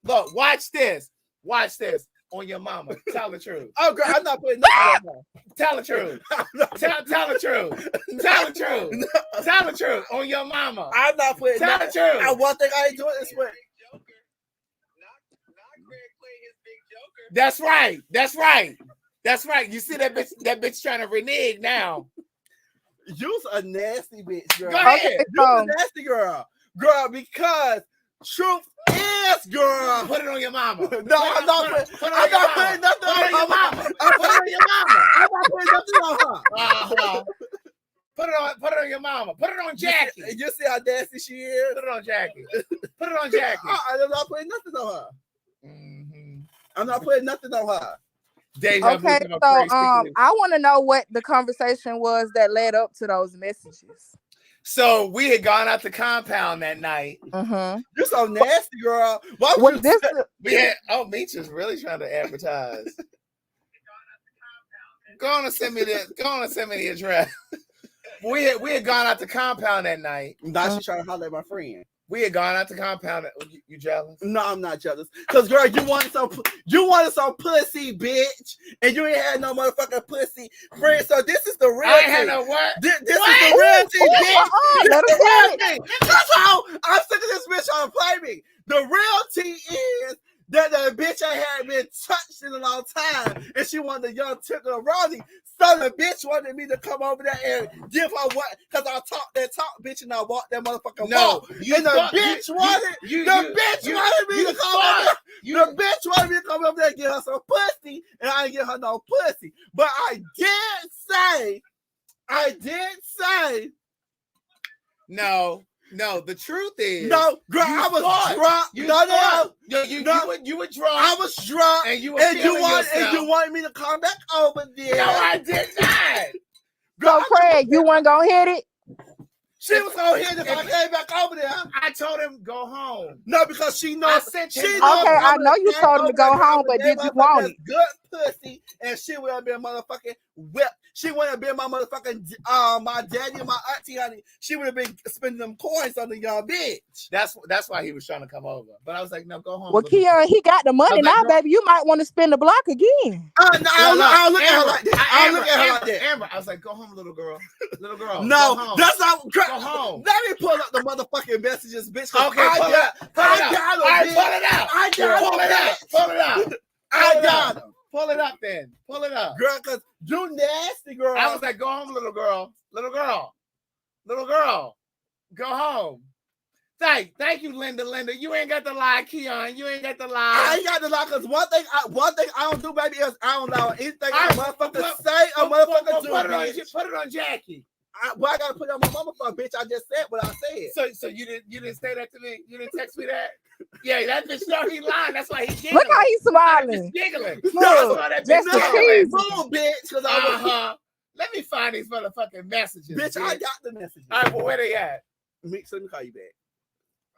Look. Watch this. On your mama. Tell the truth. Oh, girl, I'm not putting nothing on her. Tell the truth. Tell the truth. Tell the truth. Tell the truth. On your mama. I'm not putting Tell the truth. And one thing I ain't doing is with. That's right. You see that bitch trying to renege now. You's a nasty bitch, girl. Go ahead. You's a nasty girl. Girl, because truth is, girl. Put it on your mama. No, I'm not putting nothing on your mama. I'm not putting nothing on her. Put it on your mama. Put it on Jackie. You see how nasty she is? Put it on Jackie. Put it on Jackie. I'm not putting nothing on her. Mm-hmm. I'm not putting nothing on her. Okay, so I want to know what the conversation was that led up to those messages. So we had gone out the compound that night. Mm-hmm. You're so nasty, girl. Why was this? Meech is really trying to advertise. Go on and send me the address. We had gone out the compound that night. Now she's trying to holler at my friend. We had gone out the compound. You jealous? No, I'm not jealous. Cause girl, you wanted some pussy, bitch, and you ain't had no motherfucking pussy, friend. So this is the real I thing. had no what? This is the real thing, bitch. This is the real thing. That's how I'm sick of this bitch trying to play me. The real tea is that the bitch I had been touched in a long time, and she wanted a young tickle Ronnie. So the bitch wanted me to come over there and give her what? Because I talked that talk, bitch, and I walked that motherfucking walk. And the bitch wanted me to come over there. The bitch wanted me to come over there and get her some pussy, and I didn't get her no pussy. But I did say, no, the truth is, no, girl, I was drunk. You were drunk. I was drunk, and you wanted me to come back over there. No, I did not. So Craig, you weren't gonna hit it? She was gonna hit it if I came back over there. I told him go home. No, because she knows. Okay, I know you told him to go home, but did you want it? Good pussy, and she would have been motherfucking whipped. She would have been my motherfucking my daddy and my auntie, honey. She would have been spending them coins on the young bitch. That's why he was trying to come over. But I was like, no, go home. Well, Keon, he got the money now, baby. You might want to spend the block again. I'll look at her like that. I'll look at her like that. Amber, I was like, go home, little girl. Little girl. No, that's not. Go home. Let me pull up the motherfucking messages, bitch. Okay, pull it out. I got him. Pull it up then. Pull it up. Girl, because you nasty, girl. I was like, go home, little girl. Little girl. Little girl. Go home. Thank you, Linda. You ain't got to lie, Keon. You ain't got to lie. I ain't got to lie, because one thing I don't do, baby, is I don't allow anything a motherfucker say or motherfucker do. Put it on Jackie. I gotta put it on my mama for, bitch. I just said what I said. So you didn't say that to me? You didn't text me that? Yeah, that bitch know he lying. That's why he giggling. Look how he's smiling. He's giggling. Look, That's the move, bitch. Let me find these motherfucking messages. Bitch, I got the messages. All right, well, where they at? Mix, let me call you back.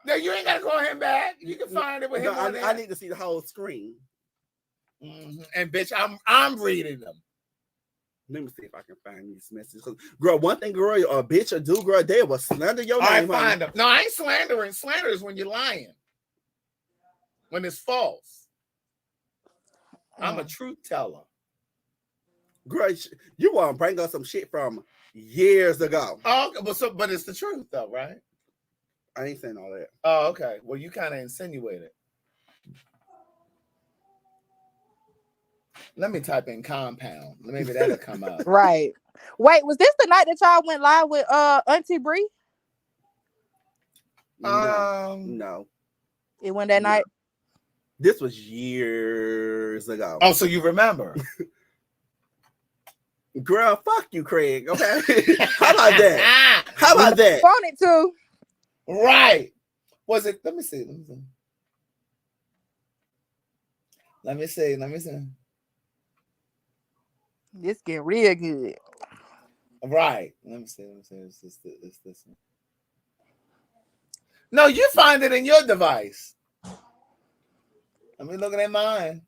No, you ain't gotta call him back. You can find it with him. I need to see the whole screen. Mm-hmm. And bitch, I'm reading them. Let me see if I can find these messages. Girl, one thing, girl, a bitch or do, girl, they will slander your name. I find them. No, I ain't slandering. Slander is when you're lying. When it's false. I'm a truth teller. Girl, you want to bring us some shit from years ago. Oh, but it's the truth though, right? I ain't saying all that. Oh, okay. Well, you kind of insinuated. Let me type in compound. Maybe that'll come up. Right. Wait, was this the night that y'all went live with Auntie Bree? No. It went that night? This was years ago. Oh, so you remember? Girl, fuck you, Craig. Okay. How about that? How about that? Want it to. Right. Was it? Let me see. This getting real good. Right. Let me see. It's this one. No, you find it in your device. Let me look at mine.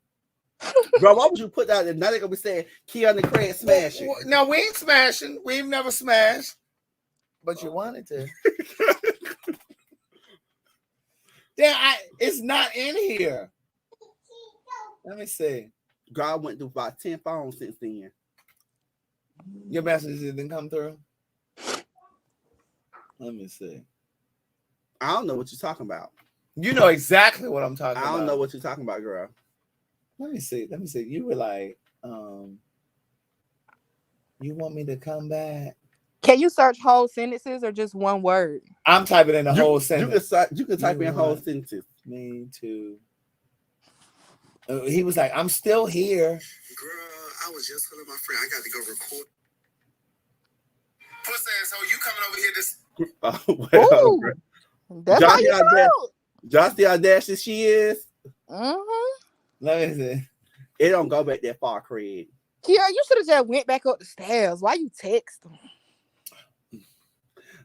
Bro, why would you put that? Now they're gonna be saying Keon and Craig smashing. No, we ain't smashing. We've never smashed. But you wanted to. It's not in here. Let me see. God went through about 10 phones since then. Your messages didn't come through? Let me see. I don't know what you're talking about. You know exactly what I'm talking about. I don't know what you're talking about, girl. Let me see. You were like, you want me to come back? Can you search whole sentences or just one word? I'm typing in the whole sentence. You can type in whole sentences. Me too. He was like, I'm still here. Girl, I was just telling my friend I got to go record. Pussy asshole, you coming over here Ooh, that's how you know. Just the audacious she is. Mm-hmm. Let me see. It don't go back that far, Craig. Kiara, you should have just went back up the stairs. Why you text them?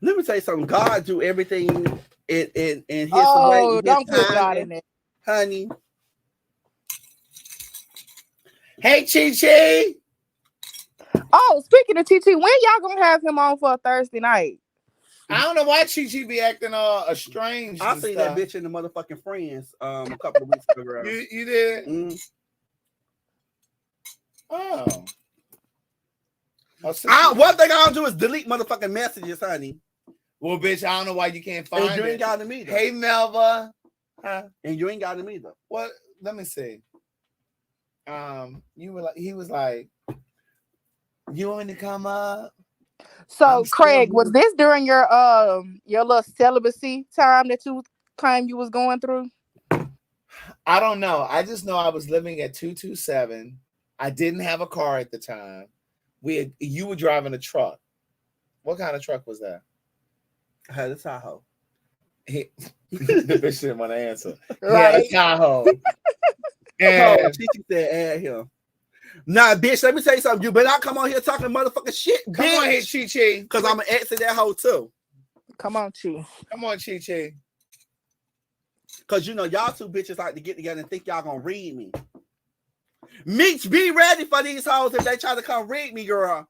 Let me tell you something. God do everything in his way. Oh, don't put God in there. Honey. Hey, Chi. Oh, speaking of Chi, when y'all gonna have him on for a Thursday night? I don't know why Chi be acting all estranged. I seen that bitch in the motherfucking Friends a couple of weeks ago. You did? Mm. Oh. One thing I don't do is delete motherfucking messages, honey. Well, bitch, I don't know why you can't find and you it. ain't got them either. Hey, Melva. Huh? And you ain't got them either. What? let me see. You were like, he was like, you want me to come up? So Craig, was this during your little celibacy time that you claimed you was going through? I don't know. I just know I was living at 227. I didn't have a car at the time. You were driving a truck. What kind of truck was that? I had a Tahoe. The bitch didn't want to answer. Right. Yeah, Tahoe. And she said, add him. Nah, bitch, let me tell you something. You better not come on here talking motherfucking shit, bitch. Come on here, Chi-Chi. Because I'm going to exit that hoe, too. Come on, Chi. Come on, Chi-Chi. Because, you know, y'all two bitches like to get together and think y'all going to read me. Meech, be ready for these hoes if they try to come read me, girl.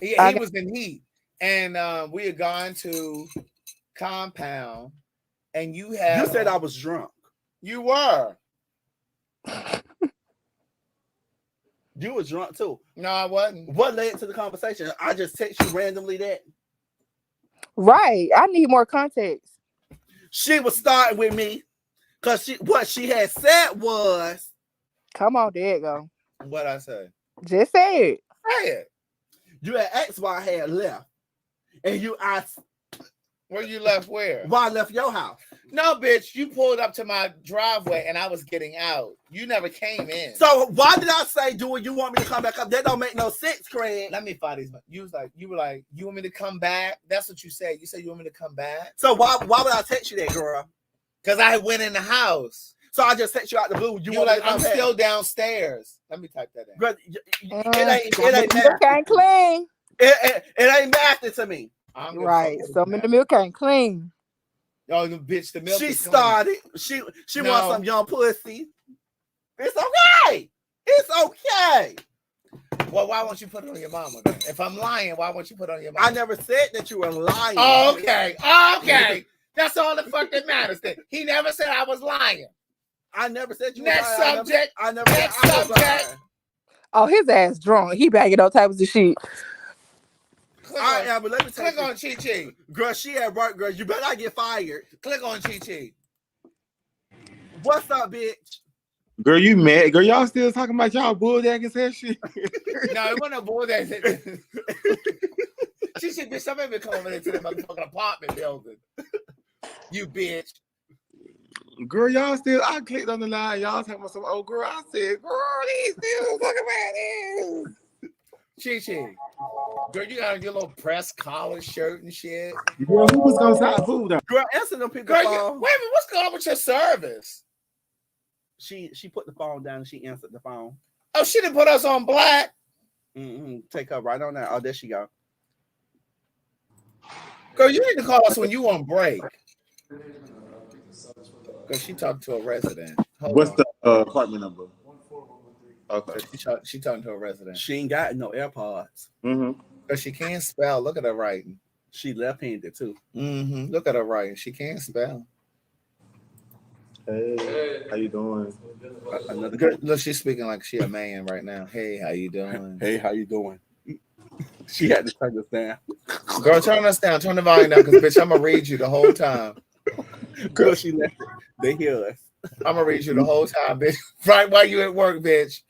He was in heat. And we had gone to Compound. And you said I was drunk. You were. You was drunk too. No, I wasn't. What led to the conversation? I just text you randomly that. Right. I need more context. She was starting with me because what she had said was. Come on, there you go. What I say? Just say it. Say it. You had asked why I had left. And you asked. Where you left where? Why I left your house. No, bitch, you pulled up to my driveway and I was getting out. You never came in. So why did I say, do you want me to come back up? That don't make no sense, Craig. Let me find these. You were like, you want me to come back? That's what you said. You said you want me to come back. So why would I text you that, girl? Because I went in the house. So I just text you out the blue. You were like, I'm still downstairs. Let me type that in. Girl, it ain't milk ain't clean. It ain't mathing to me. Right. Some of the milk ain't clean. Oh, the bitch, the milk. She started. She wants some young pussy. It's okay. It's okay. Well, why won't you put it on your mama then? If I'm lying, why won't you put it on your mama? I never said that you were lying. Oh, okay. Okay. That's all the fuck that matters then. He never said I was lying. I never said you Next were lying. subject. I never Next said I was subject. lying. Oh, his ass drunk. He bagging all types of shit. But let me click on Chi-Chi. Girl, she at work, girl. You better not get fired. Click on Chi-Chi. What's up, bitch? Girl, you mad? Girl, y'all still talking about y'all bulldagging and shit? No, it wasn't a bulldagging. She said, bitch, I'm even coming into the motherfucking apartment building. You bitch. Girl, y'all still, I clicked on the line. Y'all talking about some old girl. I said, girl, these still talking about this. Chi-Chi. Girl, you got your little press collar shirt and shit. Girl, who was gonna stop food though? Girl, answer them people. Girl, wait a minute, what's going on with your service? She put the phone down and she answered the phone. Oh, she didn't put us on black. Take her right on that. Oh, there she go. Girl, you need to call us when you on break. Because she talked to a resident. What's the apartment number? Okay. She talking to a resident. She ain't got no AirPods. Because she can't spell. Look at her writing. She left-handed too. Look at her writing. She can't spell. Hey, how you doing? Another girl. Look, she's speaking like she a man right now. Hey, how you doing? Hey, how you doing? She had to turn us down. Girl, turn us down. Turn the volume down, because bitch, I'm gonna read you the whole time. Girl, she left. They hear us. I'm gonna read you the whole time, bitch. Right while you at work, bitch.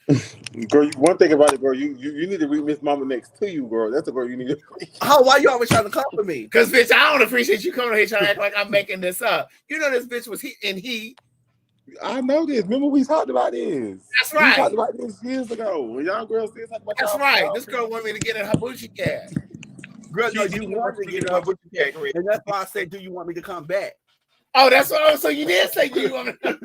Girl, one thing about it, girl, you need to read Miss Mama next to you, girl. That's the girl you need to read. Oh, why you always trying to come for me? Because, bitch, I don't appreciate you coming here trying to act like I'm making this up. You know this bitch was in heat. I know this. Remember we talked about this. That's right. We talked about this years ago. When y'all girls still talking about That's right. This girl wanted me to get in her booty cat. Girl, no, you wanted to get in her booty cat. And that's why I said, do you want me to come back? Oh, that's what. Oh, so you did say you want me to.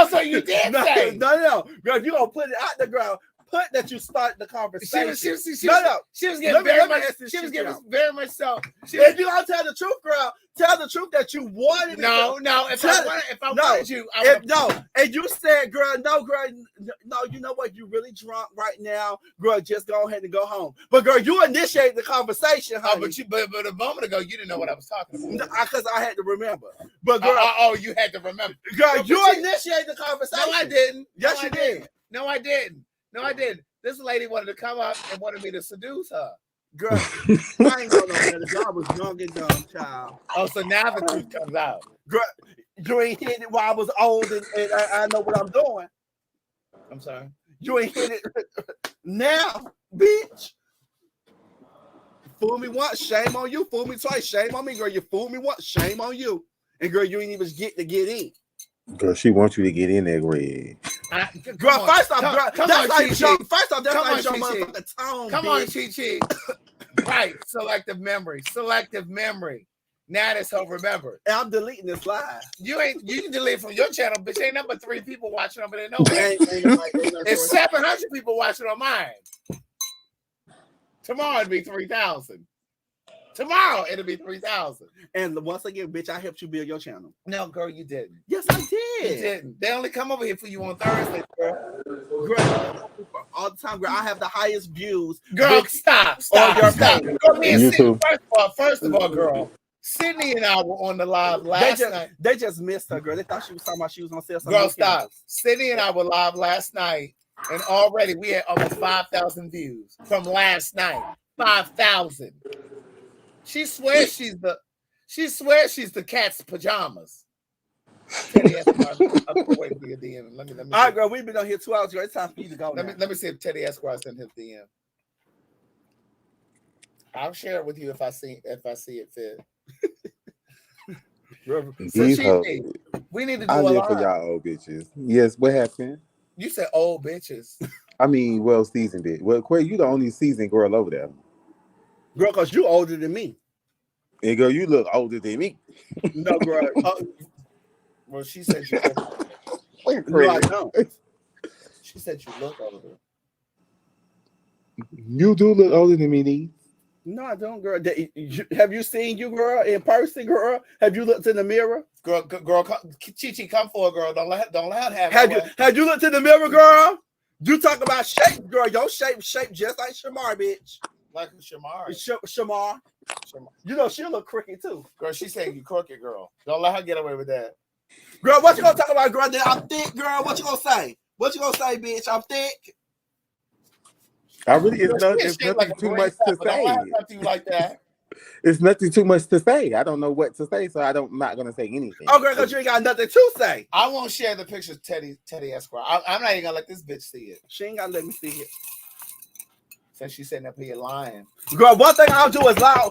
So you did say. No. Girl, you gonna put it out the ground. Put that you start the conversation. She was getting very much. She was getting very much so. If you gonna tell the truth, girl, tell the truth that you wanted. No. If I wanted you, and you said, girl, no. You know what? You really drunk right now, girl. Just go ahead and go home. But girl, you initiated the conversation, honey. But a moment ago, you didn't know what I was talking about. Because I had to remember. But girl, you had to remember. Girl, you initiated the conversation. No, I didn't. Yes, you did. No, I didn't. This lady wanted to come up and wanted me to seduce her. Girl, I ain't gonna know that. I was young and dumb, child. Oh, so now the truth comes out. Girl, You ain't hit it while I was old and I know what I'm doing. I'm sorry. You ain't hit it now, bitch. Fool me once, shame on you. Fool me twice, shame on me, girl. You fool me once, shame on you. And girl, you ain't even get in. Girl, she wants you to get in there, Greg. Girl, first off, girl, that's like your Chi-Chi. motherfucking tone. Come on, Chi-Chi. Right, selective memory. Now that's how remember. And I'm deleting this live. You can delete from your channel, bitch. Ain't number 3 people watching over there. No way. It's 700 people watching on mine. Tomorrow it'll be 3,000. Tomorrow it'll be 3,000. And once again, bitch, I helped you build your channel. No, girl, you didn't. Yes, I did. You didn't. They only come over here for you on Thursday, girl. Girl, all the time, girl. I have the highest views. Girl, stop. Girl, me and Sydney, first of all, girl. Sydney and I were on the live last night. They just missed her, girl. They thought she was talking about she was gonna sell something. Girl, stop. Sydney and I were live last night, and already we had almost 5,000 views from last night. 5,000. She swears she's the cat's pajamas. All right, girl, we've been on here 2 hours, girl. It's time for you to go. Let me see if Teddy Esquire sent his DM. I'll share it with you if I see it fit. We need to do I a live live for y'all old bitches. Yes, what happened? You said old bitches. I mean, well, seasoned bitch. Well, Quay, you the only seasoned girl over there. Girl, because you older than me. And girl, you look older than me. No, girl. Well, she said you look. No, I don't. She said you look older. You do look older than me, Nee. No, I don't, girl. Have you seen you, girl, in person, girl? Have you looked in the mirror? Girl, Chi-Chi, come for her, girl. Don't let her have it. Have you looked in the mirror, girl? You talk about shape, girl. Your shape just like Shamar, bitch. Like Shamar. Shamar. You know, she'll look crooked, too. Girl, she's saying you crooked, girl. Don't let her get away with that. Girl, what you gonna talk about, girl? That I'm thick, girl. What you gonna say? What you gonna say, bitch? I'm thick. I really, it's nothing too much to say. Like that. It's nothing too much to say. I don't know what to say, so I'm not gonna say anything. Oh, girl, because you ain't got nothing to say. I won't share the pictures of Teddy Esquire. I'm not even gonna let this bitch see it. She ain't gotta let me see it. Since she's sitting up here lying. Girl, one thing I'll do is lie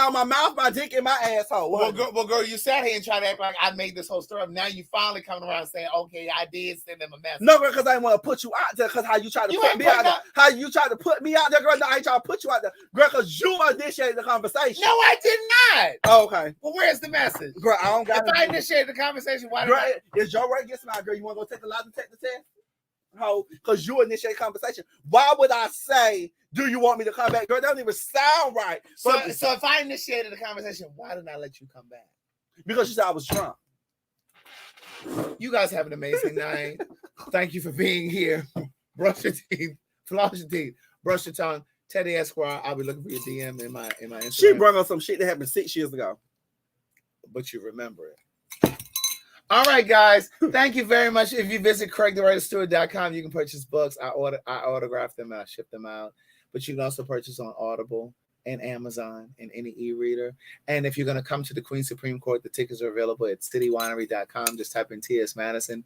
on my mouth, my dick, and my asshole. Well, girl, you sat here and tried to act like I made this whole story up. Now you finally coming around saying, okay, I did send them a message. No, girl, because I didn't want to put you out there, because how you tried to put me out there. How you tried to put me out there, girl. No, I ain't trying to put you out there. Girl, because you initiated the conversation. No, I did not. Oh, okay. Well, where's the message? Girl, I don't got it. If I initiated the conversation, why did I? It's your right against mine, girl. You want to go take a lie detector test? Ho, because you initiate conversation. Why would I say, do you want me to come back? Girl, that don't even sound right. So if I initiated the conversation, why didn't I let you come back? Because you said I was drunk. You guys have an amazing night. Thank you for being here. Brush your teeth, floss your teeth, brush your tongue. Teddy Esquire, I'll be looking for your DM in my Instagram. She brought up some shit that happened 6 years ago. But you remember it. All right, guys. Thank you very much. If you visit CraigTheWriterStewart.com, you can purchase books. I autograph them and I ship them out. But you can also purchase on Audible and Amazon and any e-reader. And if you're going to come to the Queen Supreme Court, the tickets are available at citywinery.com. Just type in T.S. Madison.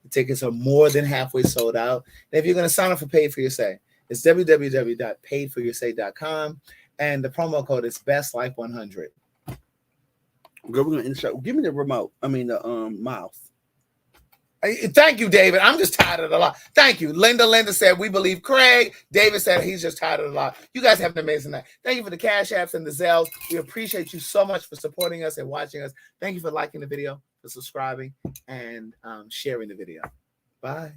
The tickets are more than halfway sold out. And if you're going to sign up for Paid For Your Say, it's www.paidforyoursay.com. And the promo code is BestLife100. Girl, we're gonna end the show. Give me the remote. I mean the mouse. Thank you, David. I'm just tired of the lot. Thank you. Linda said we believe Craig. David said he's just tired of the lot. You guys have an amazing night. Thank you for the Cash Apps and the Zells. We appreciate you so much for supporting us and watching us. Thank you for liking the video, for subscribing, and sharing the video. Bye.